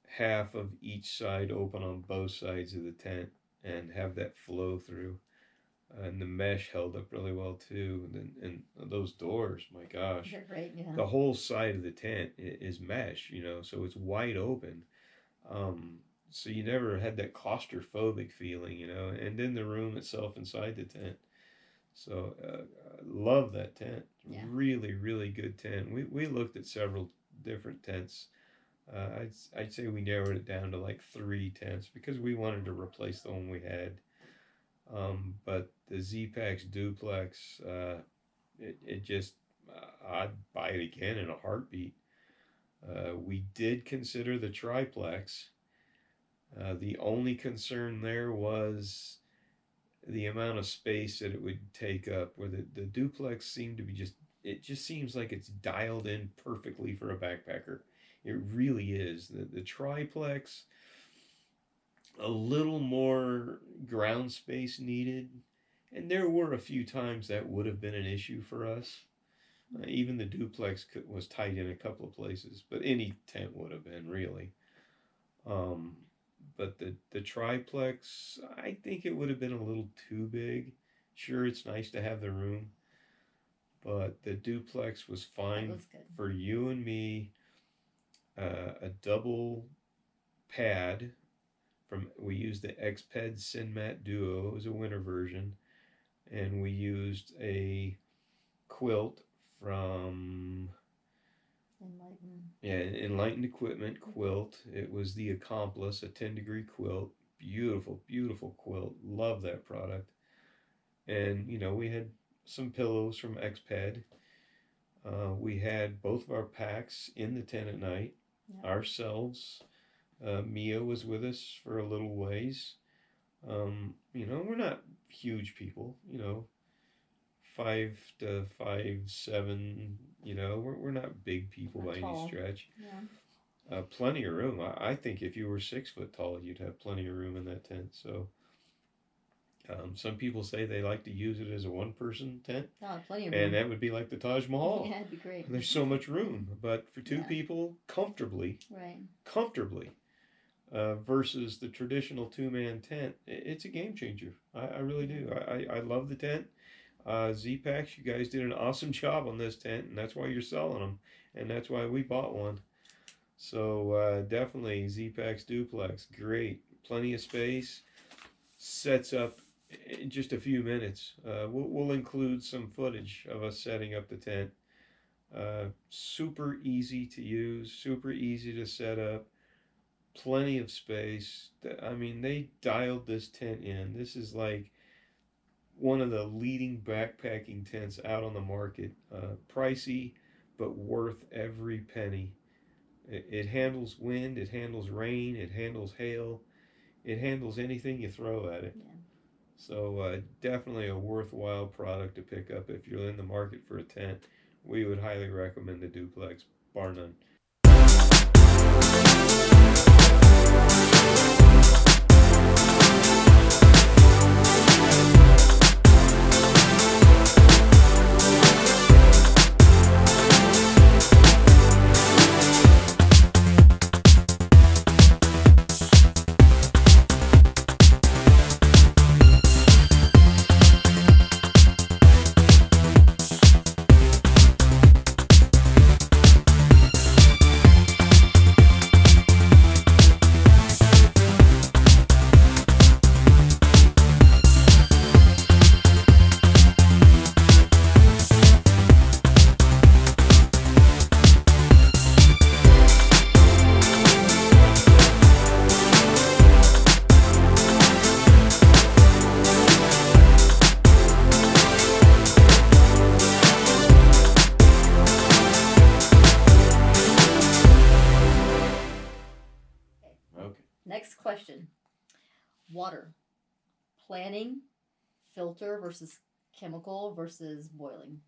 half of each side open on both sides of the tent and have that flow through. And the mesh held up really well too. And those doors, my gosh. They're great, yeah. The whole side of the tent is mesh, so it's wide open. So you never had that claustrophobic feeling, and then the room itself inside the tent. So love that tent. Yeah. Really, really good tent. We looked at several different tents. I'd say we narrowed it down to like 3 tents because we wanted to replace the one we had. But the Zpacks Duplex, it just, I'd buy it again in a heartbeat. We did consider the triplex. The only concern there was the amount of space that it would take up, where the duplex seemed to be it just seems like it's dialed in perfectly for a backpacker. It really is. The triplex, a little more ground space needed, and there were a few times that would have been an issue for us. Even the duplex was tight in a couple of places, but any tent would have been, really. But the triplex, I think it would have been a little too big. Sure, it's nice to have the room, but the duplex was fine for you and me. A double pad we used the Xped Sinmat Duo. It was a winter version, and we used a quilt from Enlightened Equipment quilt. It was the Accomplice, a 10-degree quilt. Beautiful, beautiful quilt. Love that product. And we had some pillows from Xped. We had both of our packs in the tent at night ourselves. Mia was with us for a little ways. We're not huge people, 5 to 5'7", we're not big people by any stretch. Yeah. Plenty of room. I think if you were 6 foot tall, you'd have plenty of room in that tent. So some people say they like to use it as a one-person tent. Oh, plenty of room. And that would be like the Taj Mahal. Yeah, it'd be great. There's so much room. But for 2 people, comfortably, versus the traditional 2-man tent, it's a game changer. I really do. I love the tent. Zpacks, you guys did an awesome job on this tent, and that's why you're selling them, and that's why we bought one. So definitely Zpacks Duplex, great, plenty of space, sets up in just a few minutes. We'll include some footage of us setting up the tent. Super easy to use, super easy to set up, plenty of space. I mean, they dialed this tent in. This is like one of the leading backpacking tents out on the market. Pricey, but worth every penny. It handles wind, it handles rain, it handles hail, it handles anything you throw at it. Yeah. So definitely a worthwhile product to pick up if you're in the market for a tent. We would highly recommend the Duplex, bar none. Water. Planning, filter versus chemical versus boiling.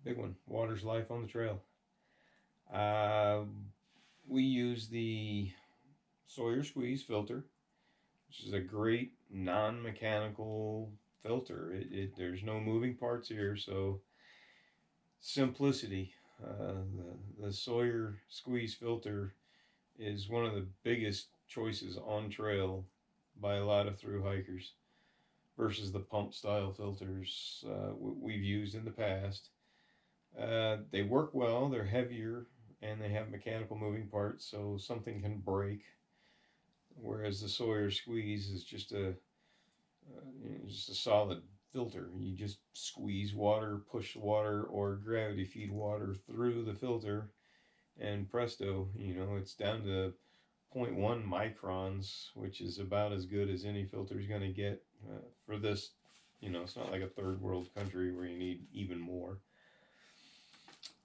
Big one. Water's life on the trail. We use the Sawyer Squeeze filter, which is a great non-mechanical filter. There's no moving parts here, so simplicity. The Sawyer Squeeze filter is one of the biggest choices on trail by a lot of thru hikers versus the pump style filters we've used in the past. They work well, they're heavier, and they have mechanical moving parts, so something can break. Whereas the Sawyer Squeeze is just a solid filter. You just squeeze water, push water, or gravity feed water through the filter, and presto, it's down to 0.1 microns, which is about as good as any filter is going to get for this. It's not like a third world country where you need even more.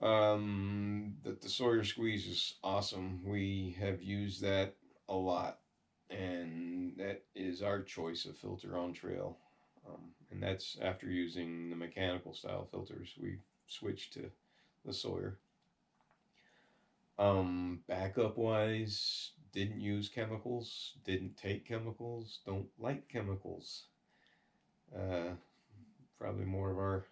The Sawyer Squeeze is awesome. We have used that a lot, and that is our choice of filter on trail. And that's after using the mechanical style filters. We switched to the Sawyer. Backup wise, didn't use chemicals, didn't take chemicals, don't like chemicals. Probably more of our.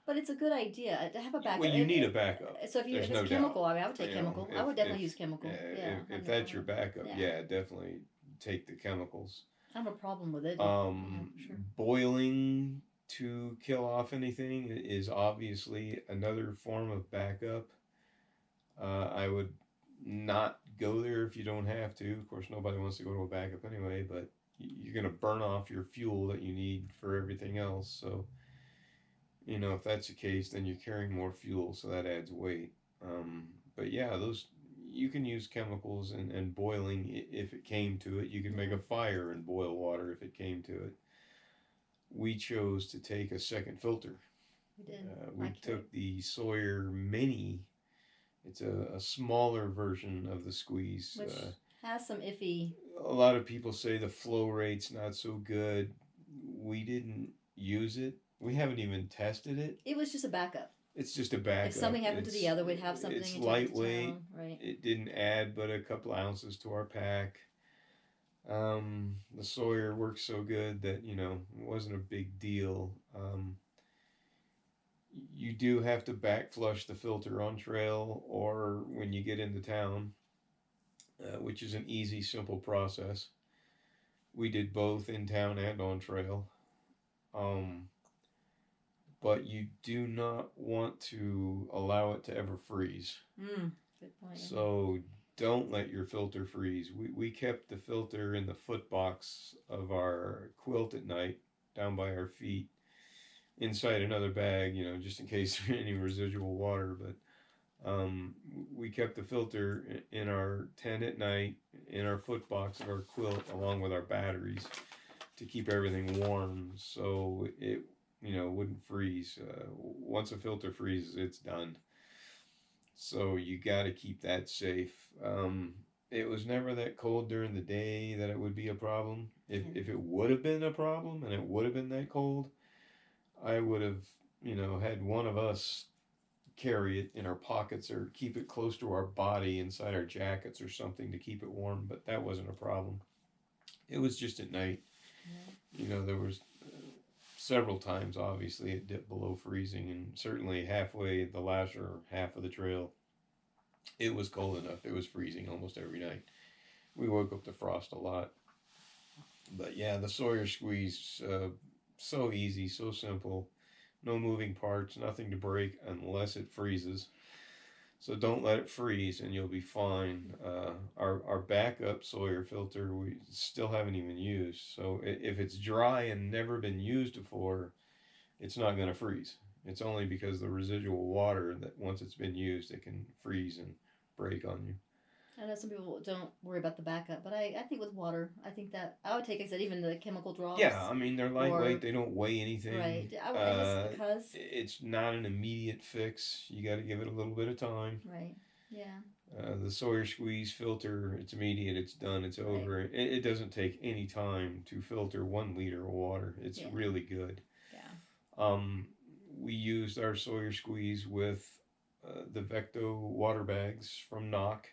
But it's a good idea to have a backup. Well, you need a backup. So if it's no chemical, doubt. I would take chemical. I would definitely use chemical. If that's your backup, definitely take the chemicals. I have a problem with it. Sure. Boiling to kill off anything is obviously another form of backup. I would not go there if you don't have to. Of course, nobody wants to go to a backup anyway, but you're going to burn off your fuel that you need for everything else. So, if that's the case, then you're carrying more fuel, so that adds weight. But yeah, you can use chemicals and boiling if it came to it. You can make a fire and boil water if it came to it. We chose to take a second filter. We did. We took the Sawyer Mini. It's a smaller version of the Squeeze. Which has some iffy. A lot of people say the flow rate's not so good. We didn't use it. We haven't even tested it. It was just a backup. It's just a backup. If something happened to the other, we'd have something. It's lightweight. Right. It didn't add but a couple ounces to our pack. The Sawyer works so good that it wasn't a big deal. You do have to back flush the filter on trail or when you get into town, which is an easy, simple process. We did both in town and on trail. But you do not want to allow it to ever freeze. Good point. So don't let your filter freeze. We kept the filter in the foot box of our quilt at night, down by our feet, inside another bag, just in case any residual water. But we kept the filter in our tent at night, in our foot box of our quilt, along with our batteries, to keep everything warm, so it wouldn't freeze. Once a filter freezes, it's done. So you got to keep that safe. It was never that cold during the day that it would be a problem. If it would have been a problem and it would have been that cold, I would have, had one of us carry it in our pockets or keep it close to our body inside our jackets or something to keep it warm, but that wasn't a problem. It was just at night. Yeah. There was several times, obviously, it dipped below freezing, and certainly halfway the latter half of the trail, it was cold enough. It was freezing almost every night. We woke up to frost a lot. But yeah, the Sawyer Squeeze, so easy, so simple. No moving parts, nothing to break unless it freezes. So don't let it freeze and you'll be fine. Our backup Sawyer filter we still haven't even used. So if it's dry and never been used before, it's not going to freeze. It's only because the residual water that once it's been used, it can freeze and break on you. I know some people don't worry about the backup, but I think with water, I think that I would take, I said, even the chemical drops. Yeah, I mean, they're lightweight. They don't weigh anything. Right. Just because. It's not an immediate fix. You got to give it a little bit of time. Right. Yeah. The Sawyer squeeze filter, it's immediate, it's done, it's over. Right. It doesn't take any time to filter 1 liter of water. It's Yeah. really good. Yeah. Um, we used our Sawyer squeeze with the Vecto water bags from Knock,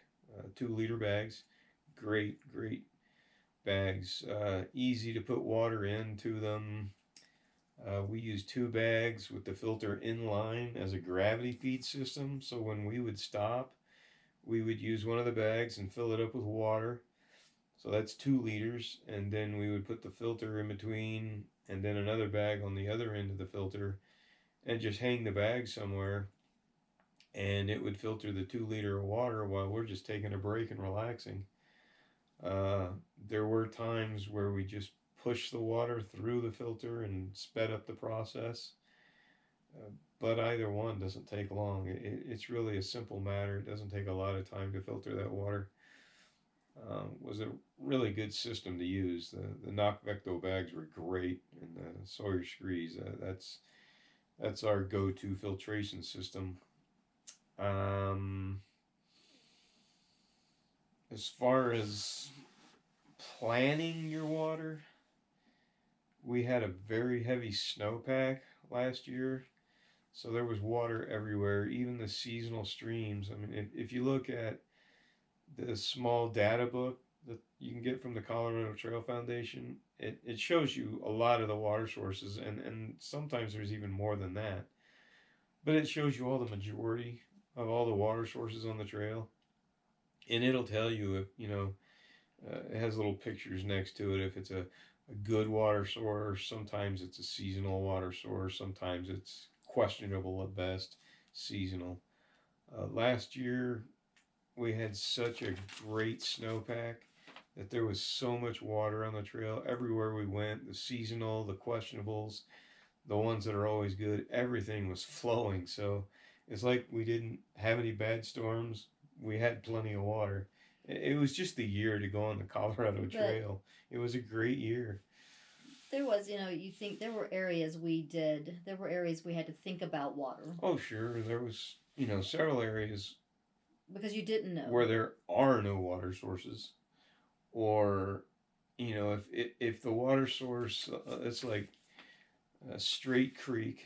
2 liter bags. Great, great bags. Easy to put water into them. We used 2 bags with the filter in line as a gravity feed system. So when we would stop, we would use one of the bags and fill it up with water. So that's 2 liters. And then we would put the filter in between and then another bag on the other end of the filter and just hang the bag somewhere. And it would filter the 2 liter of water while we're just taking a break and relaxing. Uh, there were times where we just pushed the water through the filter and sped up the process. Uh, but either one doesn't take long. It's really a simple matter. It doesn't take a lot of time to filter that water. Was a really good system to use. The Knock Vecto bags were great, and the Sawyer Screes. That's our go-to filtration system. Um, as far as planning your water, we had a very heavy snowpack last year, so there was water everywhere, even the seasonal streams. I mean, if you look at the small data book that you can get from the Colorado Trail Foundation, it shows you a lot of the water sources, and sometimes there's even more than that. But it shows you all the majority of all the water sources on the trail, and it'll tell you if, it has little pictures next to it if it's a good water source. Sometimes it's a seasonal water source. Sometimes it's questionable at best, seasonal. Last year, we had such a great snowpack that there was so much water on the trail everywhere we went. The seasonal, the questionables, the ones that are always good, everything was flowing. So it's like we didn't have any bad storms. We had plenty of water. It was just the year to go on the Colorado Trail. It was a great year. There was, you think there were areas we had to think about water. Oh, sure. There was, several areas because you didn't know where there are no water sources, or if the water source, it's like a straight creek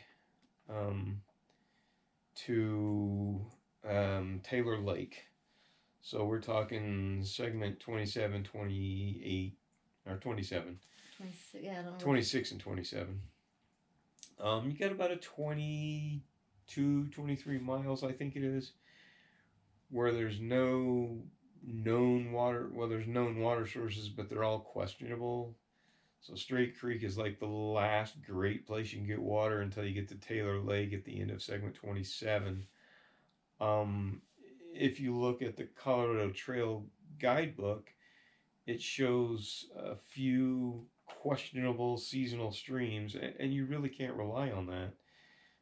to Taylor Lake. So we're talking segment 27, 28, or 27. 26, yeah, I don't know. 26 and 27. You got about a 22, 23 miles, I think it is, where there's no known water. Well, there's known water sources, but they're all questionable. So Straight Creek is like the last great place you can get water until you get to Taylor Lake at the end of segment 27. If you look at the Colorado Trail guidebook, it shows a few questionable seasonal streams, and you really can't rely on that.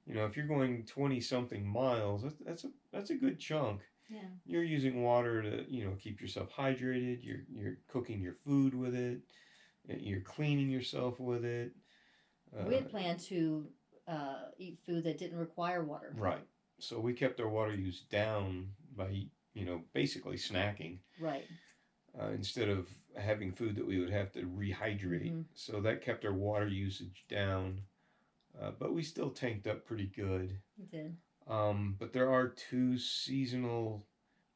If you're going 20 something miles, that's a good chunk. Yeah. You're using water to keep yourself hydrated. You're cooking your food with it. You're cleaning yourself with it. We had planned to eat food that didn't require water. Right. So we kept our water use down by basically snacking. Right. Instead of having food that we would have to rehydrate. Mm-hmm. So that kept our water usage down. But we still tanked up pretty good. We did. But there are 2 seasonal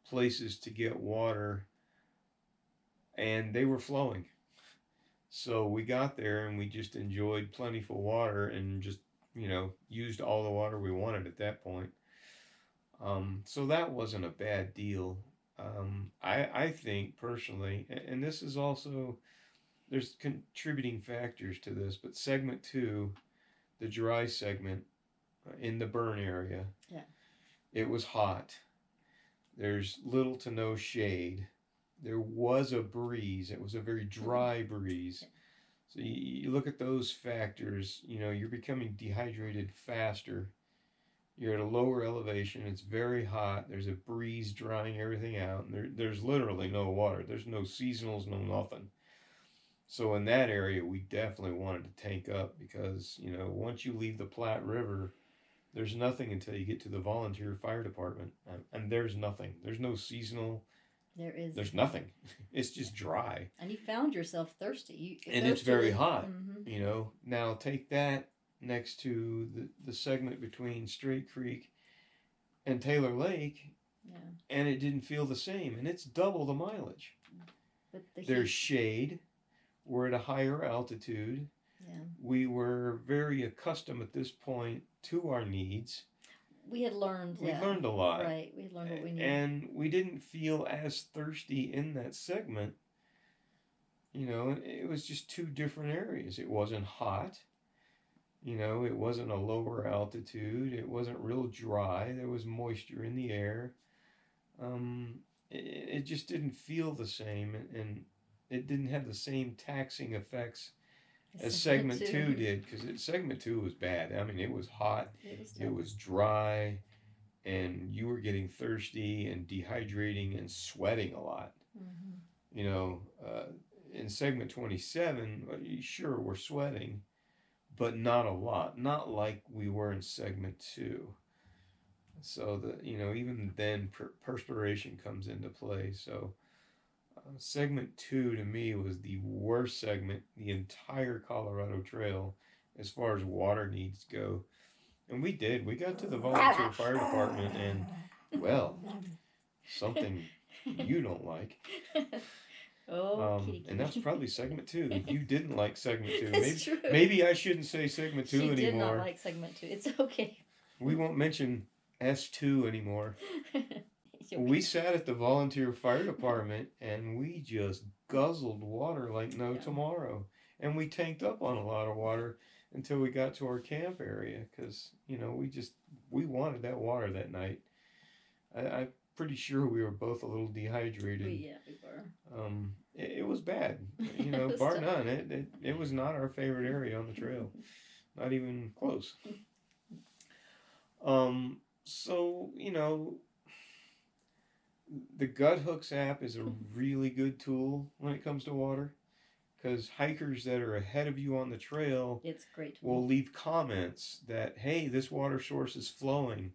places to get water, and they were flowing. So we got there and we just enjoyed plentiful water and just, used all the water we wanted at that point. So that wasn't a bad deal. I think personally, and this is also, there's contributing factors to this, but segment 2, the dry segment in the burn area, yeah, it was hot. There's little to no shade. There was a breeze. It was a very dry breeze. So you look at those factors, you're becoming dehydrated faster. You're at a lower elevation. It's very hot. There's a breeze drying everything out. And there's literally no water. There's no seasonals, no nothing. So in that area, we definitely wanted to tank up because, once you leave the Platte River, There's nothing until you get to the volunteer fire department, and there's nothing. There's no seasonal. There's nothing. It's just dry. And you found yourself thirsty. And it's very hot. Now take that next to the segment between Straight Creek and Taylor Lake, and it didn't feel the same. And it's double the mileage. But there's shade. We're at a higher altitude. Yeah. We were very accustomed at this point to our needs. We had learned. We learned a lot. Right. We had learned what we needed. And we didn't feel as thirsty in that segment. It was just two different areas. It wasn't hot. It wasn't a lower altitude. It wasn't real dry. There was moisture in the air. It just didn't feel the same. And it didn't have the same taxing effects as segment 2 did, because segment 2 was bad. I mean, it was hot, it was dry, and you were getting thirsty and dehydrating and sweating a lot. In segment 27, sure, we're sweating, but not a lot, not like we were in segment 2. So even then perspiration comes into play. So segment 2 to me was the worst segment the entire Colorado Trail as far as water needs go. And we got to the volunteer fire department, and well, something you don't like. And that's probably segment 2. You didn't like segment 2. Maybe I shouldn't say segment 2 anymore. She did not like segment 2. It's okay. We won't mention S2 anymore. We sat at the volunteer fire department and we just guzzled water like no tomorrow. And we tanked up on a lot of water until we got to our camp area, because, we wanted that water that night. I'm pretty sure we were both a little dehydrated. We were. It was bad. Bar none. It was not our favorite area on the trail. Not even close. So, the Gut Hooks app is a really good tool when it comes to water, because hikers that are ahead of you on the trail will leave comments that, hey, this water source is flowing,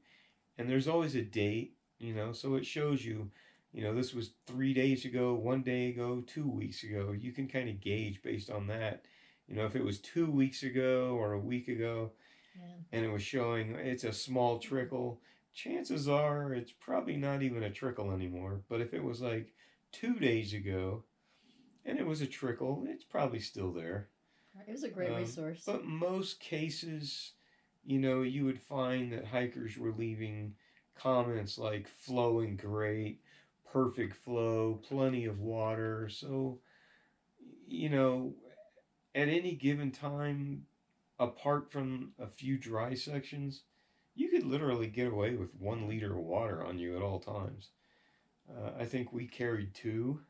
and there's always a date, so it shows you, this was 3 days ago, 1 day ago, 2 weeks ago. You can kind of gauge based on that. If it was 2 weeks ago or a week ago, and it was showing it's a small trickle, chances are it's probably not even a trickle anymore. But if it was like 2 days ago and it was a trickle, it's probably still there. It was a great resource. But most cases, you would find that hikers were leaving comments like flowing great, perfect flow, plenty of water. So, at any given time, apart from a few dry sections, you could literally get away with 1 liter of water on you at all times. I think we carried 2.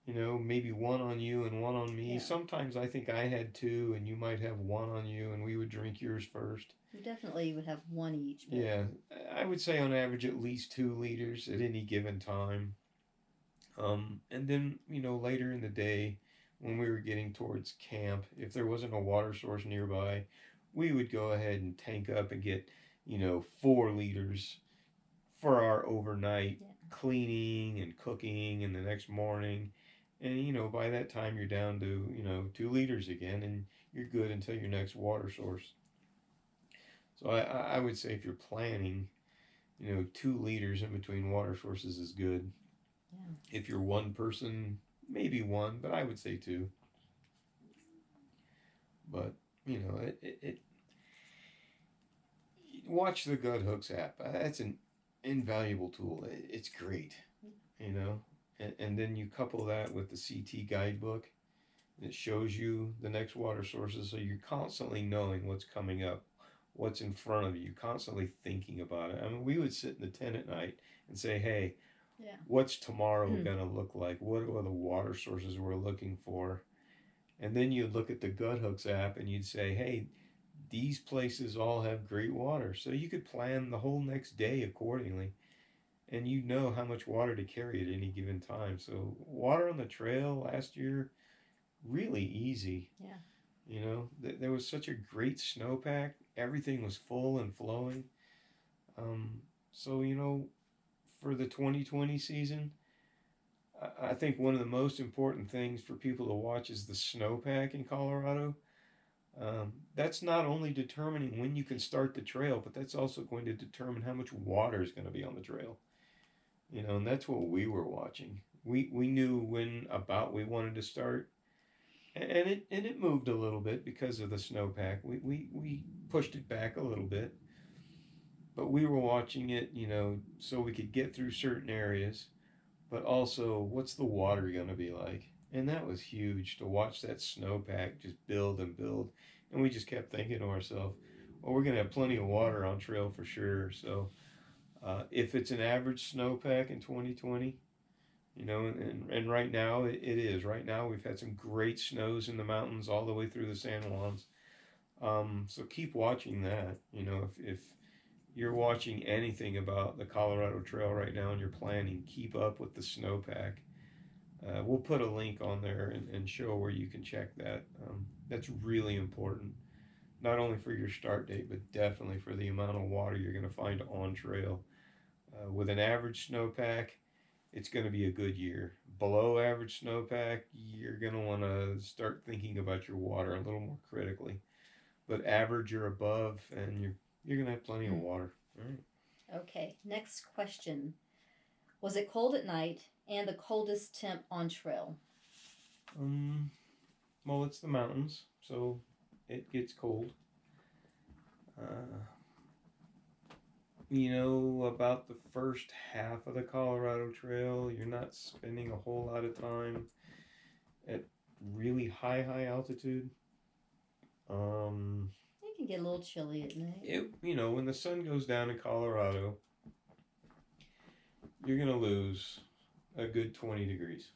Maybe 1 on you and 1 on me. Yeah. Sometimes I think I had 2 and you might have 1 on you, and we would drink yours first. We definitely would have 1 each. But... yeah, I would say on average at least 2 liters at any given time. And then, later in the day, when we were getting towards camp, if there wasn't a water source nearby, we would go ahead and tank up and get, 4 liters for our overnight cleaning and cooking and the next morning. And, by that time you're down to, 2 liters again, and you're good until your next water source. So I would say if you're planning, 2 liters in between water sources is good. Yeah. If you're one person, maybe 1, but I would say 2. But, watch the Gut Hooks app. That's an invaluable tool. It's great, and then you couple that with the CT guidebook. It shows you the next water sources, so you're constantly knowing what's coming up, what's in front of you, constantly thinking about it. I mean, we would sit in the tent at night and say, hey, what's tomorrow going to look like? What are the water sources we're looking for? And then you'd look at the Gut Hooks app and you'd say, hey, these places all have great water. So you could plan the whole next day accordingly. And you know how much water to carry at any given time. So water on the trail last year, really easy. Yeah. There was such a great snowpack. everything was full and flowing. So, you know, for the 2020 season, I think one of the most important things for people to watch is the snowpack in Colorado. That's not only determining when you can start the trail, but that's also going to determine how much water is going to be on the trail. You know, and that's what we were watching. We knew when about we wanted to start, and it moved a little bit because of the snowpack. We pushed it back a little bit, but we were watching it, you know, so we could get through certain areas, but also what's the water going to be like? And that was huge to watch that snowpack just build and build. And we just kept thinking to ourselves, well, we're going to have plenty of water on trail for sure. So if it's an average snowpack in 2020, you know, and right now it is. Right now we've had some great snows in the mountains all the way through the San Juans. So keep watching that. You know, if you're watching anything about the Colorado Trail right now and you're planning, keep up with the snowpack. We'll put a link on there and show where you can check that. That's really important, not only for your start date, but definitely for the amount of water you're going to find on trail. With an average snowpack, it's going to be a good year. Below average snowpack, you're going to want to start thinking about your water a little more critically. But average or above, and you're going to have plenty of water. All right. Okay, next question. Was it cold at night and the coldest temp on trail? Well, it's the mountains, so it gets cold. Uh, you know, about the first half of the Colorado Trail, you're not spending a whole lot of time at really high altitude. It can get a little chilly at night. You know, when the sun goes down in Colorado, you're gonna lose a good 20 degrees.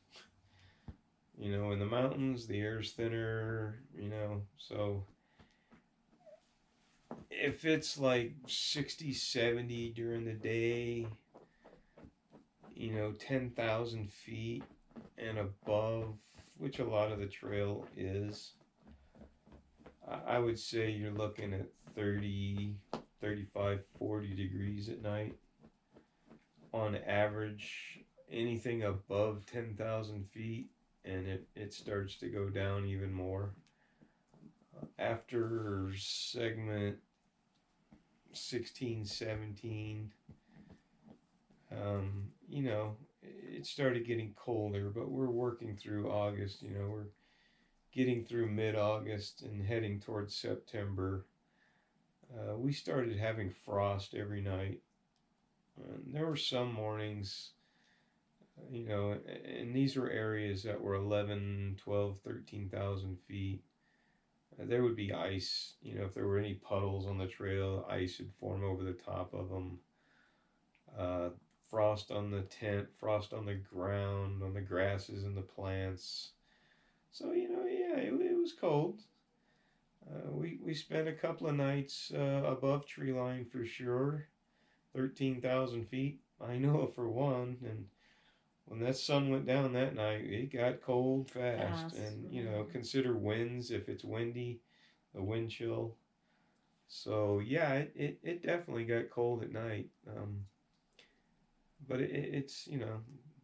You know, in the mountains, the air's thinner. You know, so if it's like 60, 70 during the day, you know, 10,000 feet and above, which a lot of the trail is, I would say you're looking at 30, 35, 40 degrees at night. On average, anything above 10,000 feet, and it starts to go down even more. After segment 16, 17, you know, it started getting colder, but we're working through August. You know, we're getting through mid-August and heading towards September. We started having frost every night. There were some mornings, you know, and these were areas that were 11, 12, 13,000 feet. There would be ice, you know, if there were any puddles on the trail, ice would form over the top of them. Frost on the tent, frost on the ground, on the grasses and the plants. So, you know, yeah, it was cold. We spent a couple of nights above tree line for sure, 13,000 feet. I know for one, and when that sun went down that night, it got cold fast. And, you know, consider winds if it's windy, the wind chill. So, yeah, it definitely got cold at night. But it's, you know,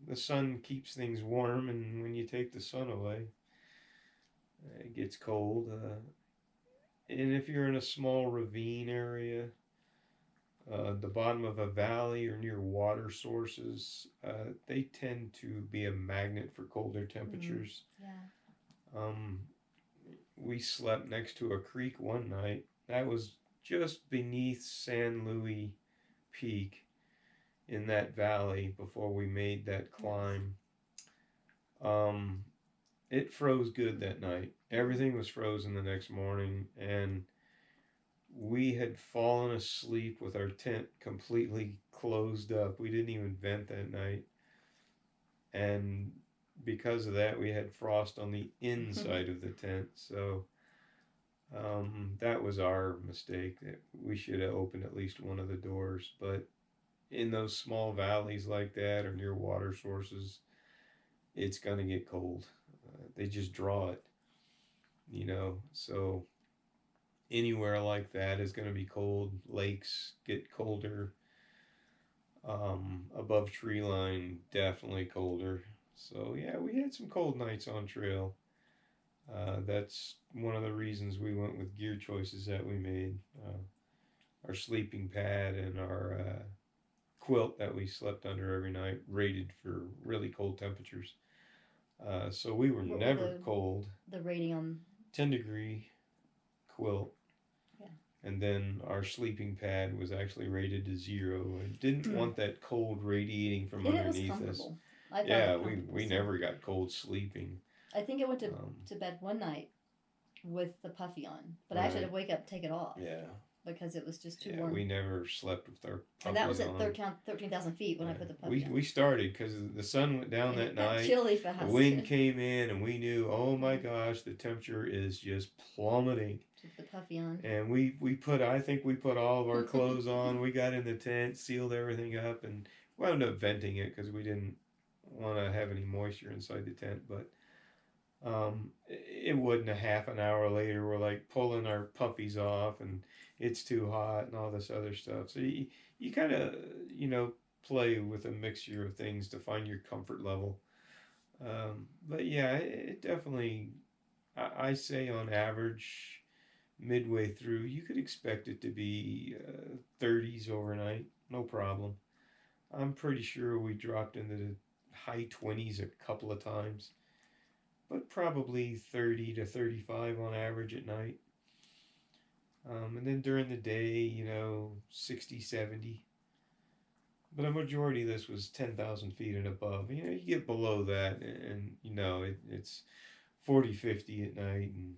the sun keeps things warm, and when you take the sun away, it gets cold. And if you're in a small ravine area, the bottom of a valley or near water sources, they tend to be a magnet for colder temperatures. Yeah. We slept next to a creek one night. That was just beneath San Luis Peak in that valley before we made that climb. It froze good that night. Everything was frozen the next morning, and we had fallen asleep with our tent completely closed up. We didn't even vent that night. And because of that, we had frost on the inside of the tent. So that was our mistake. We should have opened at least one of the doors. But in those small valleys like that or near water sources, it's going to get cold. They just draw it, you know. So anywhere like that is going to be cold. Lakes get colder. Above tree line, definitely colder. So yeah, we had some cold nights on trail. That's one of the reasons we went with gear choices that we made. Our sleeping pad and our quilt that we slept under every night rated for really cold temperatures. So we were What never cold. The rating on 10-degree quilt. Yeah. And then our sleeping pad was actually rated to 0. I didn't want that cold radiating from and underneath it was us. comfortable. I found Yeah, it comfortable, we never got cold sleeping. I think I went to bed one night with the puffy on, but I actually had to wake up and take it off. Yeah. Because it was just too warm. We never slept with our puffies on. And that was at 13,000 feet when I put the puffy on. We started because the sun went down that night. Chilly fast. The wind came in, and we knew, oh my gosh, the temperature is just plummeting. Took the puffy on. And I think we put all of our clothes on. We got in the tent, sealed everything up, and wound up venting it because we didn't want to have any moisture inside the tent. But it wouldn't a half an hour later, we're like pulling our puffies off, and it's too hot and all this other stuff. So you kind of, play with a mixture of things to find your comfort level. But yeah, it definitely, I say on average, midway through, you could expect it to be 30s overnight, no problem. I'm pretty sure we dropped into the high 20s a couple of times, but probably 30 to 35 on average at night. And then during the day, 60, 70. But a majority of this was 10,000 feet and above. You get below that and it's 40, 50 at night and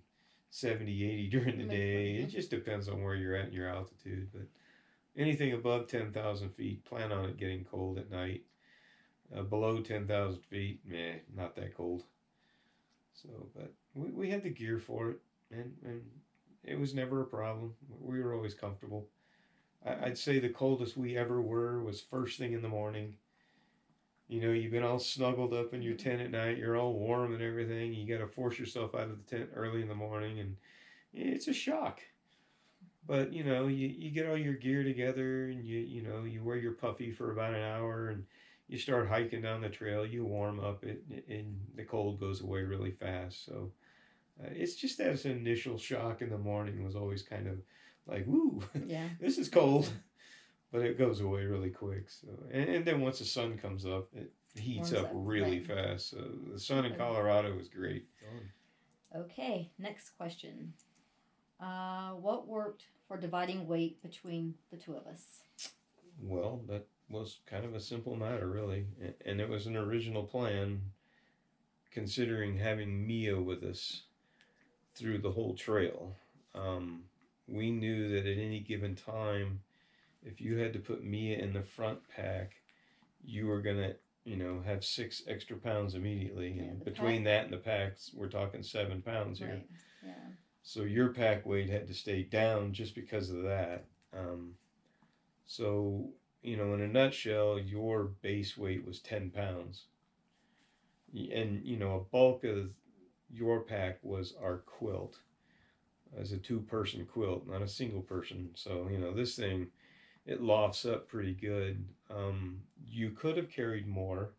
70, 80 during the day. It just depends on where you're at in your altitude. But anything above 10,000 feet, plan on it getting cold at night. Below 10,000 feet, not that cold. So, but we had the gear for it, and it was never a problem. We were always comfortable. I'd say the coldest we ever were was first thing in the morning. You've been all snuggled up in your tent at night. You're all warm and everything. You got to force yourself out of the tent early in the morning, and it's a shock. But, you get all your gear together, and you wear your puffy for about an hour, and you start hiking down the trail. You warm up, and the cold goes away really fast. So it's just that initial shock in the morning was always kind of like, woo, yeah, this is cold. But it goes away really quick. So, and then once the sun comes up, it heats up really fast. So the sun in Colorado was great. Okay, next question. What worked for dividing weight between the two of us? Well, that was kind of a simple matter, really. And it was an original plan, considering having Mia with us through the whole trail. We knew that at any given time, if you had to put Mia in the front pack, you were going to, have 6 extra pounds immediately. And between that and the packs, we're talking 7 pounds here. Right. Yeah. So your pack weight had to stay down just because of that. So, in a nutshell, your base weight was 10 pounds. And, a bulk of your pack was our quilt. As a 2-person quilt, not a single person. So, this thing, it lofts up pretty good. You could have carried more.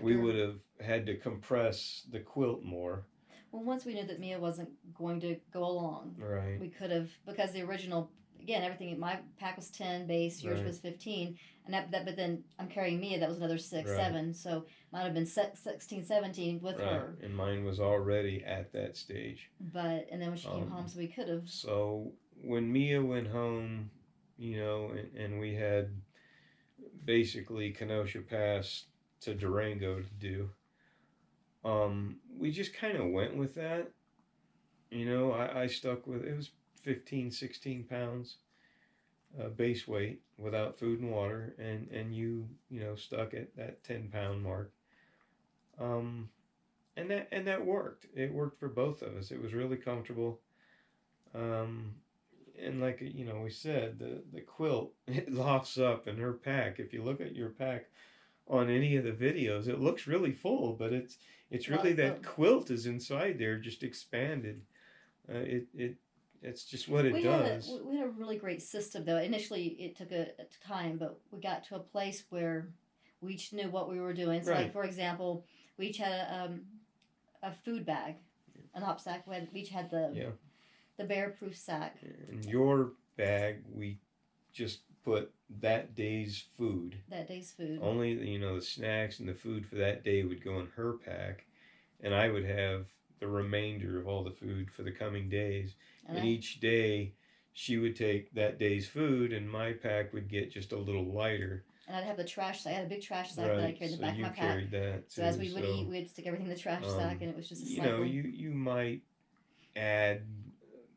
We would have had to compress the quilt more. Well, once we knew that Mia wasn't going to go along, right, we could have, because the original, again, everything, my pack was 10 base, yours was 15, and but then I'm carrying Mia, that was another 6, 7, so might have been 16, 17 with her. And mine was already at that stage. And then when she came home, so we could have. So when Mia went home, and we had basically Kenosha Pass to Durango to do, we just kind of went with that. I stuck with, it was 15, 16 pounds base weight without food and water, and you stuck at that 10-pound mark. And that worked. It worked for both of us. It was really comfortable. And like, we said, the quilt, it lofts up in her pack. If you look at your pack on any of the videos, it looks really full, but it's really that quilt is inside there, just expanded. It it's just what it we does. We had a really great system, though. Initially, it took a time, but we got to a place where we each knew what we were doing. So, Right. like, for example, we each had a food bag, an op sack. We each had the bear-proof sack. In your bag, we just put that day's food. That day's food. Only, the snacks and the food for that day would go in her pack, and I would have the remainder of all the food for the coming days. And each day, she would take that day's food, and my pack would get just a little lighter. And I'd have the trash sack. I had a big trash sack that I carried in the back of my pack. So you carried that too. So as we would eat, we'd stick everything in the trash sack, and it was just a cycle. You might add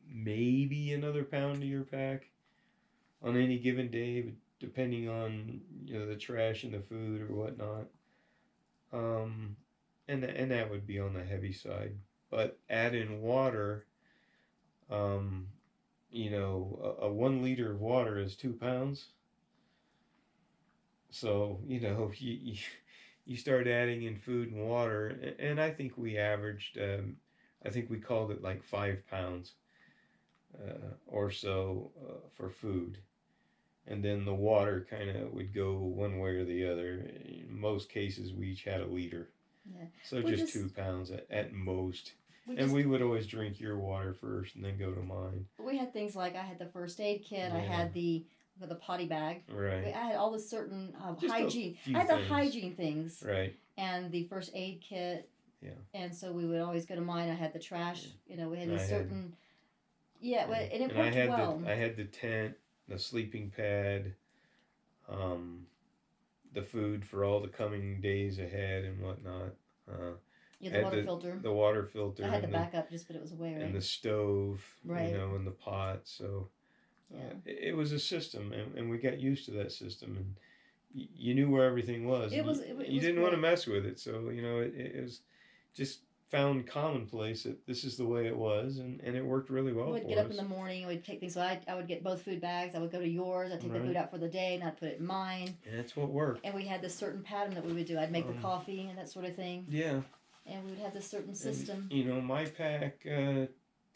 maybe another pound to your pack on any given day, depending on the trash and the food or whatnot. And that would be on the heavy side. But add in water. A 1 liter of water is 2 pounds. So you start adding in food and water, and I think we averaged. I think we called it like 5 pounds or so for food. And then the water kind of would go one way or the other. In most cases, we each had a liter. Yeah. So just 2 pounds at most. We would always drink your water first and then go to mine. We had things like I had the first aid kit. Yeah. I had the potty bag. Right. I had all the certain hygiene. I had the hygiene things. Right. And the first aid kit. Yeah. And so we would always go to mine. I had the trash. Yeah. We had these certain. And it worked well. I had the tent, the sleeping pad, the food for all the coming days ahead and whatnot. The water filter. The water filter. I had the backup just, but it was away, right? And the stove, right. And the pot. So it was a system, and we got used to that system, and you knew where everything was. You didn't want to mess with it, so it was just found commonplace that this is the way it was, and it worked really well for us. We'd get up in the morning, we'd take things, so I would get both food bags, I would go to yours, I'd take the food out for the day, and I'd put it in mine. And that's what worked. And we had this certain pattern that we would do. I'd make the coffee and that sort of thing. Yeah. And we would have this certain system. And, my pack,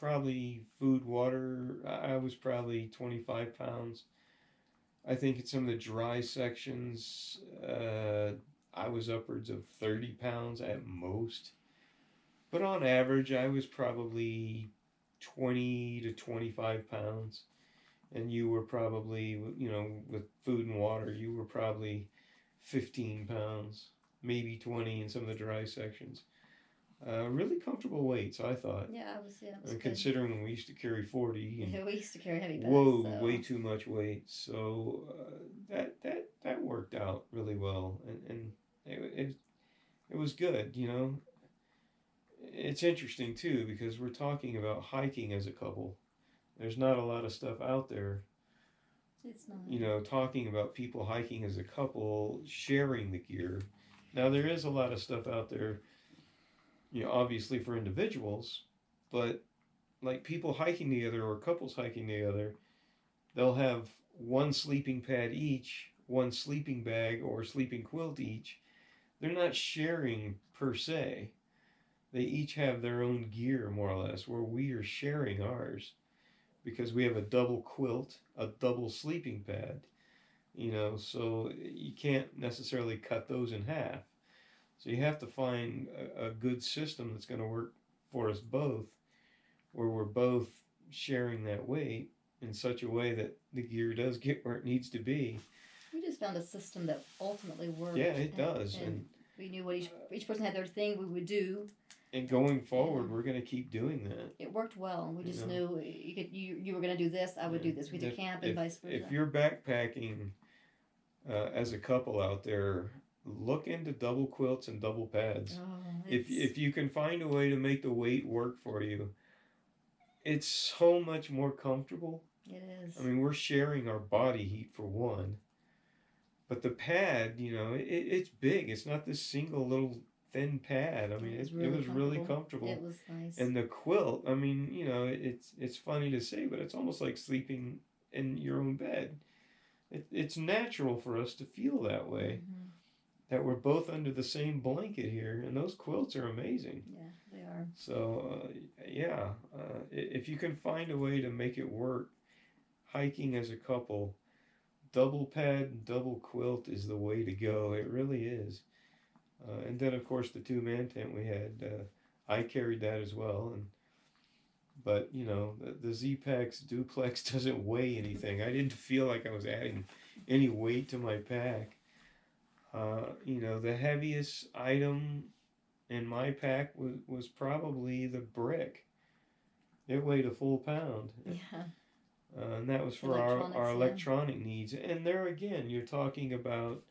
probably food, water, I was probably 25 pounds. I think in some of the dry sections, I was upwards of 30 pounds at most. But on average, I was probably 20 to 25 pounds. And you were probably, with food and water, you were probably 15 pounds, maybe 20 in some of the dry sections. Really comfortable weights, I thought. Yeah, it was good. Considering when we used to carry 40. And we used to carry heavy bags. Whoa, so. Way too much weight. So that worked out really well. And it was good, It's interesting, too, because we're talking about hiking as a couple. There's not a lot of stuff out there. It's not. Talking about people hiking as a couple, sharing the gear. Now, there is a lot of stuff out there, obviously for individuals, but like people hiking together or couples hiking together, they'll have one sleeping pad each, one sleeping bag or sleeping quilt each. They're not sharing per se. They each have their own gear, more or less, where we are sharing ours because we have a double quilt, a double sleeping pad, so you can't necessarily cut those in half. So you have to find a good system that's going to work for us both, where we're both sharing that weight in such a way that the gear does get where it needs to be. We just found a system that ultimately worked. Yeah, it does. And we knew what each person had their thing we would do. And going forward, we're going to keep doing that. It worked well. We just knew you were going to do this, I would do this. We did camp and vice versa. If you're backpacking as a couple out there, look into double quilts and double pads. Oh, if you can find a way to make the weight work for you, it's so much more comfortable. It is. I mean, we're sharing our body heat for one, but the pad, it's big. It's not this single little thin pad. I mean, it was really comfortable. It was nice. And the quilt, I mean, it's funny to say, but it's almost like sleeping in your own bed. It's natural for us to feel that way. Mm-hmm. that we're both under the same blanket here, and those quilts are amazing. Yeah, they are. So yeah, if you can find a way to make it work, hiking as a couple, double pad and double quilt is the way to go. It really is. And then of course the two-man tent we had, I carried that as well. And but you know the Zpacks Duplex doesn't weigh anything. I didn't feel like I was adding any weight to my pack. You know, the heaviest item in my pack was probably the brick. It weighed a full pound. Yeah. And that was for our electronic needs. And there again, you're talking about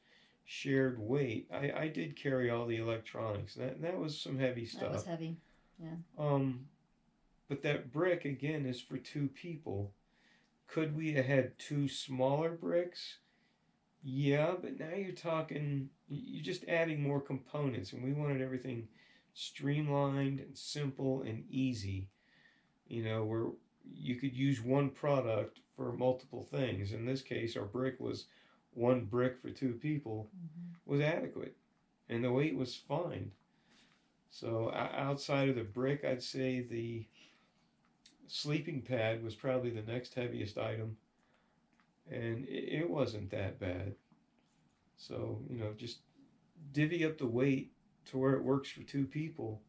shared weight. I did carry all the electronics. That was some heavy stuff. That was heavy. Yeah. But that brick again is for two people. Could we have had two smaller bricks? Yeah, but now you're talking, you're just adding more components, and we wanted everything streamlined and simple and easy. You know, where you could use one product for multiple things. In this case, our brick was one brick for two people, was adequate, and the weight was fine. So outside of the brick, I'd say the sleeping pad was probably the next heaviest item, and it wasn't that bad. So, you know, just divvy up the weight to where it works for two people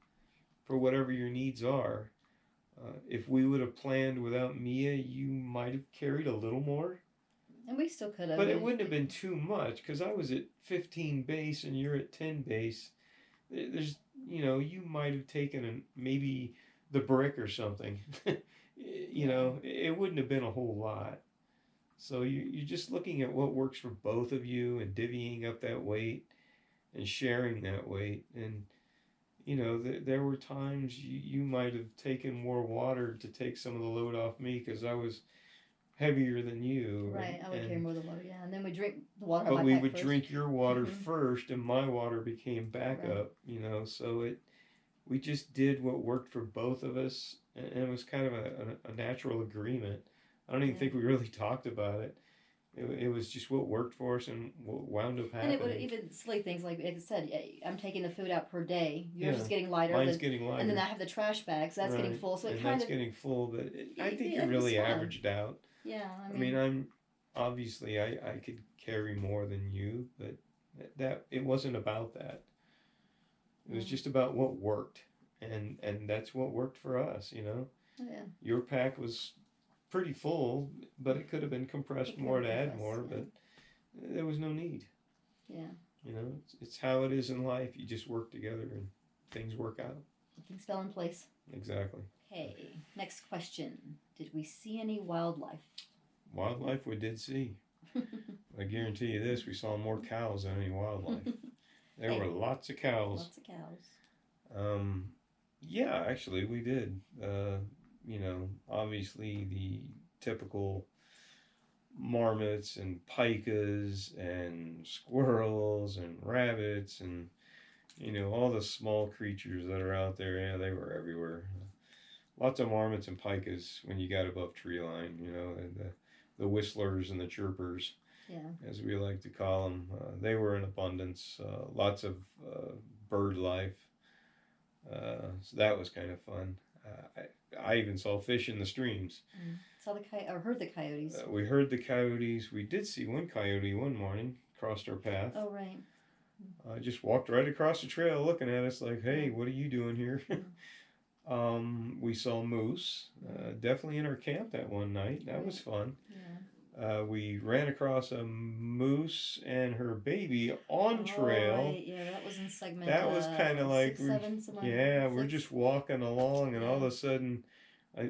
for whatever your needs are. If we would have planned without Mia, you might have carried a little more. And we still could have. But it wouldn't have been too much, because I was at 15 base and you're at 10 base. There's, you know, you might have taken maybe the brick or something. You know, it wouldn't have been a whole lot. So you're just looking at what works for both of you and divvying up that weight and sharing that weight. And, you know, there were times you might have taken more water to take some of the load off me because I was heavier than you. Right, I would carry more of the water, yeah. And then we drink the water out of my pack. But we would drink your water first, and my water became backup, you know. So we just did what worked for both of us, and it was kind of a natural agreement. I don't even think we really talked about it. It was just what worked for us and what wound up happening. And it would even silly things like I said, I'm taking the food out per day. Yours is getting lighter. Mine's getting lighter. And then I have the trash bags. That's getting full. So it kind of... that's getting full, but I think it really averaged out. Yeah, I mean, obviously I could carry more than you, but that it wasn't about that. It was just about what worked, and that's what worked for us, you know. Yeah. Your pack was pretty full, but it could have been compressed more to add more, but there was no need. Yeah. You know, it's how it is in life. You just work together and things work out. Things fell in place. Exactly. Okay, next question. Did we see any wildlife? Wildlife we did see. I guarantee you this, we saw more cows than any wildlife. There were lots of cows. Lots of cows. Yeah, actually we did. You know, obviously the typical marmots and pikas and squirrels and rabbits and, you know, all the small creatures that are out there. Yeah, they were everywhere. Lots of marmots and pikas when you got above tree line, you know, and the whistlers and the chirpers, as we like to call them. They were in abundance. Lots of bird life. So that was kind of fun. I even saw fish in the streams. Saw the or heard the coyotes. We heard the coyotes. We did see one coyote one morning, crossed our path. Oh, right. Just walked right across the trail looking at us like, hey, what are you doing here? We saw moose, definitely in our camp that one night. That was fun. Yeah. We ran across a moose and her baby on trail. Right. Yeah, that was in segment. That was kind of like, 6, 7, we're just walking along, and all of a sudden,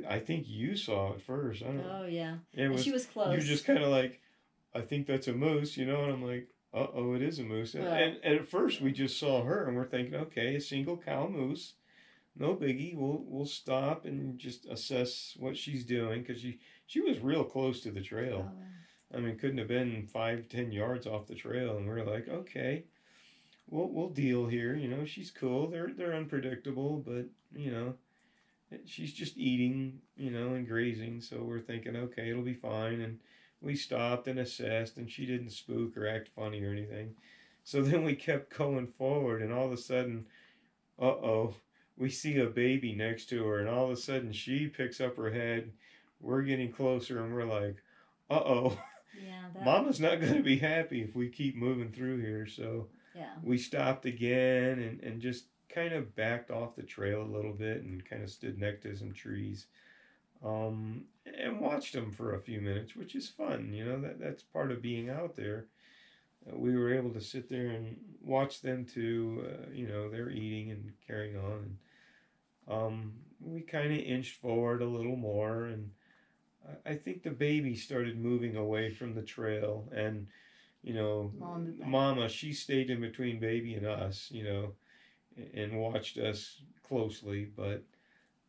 I think you saw it first. I don't know. Oh yeah. She was close. You're just kind of like, I think that's a moose, you know, and I'm like, uh-oh, it is a moose. And at first we just saw her, and we're thinking, okay, a single cow moose. No biggie. We'll stop and just assess what she's doing, because she was real close to the trail. I mean, couldn't have been 5-10 yards off the trail, and we're like, okay, we'll deal here. You know, she's cool. They're unpredictable, but you know, she's just eating, you know, and grazing. So we're thinking, okay, it'll be fine. And we stopped and assessed, and she didn't spook or act funny or anything. So then we kept going forward, and all of a sudden, uh-oh, we see a baby next to her, and all of a sudden she picks up her head. We're getting closer, and we're like, uh-oh, Yeah, Mama's not going to be happy if we keep moving through here. So yeah. we stopped again and just kind of backed off the trail a little bit and kind of stood next to some trees, and watched them for a few minutes, which is fun. That's part of being out there. We were able to sit there and watch them too. They're eating and carrying on. We kind of inched forward a little more, and I think the baby started moving away from the trail, and Mama, she stayed in between baby and us, and watched us closely, but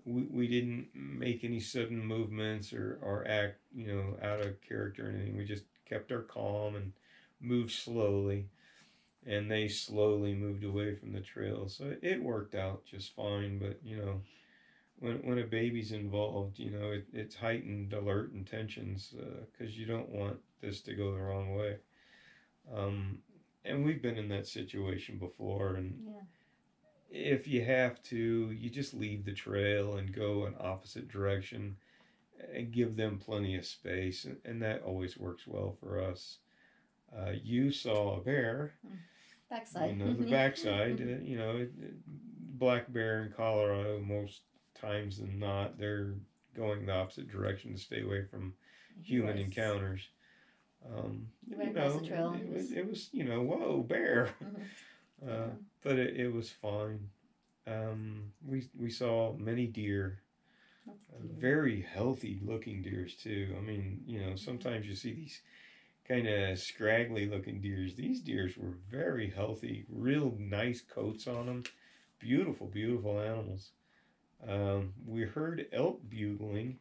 we didn't make any sudden movements or act, out of character or anything. We just kept our calm and moved slowly, and they slowly moved away from the trail. So it worked out just fine. But when a baby's involved, it's heightened alert and tensions, because you don't want this to go the wrong way. And we've been in that situation before, and Yeah. if you have to, you just leave the trail and go an opposite direction and give them plenty of space, and that always works well for us. You saw a bear, Backside. the backside. Black bear in Colorado, most times than not, they're going the opposite direction to stay away from human encounters. He went across the trail. It was whoa, bear. But it was fine. We saw many deer, very healthy looking deers too. I mean, sometimes you see these kind of scraggly looking deers. These deers were very healthy, real nice coats on them. Beautiful, beautiful animals. We heard elk bugling.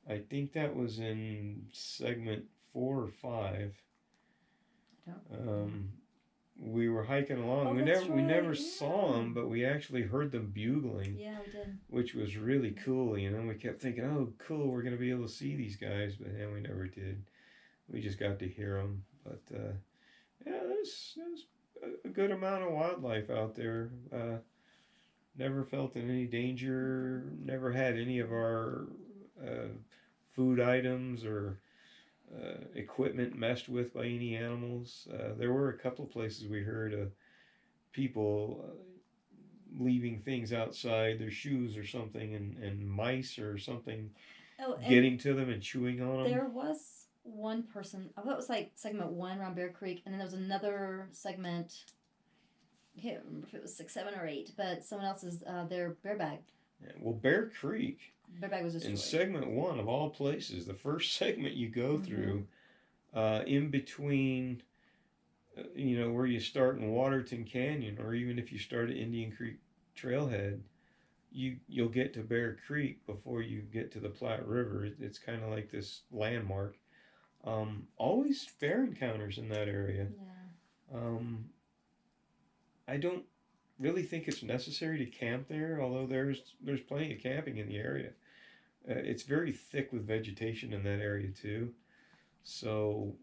I think that was in segment 4 or 5. We were hiking along. We never saw them, but we actually heard them bugling. Yeah, we did. Which was really cool. We kept thinking, "Oh, cool, we're gonna be able to see these guys," but yeah, we never did. We just got to hear them. But yeah, there's a good amount of wildlife out there. Never felt in any danger. Never had any of our food items or equipment messed with by any animals. There were a couple of places we heard people leaving things outside, their shoes or something, and mice or something getting to them and chewing on them. There was one person, I thought it was like segment 1 around Bear Creek, and then there was another segment, I can't remember if it was 6, 7, or 8, but someone else's, their bear bag. Yeah, well, Bear Creek, bear bag was destroyed. In segment 1 of all places, the first segment you go through, in between, where you start in Waterton Canyon, or even if you start at Indian Creek Trailhead, you'll get to Bear Creek before you get to the Platte River. It's kind of like this landmark. Always bear encounters in that area. Yeah. I don't really think it's necessary to camp there, although there's plenty of camping in the area. It's very thick with vegetation in that area too. So,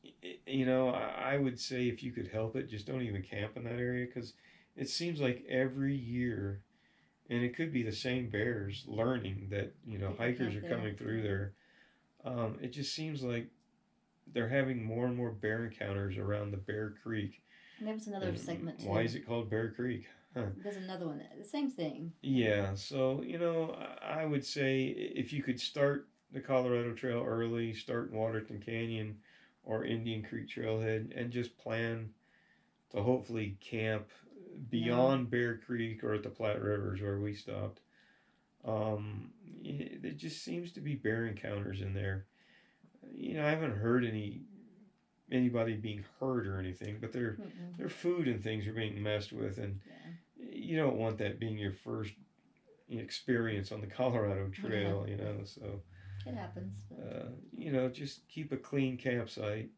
I would say if you could help it, just don't even camp in that area, because it seems like every year, and it could be the same bears learning that, hikers are coming through there. It just seems like they're having more and more bear encounters around the Bear Creek. And there was another segment too. Why is it called Bear Creek? Huh. There's another one, the same thing. Yeah, so, I would say if you could start the Colorado Trail early, start in Waterton Canyon or Indian Creek Trailhead, and just plan to hopefully camp beyond Bear Creek or at the Platte Rivers where we stopped. There just seems to be bear encounters in there. I haven't heard anybody being hurt or anything, but their food and things are being messed with, and you don't want that being your first experience on the Colorado Trail. So it happens. Just keep a clean campsite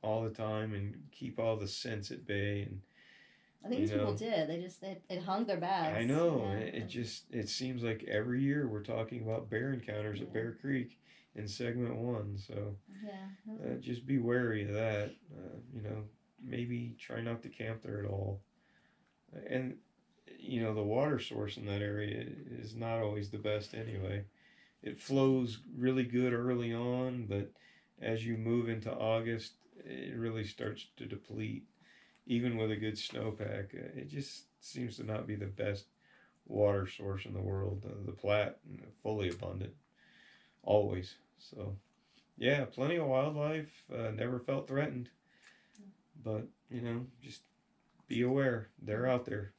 all the time and keep all the scents at bay. And I think these people did. They hung their bags. I know. It seems like every year we're talking about bear encounters at Bear Creek in segment 1. So just be wary of that. maybe try not to camp there at all. And the water source in that area is not always the best anyway. It flows really good early on, but as you move into August, it really starts to deplete. Even with a good snowpack, it just seems to not be the best water source in the world. The Platte, fully abundant, always. So, yeah, plenty of wildlife. Never felt threatened, but just be aware they're out there.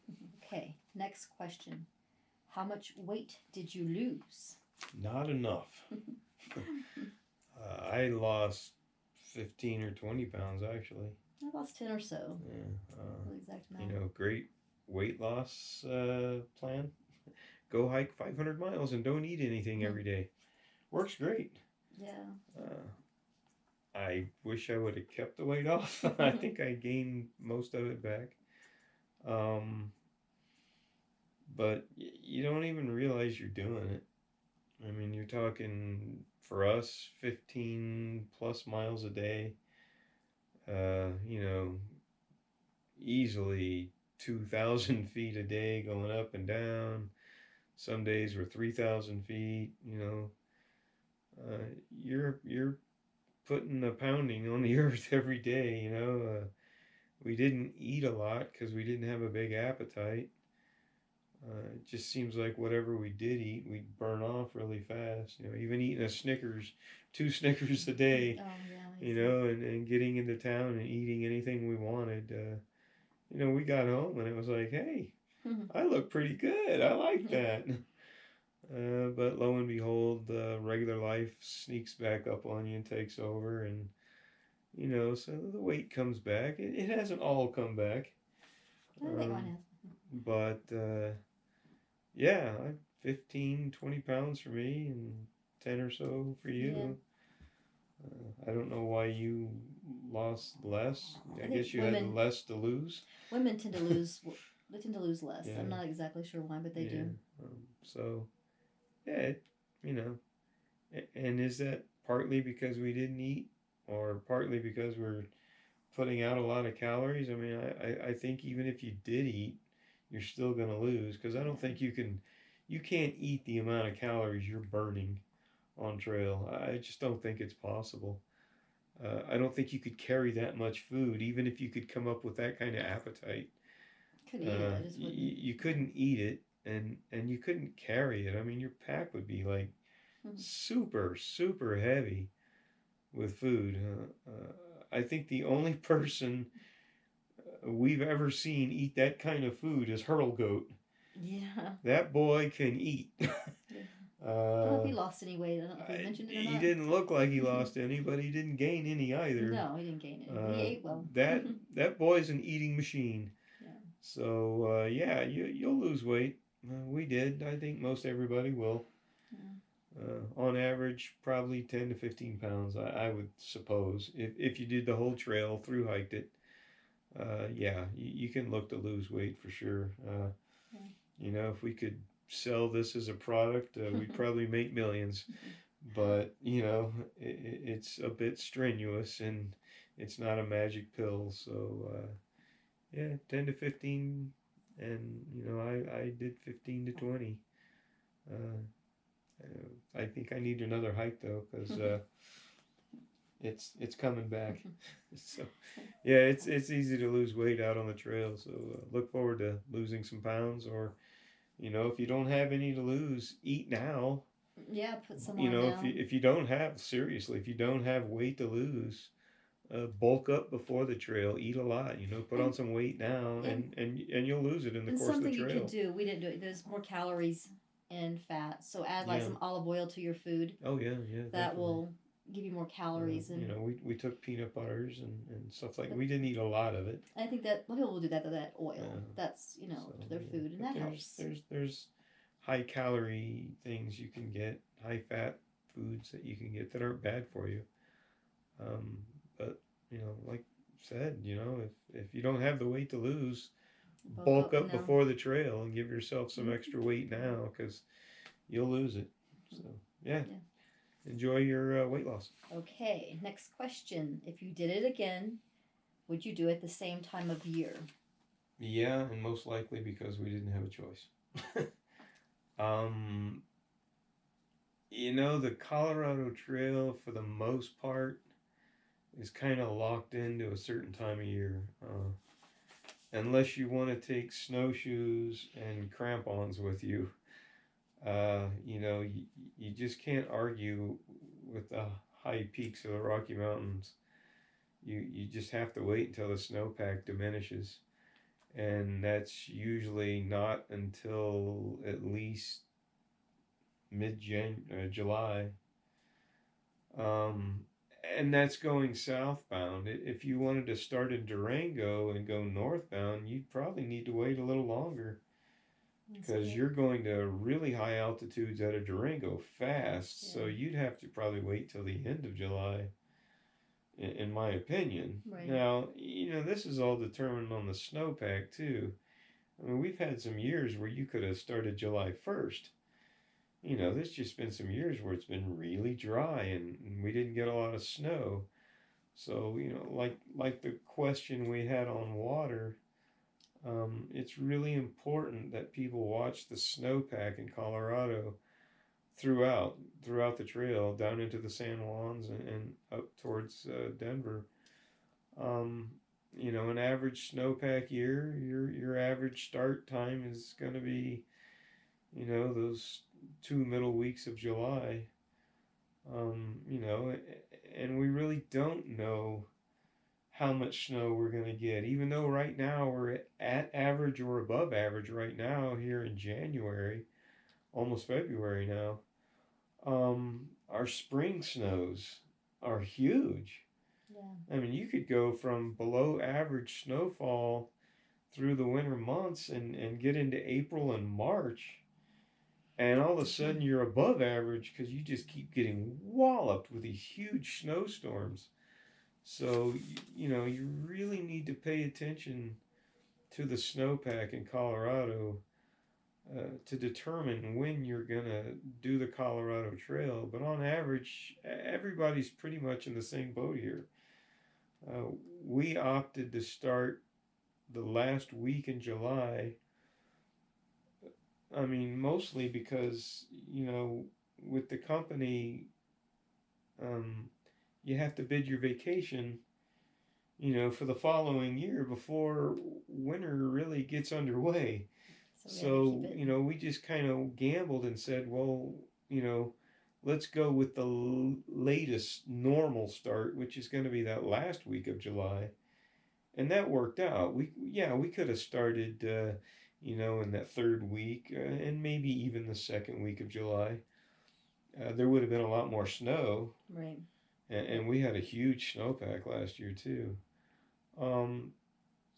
Okay, next question. How much weight did you lose? Not enough. I lost 15 or 20 pounds actually. I lost 10 or so. Yeah. The exact amount. Great weight loss plan. Go hike 500 miles and don't eat anything every day. Works great. Yeah. I wish I would have kept the weight off. I think I gained most of it back. But you don't even realize you're doing it. I mean, you're talking, for us, 15 plus miles a day. Easily 2,000 feet a day going up and down. Some days were 3,000 feet. You're putting a pounding on the earth every day. We didn't eat a lot because we didn't have a big appetite. It just seems like whatever we did eat, we'd burn off really fast. Even eating a Snickers, 2 Snickers a day. Oh yeah. And getting into town and eating anything we wanted. We got home and it was like, hey, I look pretty good. I like that. But lo and behold, regular life sneaks back up on you and takes over, and so the weight comes back. It hasn't all come back. I think mine has. But yeah, 15, 20 pounds for me, and 10 or so for you. Yeah. I don't know why you lost less. I guess you had less to lose. Women tend to lose. They tend to lose less. Yeah. I'm not exactly sure why, but they do. So, yeah, and is that partly because we didn't eat, or partly because we're putting out a lot of calories? I mean, I think even if you did eat, you're still going to lose, because I don't think you can't eat the amount of calories you're burning on trail. I just don't think it's possible. I don't think you could carry that much food, even if you could come up with that kind of appetite. Could eat it, I just wouldn't. You couldn't eat it, and you couldn't carry it. I mean, your pack would be like super, super heavy with food. I think the only person we've ever seen eat that kind of food is Hurl Goat. Yeah. That boy can eat. I don't know if he lost any weight. I don't know if he mentioned it or not. He didn't look like he lost any, but he didn't gain any either. No, he didn't gain any. He ate well. That boy's an eating machine. Yeah. So yeah, you'll lose weight. We did. I think most everybody will. Yeah. On average, probably 10 to 15 pounds, I would suppose. If you did the whole trail, through hiked it, yeah, you can look to lose weight for sure. If we could sell this as a product, we'd probably make millions. But it's a bit strenuous, and it's not a magic pill. So yeah, 10 to 15, and I did 15 to 20. I think I need another hike though, because it's coming back. So yeah, it's easy to lose weight out on the trail. So look forward to losing some pounds, or if you don't have any to lose, eat now. Yeah, put some on now. If you don't have weight to lose, bulk up before the trail. Eat a lot. Put on some weight now, and you'll lose it in the course of the trail. Something you can do. We didn't do it. There's more calories and fat, so add like some olive oil to your food. Oh yeah. That definitely will give you more calories. And we took peanut butters and stuff like. We didn't eat a lot of it. I think that people will do that oil. Yeah. That's to their food, and that helps. There's high calorie things you can get, high fat foods that you can get that aren't bad for you. But like I said, if you don't have the weight to lose, bulk up before the trail and give yourself some extra weight now, because you'll lose it. So yeah. Enjoy your weight loss. Okay, next question. If you did it again, Would you do it the same time of year? Yeah, and most likely because we didn't have a choice. um, the Colorado Trail, for the most part, is kind of locked into a certain time of year. Unless you want to take snowshoes and crampons with you, you just can't argue with the high peaks of the Rocky Mountains. You just have to wait until the snowpack diminishes, and that's usually not until at least July. Um, and that's going southbound. If you wanted to start in Durango and go northbound, you'd probably need to wait a little longer because you're going to really high altitudes out of Durango fast. Yeah. So you'd have to probably wait till the end of July, in my opinion. Right. Now, this is all determined on the snowpack too. I mean, we've had some years where you could have started July 1st. There's just been some years where it's been really dry and we didn't get a lot of snow. So, like the question we had on water, it's really important that people watch the snowpack in Colorado throughout the trail down into the San Juans and up towards Denver. An average snowpack year, your average start time is going to be, those 2 middle weeks of July. And we really don't know how much snow we're going to get, even though right now we're at average or above average right now here in January, almost February now. Our spring snows are huge. Yeah. I mean, you could go from below average snowfall through the winter months and get into April and March, and all of a sudden you're above average because you just keep getting walloped with these huge snowstorms. So, you really need to pay attention to the snowpack in Colorado to determine when you're going to do the Colorado Trail. But on average, everybody's pretty much in the same boat here. We opted to start the last week in July. I mean, mostly because, with the company, you have to bid your vacation, for the following year before winter really gets underway. So we just kind of gambled and said, well, let's go with the latest normal start, which is going to be that last week of July. And that worked out. We could have started, in that third week and maybe even the second week of July. There would have been a lot more snow. Right. And we had a huge snowpack last year too.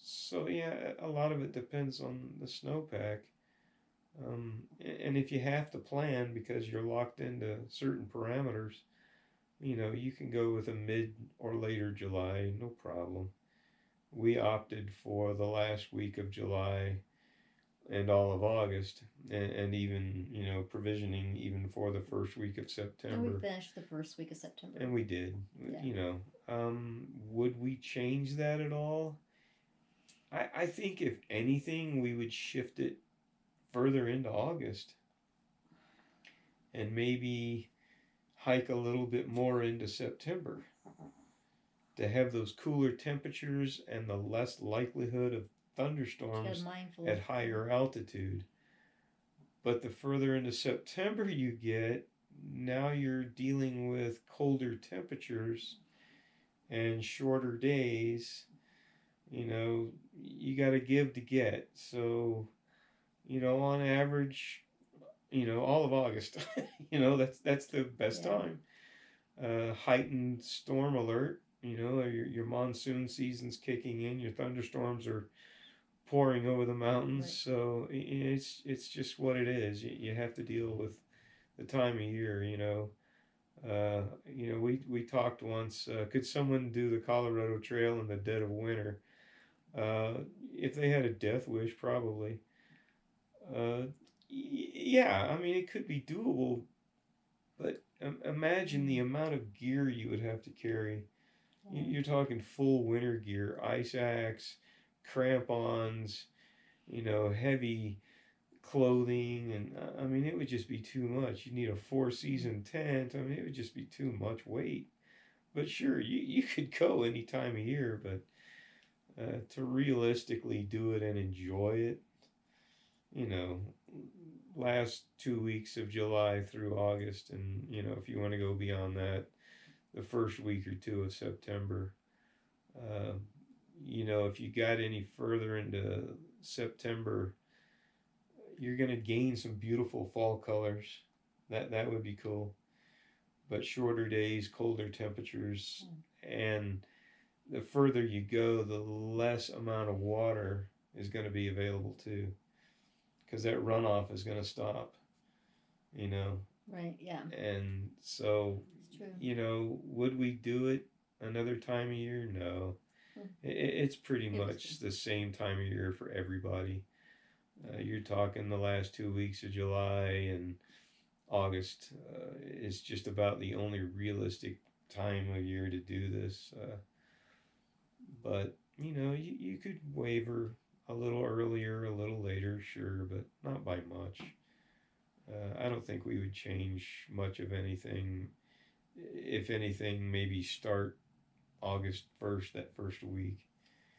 So yeah, a lot of it depends on the snowpack. And if you have to plan because you're locked into certain parameters, you can go with a mid or later July, no problem. We opted for the last week of July and all of August, and even, provisioning even for the first week of September. And we finished the first week of September. And we did, yeah. Would we change that at all? I think if anything, we would shift it further into August and maybe hike a little bit more into September to have those cooler temperatures and the less likelihood of thunderstorms at higher altitude. But the further into September you get, now you're dealing with colder temperatures and shorter days. You got to give to get. So, on average, all of August, that's the best time. Heightened storm alert, your monsoon season's kicking in, your thunderstorms are pouring over the mountains. Right. So it's just what it is. You have to deal with the time of year, we talked once, could someone do the Colorado Trail in the dead of winter? If they had a death wish, probably. Yeah, I mean, it could be doable, but imagine the amount of gear you would have to carry You're talking full winter gear, ice axe, crampons, heavy clothing, and I mean, it would just be too much. You need a 4-season tent. I mean, it would just be too much weight. But sure, you could go any time of year, but to realistically do it and enjoy it, you know, last 2 weeks of July through August, and if you want to go beyond that, the first week or two of September. Uh, if you got any further into September, you're gonna gain some beautiful fall colors. That would be cool. But shorter days, colder temperatures, and the further you go, the less amount of water is going to be available too, because that runoff is going to stop. Right. Yeah. And so, It's would we do it another time of year? No. It's pretty much the same time of year for everybody. You're talking the last 2 weeks of July and August is just about the only realistic time of year to do this. But you could waver a little earlier, a little later, sure, but not by much. I don't think we would change much of anything. If anything, maybe start August 1st, that first week.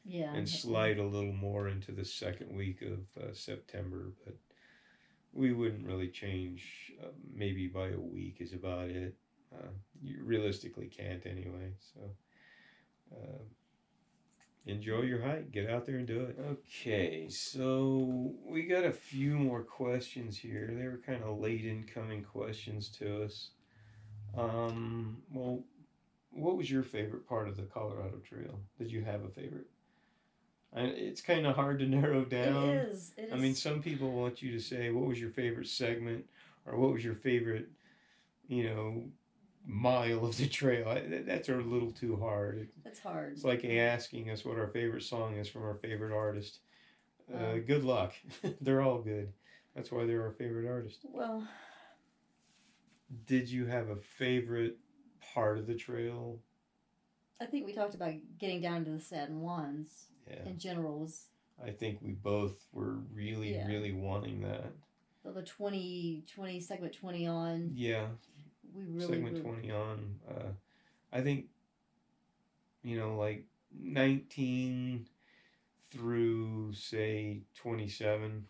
Yeah. And slide a little more into the second week of September. But we wouldn't really change. Maybe by a week is about it. You realistically can't anyway. So enjoy your hike. Get out there and do it. Okay, so we got a few more questions here. They were kind of late incoming questions to us. Well, what was your favorite part of the Colorado Trail? Did you have a favorite? It's kind of hard to narrow down. It is. I mean, some people want you to say, what was your favorite segment? Or what was your favorite, mile of the trail? That's a little too hard. That's hard. It's like asking us what our favorite song is from our favorite artist. Good luck. They're all good. That's why they're our favorite artist. Well, did you have a favorite part of the trail? I think we talked about getting down to the San Juans. Yeah. In general was. I think we both were really wanting that. So the 20 segment 20 on. Yeah. We really segment 20 on. I think like 19 through say 27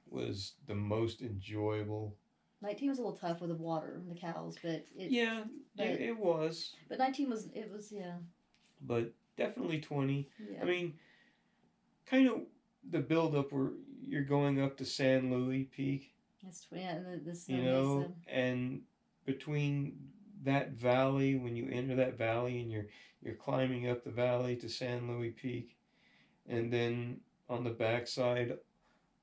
was the most enjoyable. 19 was a little tough with the water and the cows, but it was. But 19 was But definitely 20. Yeah. I mean, kind of the build up where you're going up to San Luis Peak. That's 20. Yeah, and this. And between that valley, when you enter that valley and you're climbing up the valley to San Luis Peak, and then on the backside,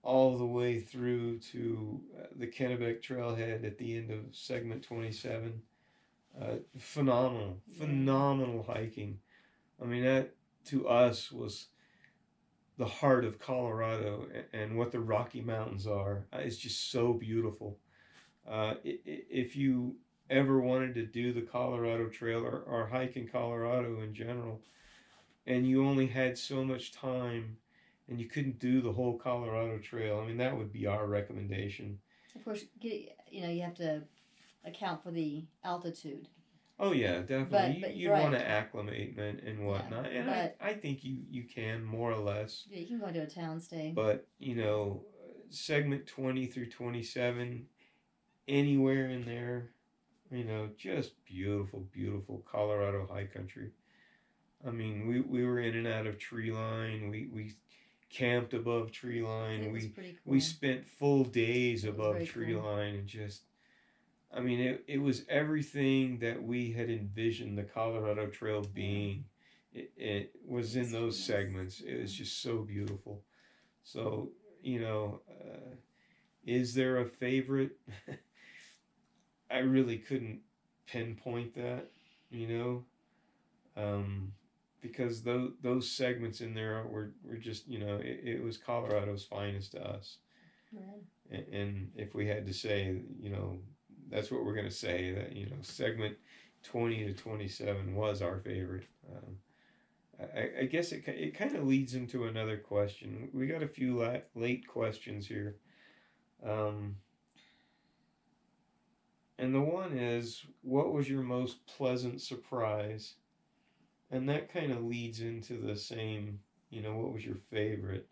all the way through to the Kennebec Trailhead at the end of segment 27. Phenomenal hiking. I mean, that to us was the heart of Colorado and what the Rocky Mountains are. It's just so beautiful. If you ever wanted to do the Colorado Trail or hike in Colorado in general, and you only had so much time and you couldn't do the whole Colorado Trail, I mean, that would be our recommendation. Of course, you have to account for the altitude. Oh yeah, definitely. But you'd want to acclimate and whatnot, and I think you can more or less. Yeah, you can go into a town stay. But segment 20 through 27, anywhere in there, just beautiful Colorado high country. I mean, we were in and out of tree line. We camped above tree line. It was pretty cool. We spent full days above tree line, and just. I mean, it was everything that we had envisioned the Colorado Trail being. It was in those segments. It was just so beautiful. So, is there a favorite? I really couldn't pinpoint that, because those segments in there were just, it was Colorado's finest to us. And if we had to say, that's what we're going to say, that segment 20 to 27 was our favorite. I guess it kind of leads into another question. We got a few late questions here. And the one is, what was your most pleasant surprise? And that kind of leads into the same, what was your favorite?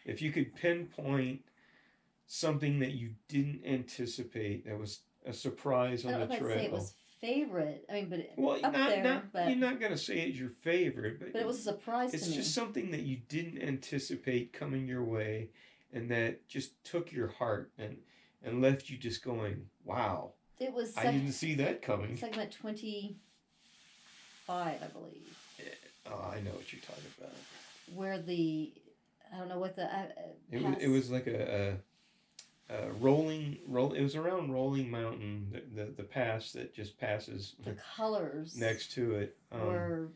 If you could pinpoint something that you didn't anticipate that was a surprise on the trail. I don't know if I'd say it was favorite. I mean, but well, you're not gonna say it's your favorite, but it was a surprise to me. It's just something that you didn't anticipate coming your way, and that just took your heart and left you just going, wow. It was. I didn't see that coming. Segment 25, I believe. Oh, I know what you're talking about. Where I don't know what the. It was like a rolling. It was around Rolling Mountain, the pass that just passes. The colors next to it were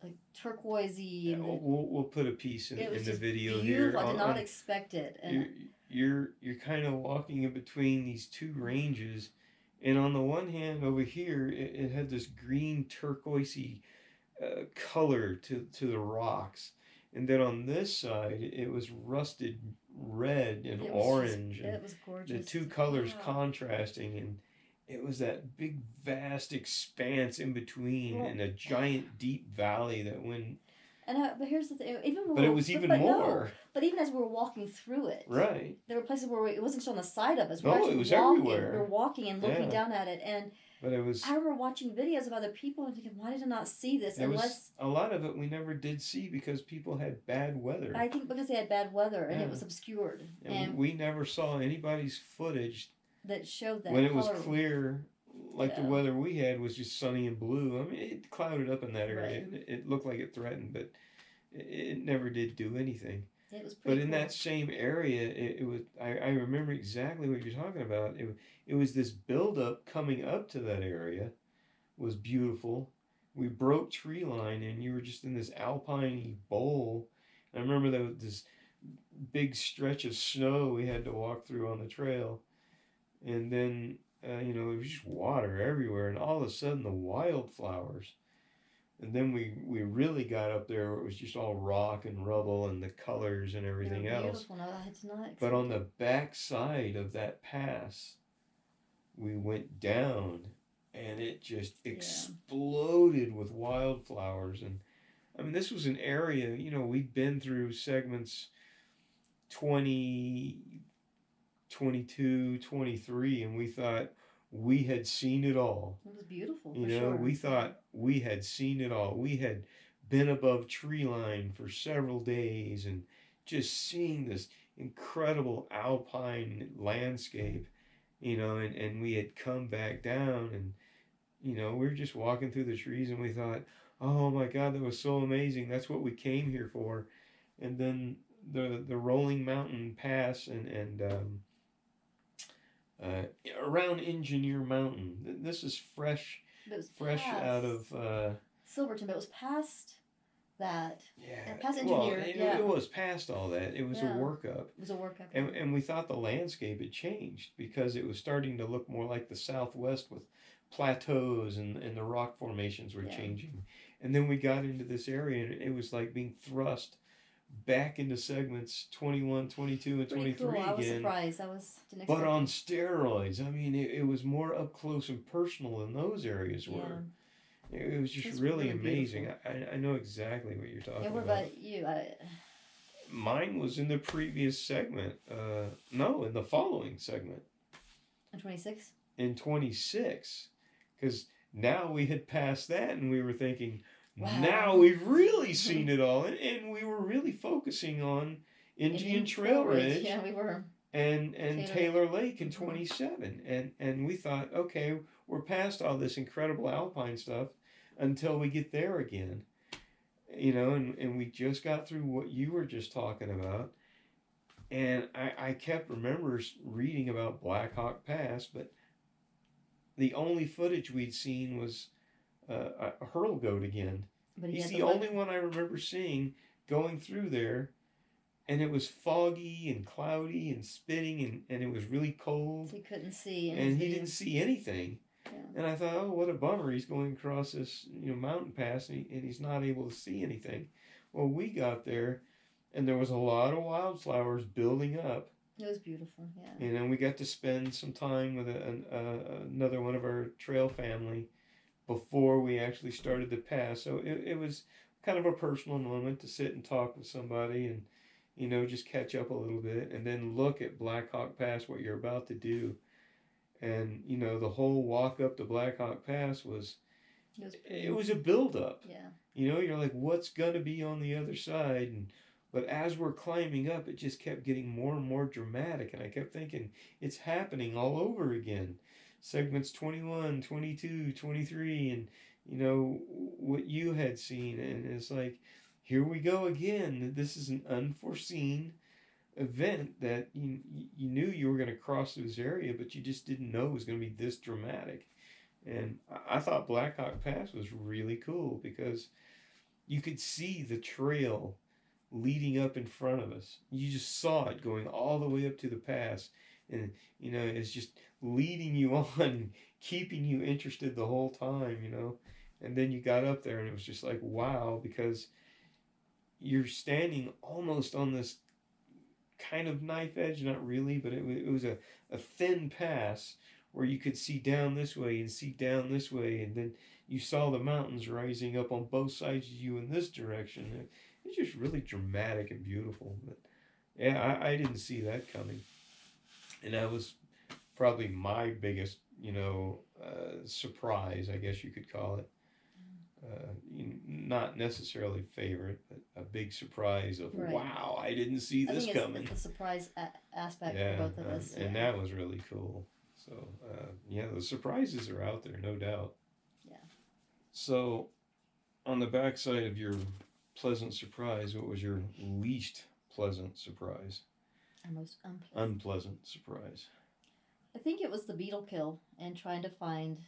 like turquoisey. We'll put a piece in the video beautiful. here. I did not expect it. And you're kind of walking in between these two ranges, and on the one hand over here it had this green turquoisey color to the rocks. And then on this side, it was rusted red and orange. It was gorgeous. The two colors contrasting, and it was that big, vast expanse in between, and a giant, deep valley that went. But here's the thing: it was even more. No, but even as we were walking through it, right? There were places where it wasn't just on the side of us. It was everywhere. We were walking and looking down at it, and. But it was. I remember watching videos of other people and thinking, why did I not see this? A lot of it we never did see because people had bad weather. I think because they had bad weather and it was obscured. And we never saw anybody's footage that showed that when it was clear. Like the weather we had was just sunny and blue. I mean, it clouded up in that area. Right. It looked like it threatened, but it never did do anything. It was pretty. But in that same area, it was. I remember exactly what you're talking about. It was this buildup coming up to that area, was beautiful. We broke tree line, and you were just in this alpine bowl. I remember there was this big stretch of snow we had to walk through on the trail, and then there was just water everywhere, and all of a sudden the wildflowers. And then we really got up there where it was just all rock and rubble and the colors and everything else. No, I did not expect but on the back side of that pass, we went down and it just exploded with wildflowers. And I mean, this was an area, we'd been through segments 20, 22, 23, and we thought, we had seen it all. It was beautiful. We thought we had seen it all. We had been above tree line for several days and just seeing this incredible alpine landscape, and we had come back down and, we were just walking through the trees and we thought, oh my God, that was so amazing. That's what we came here for. And then the Rolling Mountain Pass and around Engineer Mountain. This is fresh out of Silverton, but it was past that. Yeah. Past Engineer. It was past all that. It was a workup. It was a workup. And we thought the landscape had changed because it was starting to look more like the Southwest with plateaus and the rock formations were changing. And then we got into this area and it was like being thrust back into segments 21, 22, and 23 cool. again. I was surprised. Didn't expect but on steroids. I mean, it was more up close and personal than those areas were. It was just really amazing. I know exactly what you're talking about. What about you? Mine was in the previous segment. No, in the following segment. In 26? In 26. Because now we had passed that and we were thinking, wow. Now we've really seen it all. And we were really focusing on Indian Trail Ridge. Yeah, we were. And Taylor Lake in 27. And we thought, okay, we're past all this incredible alpine stuff until we get there again. And we just got through what you were just talking about. And I kept reading about Black Hawk Pass, but the only footage we'd seen was a hurl goat again. But he's the only one I remember seeing going through there. And it was foggy and cloudy and spitting and it was really cold. So he couldn't see anything. And he didn't see anything. And I thought, oh, what a bummer. He's going across this, mountain pass and he's not able to see anything. Well, we got there and there was a lot of wildflowers building up. It was beautiful, yeah. And then we got to spend some time with another one of our trail family before we actually started the pass. So it was kind of a personal moment to sit and talk with somebody and, just catch up a little bit and then look at Black Hawk Pass, what you're about to do. And, the whole walk up to Black Hawk Pass it was a build up. Yeah. You're like, what's going to be on the other side? But as we're climbing up, it just kept getting more and more dramatic. And I kept thinking, it's happening all over again. Segments 21, 22, 23, and, what you had seen. And it's like, here we go again. This is an unforeseen event that you knew you were going to cross through this area, but you just didn't know it was going to be this dramatic. And I thought Black Hawk Pass was really cool because you could see the trail leading up in front of us. You just saw it going all the way up to the pass, and it's just leading you on, keeping you interested the whole time. And then you got up there and it was just like, wow, because you're standing almost on this kind of knife edge, not really, but it was a thin pass where you could see down this way and see down this way, and then you saw the mountains rising up on both sides of you in this direction. It's just really dramatic and beautiful. But yeah, I didn't see that coming, and that was probably my biggest, surprise, I guess you could call it. Not necessarily favorite, but a big surprise of, right. Wow, I didn't see this coming. It's a surprise aspect for both of us. And that was really cool. So, the surprises are out there, no doubt. Yeah. So, on the backside of your pleasant surprise, what was your least pleasant surprise? Our most unpleasant surprise. I think it was the beetle kill and trying to find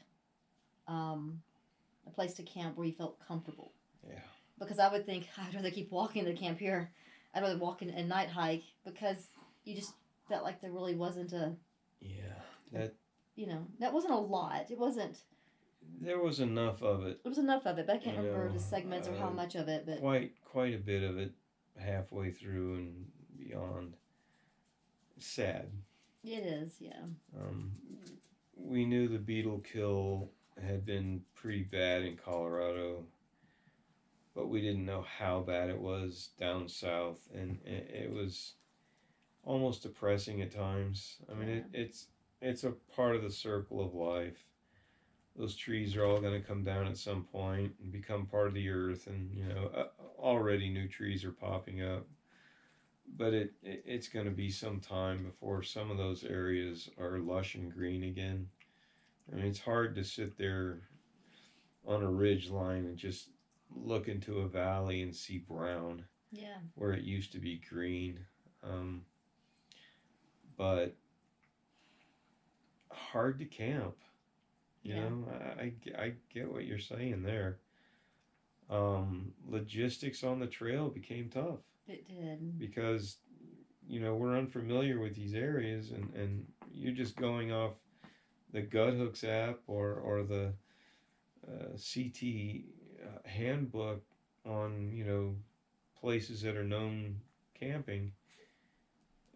a place to camp where you felt comfortable. Yeah. Because I would think, I'd rather keep walking to camp here. I'd rather walk in a night hike because you just felt like there really wasn't a... Yeah. That wasn't a lot. It wasn't... There was enough of it. There was enough of it, but I can't remember the segments or how much of it. But quite a bit of it halfway through and beyond. Sad. It is, yeah. We knew the beetle kill had been pretty bad in Colorado, but we didn't know how bad it was down south, and it was almost depressing at times. I mean, it's a part of the circle of life. Those trees are all going to come down at some point and become part of the earth, and already new trees are popping up. But it's going to be some time before some of those areas are lush and green again. I mean, it's hard to sit there on a ridge line and just look into a valley and see brown. Yeah. Where it used to be green. But hard to camp. You know, I get what you're saying there. Logistics on the trail became tough. It did. Because, we're unfamiliar with these areas, and you're just going off the Guthooks app or the CT handbook on, places that are known camping.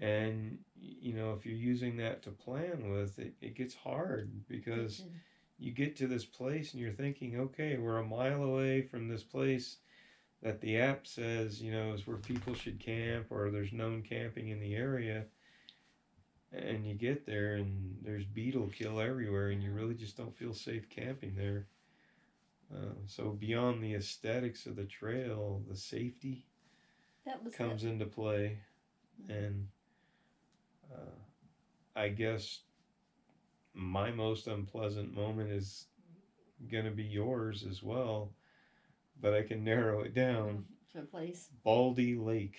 And, if you're using that to plan with, it gets hard because you get to this place and you're thinking, okay, we're a mile away from this place that the app says, is where people should camp, or there's known camping in the area. And you get there and there's beetle kill everywhere, and you really just don't feel safe camping there. So beyond the aesthetics of the trail, the safety comes into play. And I guess my most unpleasant moment is going to be yours as well, but I can narrow it down. To a place. Baldy Lake.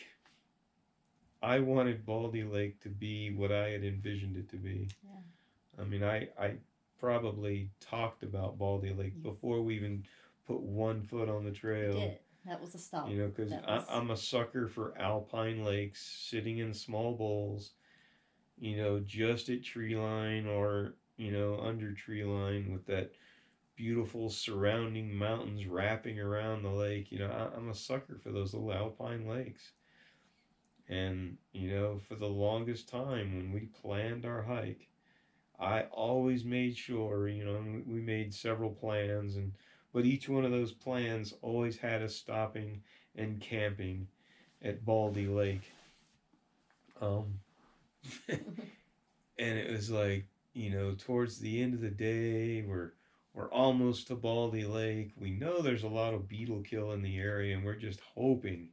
I wanted Baldy Lake to be what I had envisioned it to be. Yeah. I mean, I probably talked about Baldy Lake before we even put one foot on the trail. You did. That was a stop. Because I'm a sucker for alpine lakes, sitting in small bowls, just at tree line or under tree line with that beautiful surrounding mountains wrapping around the lake. I'm a sucker for those little alpine lakes. And, for the longest time when we planned our hike, I always made sure, we made several plans, but each one of those plans always had us stopping and camping at Baldy Lake. Um, and it was like, towards the end of the day, we're almost to Baldy Lake. We know there's a lot of beetle kill in the area, and we're just hoping,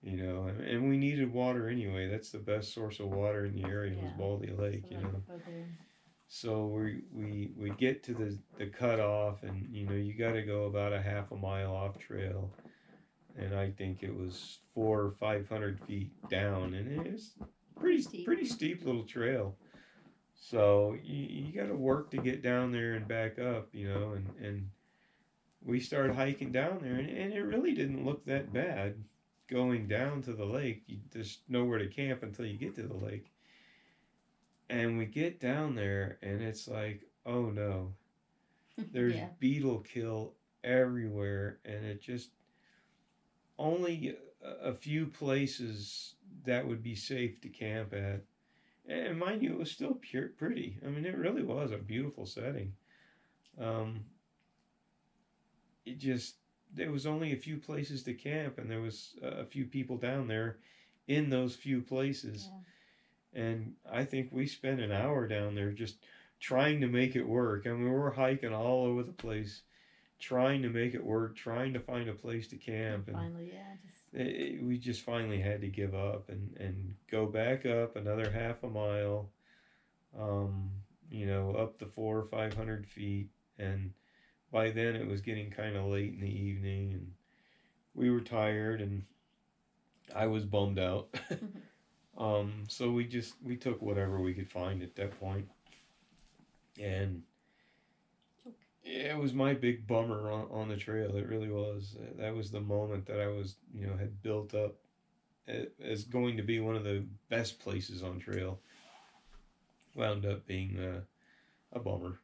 and we needed water anyway. That's the best source of water in the area was Baldy Lake, So we get to the cutoff, and you got to go about a half a mile off trail, and I think it was 400 or 500 feet down, and it's pretty steep little trail. So you got to work to get down there and back up, and we started hiking down there, and it really didn't look that bad going down to the lake. There's nowhere to camp until you get to the lake. And we get down there, and it's like, oh no, there's beetle kill everywhere, and it just only a few places that would be safe to camp at. And mind you, it was still pretty. I mean, it really was a beautiful setting. It just, there was only a few places to camp, and there was a few people down there in those few places. And I think we spent an hour down there just trying to make it work. I mean, we were hiking all over the place, trying to make it work, trying to find a place to camp. And finally, we just finally had to give up and go back up another half a mile, up to 400 or 500 feet. And by then it was getting kind of late in the evening, and we were tired, and I was bummed out. So we took whatever we could find at that point. And it was my big bummer on the trail. It really was. That was the moment that I was, had built up as going to be one of the best places on trail. Wound up being a bummer.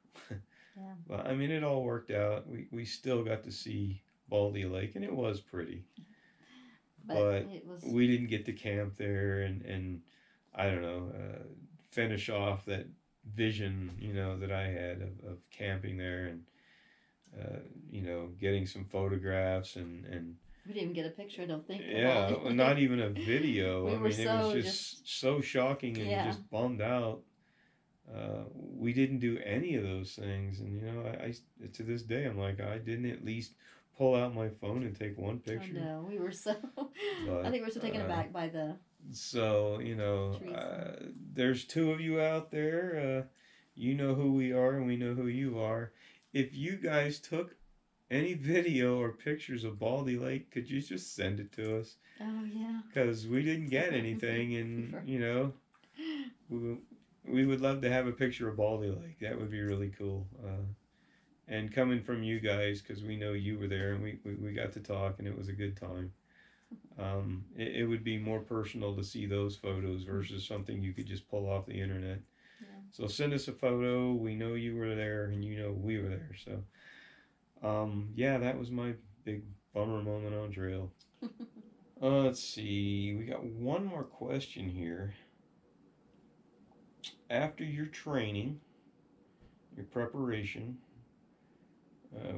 Yeah. But I mean, it all worked out. We still got to see Baldy Lake, and it was pretty. But we didn't get to camp there and I don't know, finish off that vision, that I had of camping there, and getting some photographs and we didn't even get a picture, I don't think. Yeah, not even a video. It was just so shocking and just bummed out. We didn't do any of those things, and I to this day I'm like, I didn't at least pull out my phone and take one picture. Oh no, we were so. But, I think we were so taken aback by the. So there's two of you out there. You know who we are, and we know who you are. If you guys took any video or pictures of Baldy Lake, could you just send it to us? Oh yeah. Because we didn't get anything, and we would love to have a picture of Baldy Lake. That would be really cool. And coming from you guys, because we know you were there, and we got to talk, and it was a good time. It would be more personal to see those photos versus something you could just pull off the internet. Yeah. So send us a photo. We know you were there, and we were there. So, that was my big bummer moment on trail. Let's see. We got one more question here. After your training, your preparation,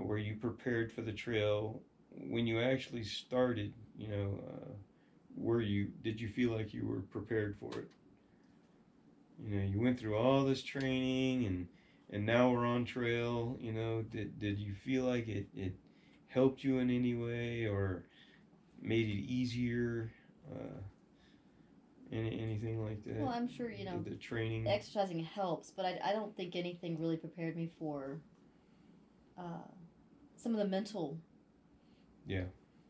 where you prepared for the trail, when you actually started, did you feel like you were prepared for it? You went through all this training, and now we're on trail. Did you feel like it helped you in any way or made it easier? Anything like that? Well, I'm sure the training. Exercising helps, but I don't think anything really prepared me for some of the mental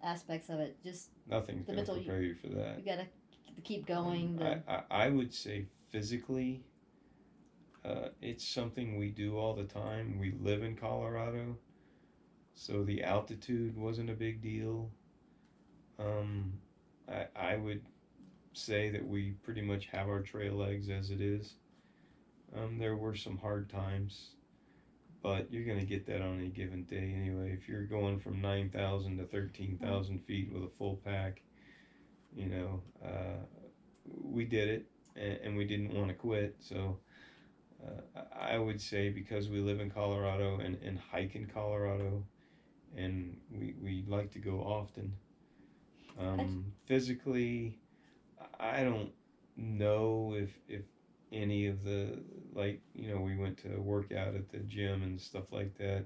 aspects of it. Just nothing's going to prepare you for that. You got to keep going. I would say physically, it's something we do all the time. We live in Colorado, so the altitude wasn't a big deal. I would say that we pretty much have our trail legs as it is. There were some hard times, but you're going to get that on any given day anyway. If you're going from 9,000 to 13,000 feet with a full pack, you know, we did it, and we didn't want to quit. So I would say, because we live in Colorado and hike in Colorado, and we like to go often. Physically, I don't know if any of the, like, we went to work out at the gym and stuff like that.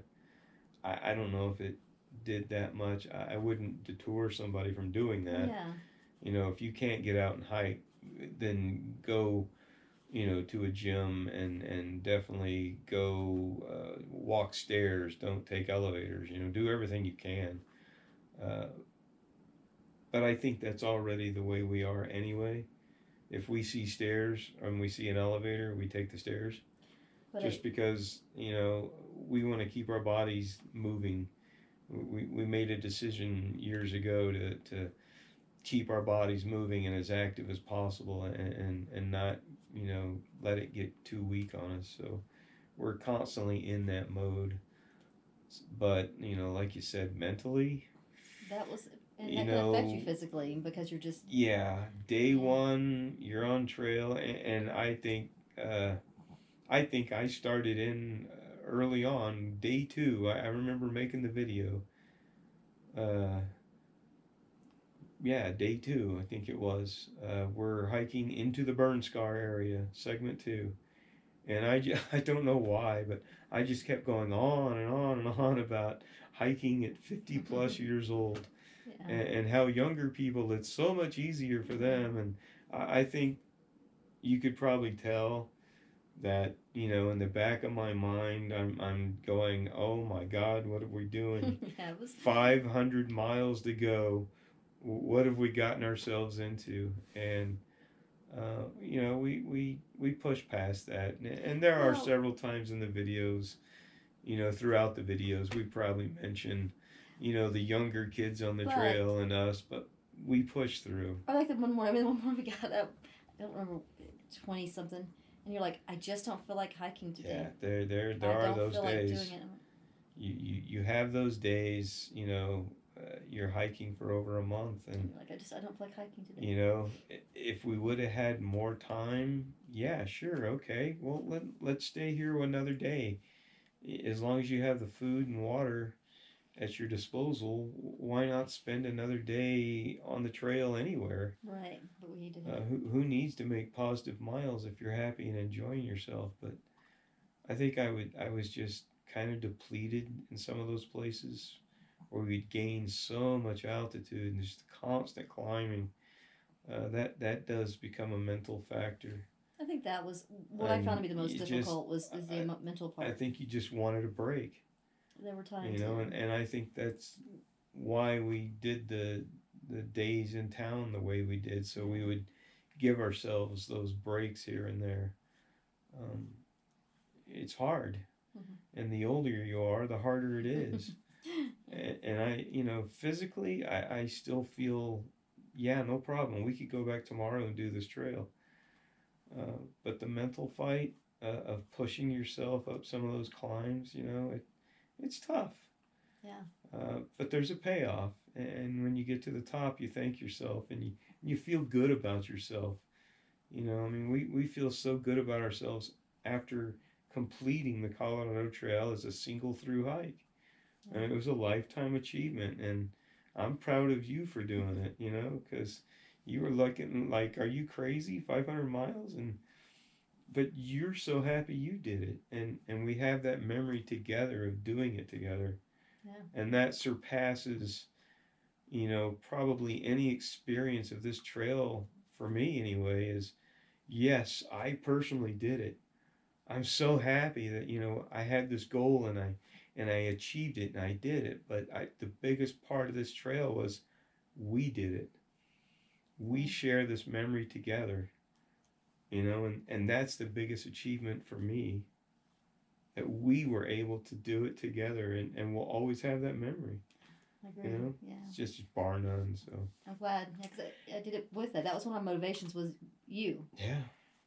I don't know if it did that much. I wouldn't deter somebody from doing that. Yeah. If you can't get out and hike, then go, to a gym, and definitely go walk stairs. Don't take elevators. Do everything you can. Uh, but I think that's already the way we are anyway. If we see stairs and we see an elevator, we take the stairs. But Just because, we want to keep our bodies moving. We made a decision years ago to keep our bodies moving and as active as possible, and not, let it get too weak on us. So we're constantly in that mode. But, like you said, mentally, that was, and that can affect you physically because you're just. Yeah, day one, you're on trail, and I think I started in early on. Day two, I remember making the video. Uh, yeah, day two, I think it was. We're hiking into the burn scar area, segment two. And I don't know why, but I just kept going on and on and on about hiking at 50 plus years old. Yeah. And how younger people, it's so much easier for them. And I think you could probably tell that, in the back of my mind, I'm going, oh my God, what are we doing? Yeah, it was 500 miles to go. What have we gotten ourselves into? And we push past that, and there are several times in the videos, throughout the videos, we probably mention, the younger kids on the trail and us, but we push through. I like the one more. I mean, the one more we got up. I don't remember, 20 something, and you're like, I just don't feel like hiking today. Yeah, there are those days. Like doing it. You have those days, you're hiking for over a month, and you're like, I don't feel like hiking today. If we would have had more time, yeah, sure, okay, well, let's stay here another day. As long as you have the food and water at your disposal, why not spend another day on the trail anywhere? Right, but we need to. Who needs to make positive miles if you're happy and enjoying yourself? But I think I was just kind of depleted in some of those places where we'd gain so much altitude and just constant climbing. That does become a mental factor. I think that was what I found to be the most difficult was the mental part. I think you just wanted a break. There were times. And I think that's why we did the days in town the way we did, so we would give ourselves those breaks here and there. It's hard, and the older you are, the harder it is. and I, physically, I still feel, yeah, no problem. We could go back tomorrow and do this trail. But the mental fight of pushing yourself up some of those climbs, it's tough. Yeah. But there's a payoff, and when you get to the top, you thank yourself, and you feel good about yourself. I mean, we feel so good about ourselves after completing the Colorado Trail as a single through hike. And it was a lifetime achievement, and I'm proud of you for doing it, because you were looking like, are you crazy? 500 miles? But you're so happy you did it, and we have that memory together of doing it together. Yeah. And that surpasses, probably any experience of this trail, for me anyway, is, yes, I personally did it. I'm so happy that, I had this goal and I achieved it and I did it. But the biggest part of this trail was we did it. We share this memory together, and that's the biggest achievement for me, that we were able to do it together, and we'll always have that memory. I agree. Yeah. It's just bar none. So I'm glad, because I did it with that. That was one of my motivations, was you. Yeah.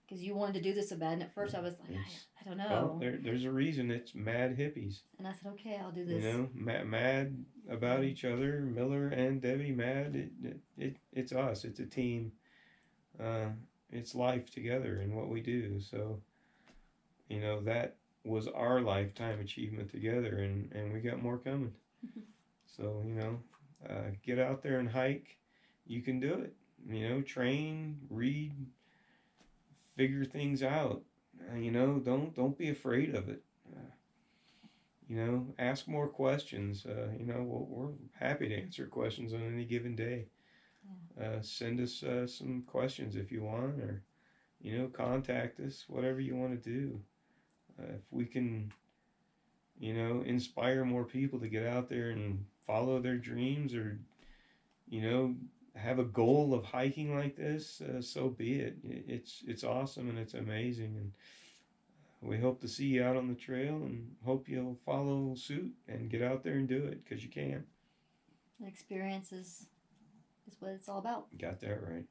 Because you wanted to do this so bad, and at first I was like, I don't know. Well, there's a reason it's Mad Hippies. And I said, okay, I'll do You this. know, mad about each other. Miller and Debbie mad. It's us. It's a team. Uh, it's life together in what we do. So, you know, that was our lifetime achievement together, and we got more coming. So, you know, get out there and hike. You can do it. You know, train, read, figure things out. You know, don't be afraid of it. You know, ask more questions. You know, we're happy to answer questions on any given day. Send us some questions if you want, or you know, contact us. Whatever you want to do. If we can, you know, inspire more people to get out there and follow their dreams, or you know, have a goal of hiking like this, so be it. It's awesome and it's amazing, and we hope to see you out on the trail, and hope you'll follow suit and get out there and do it, because you can. Experience is what it's all about. Got that right.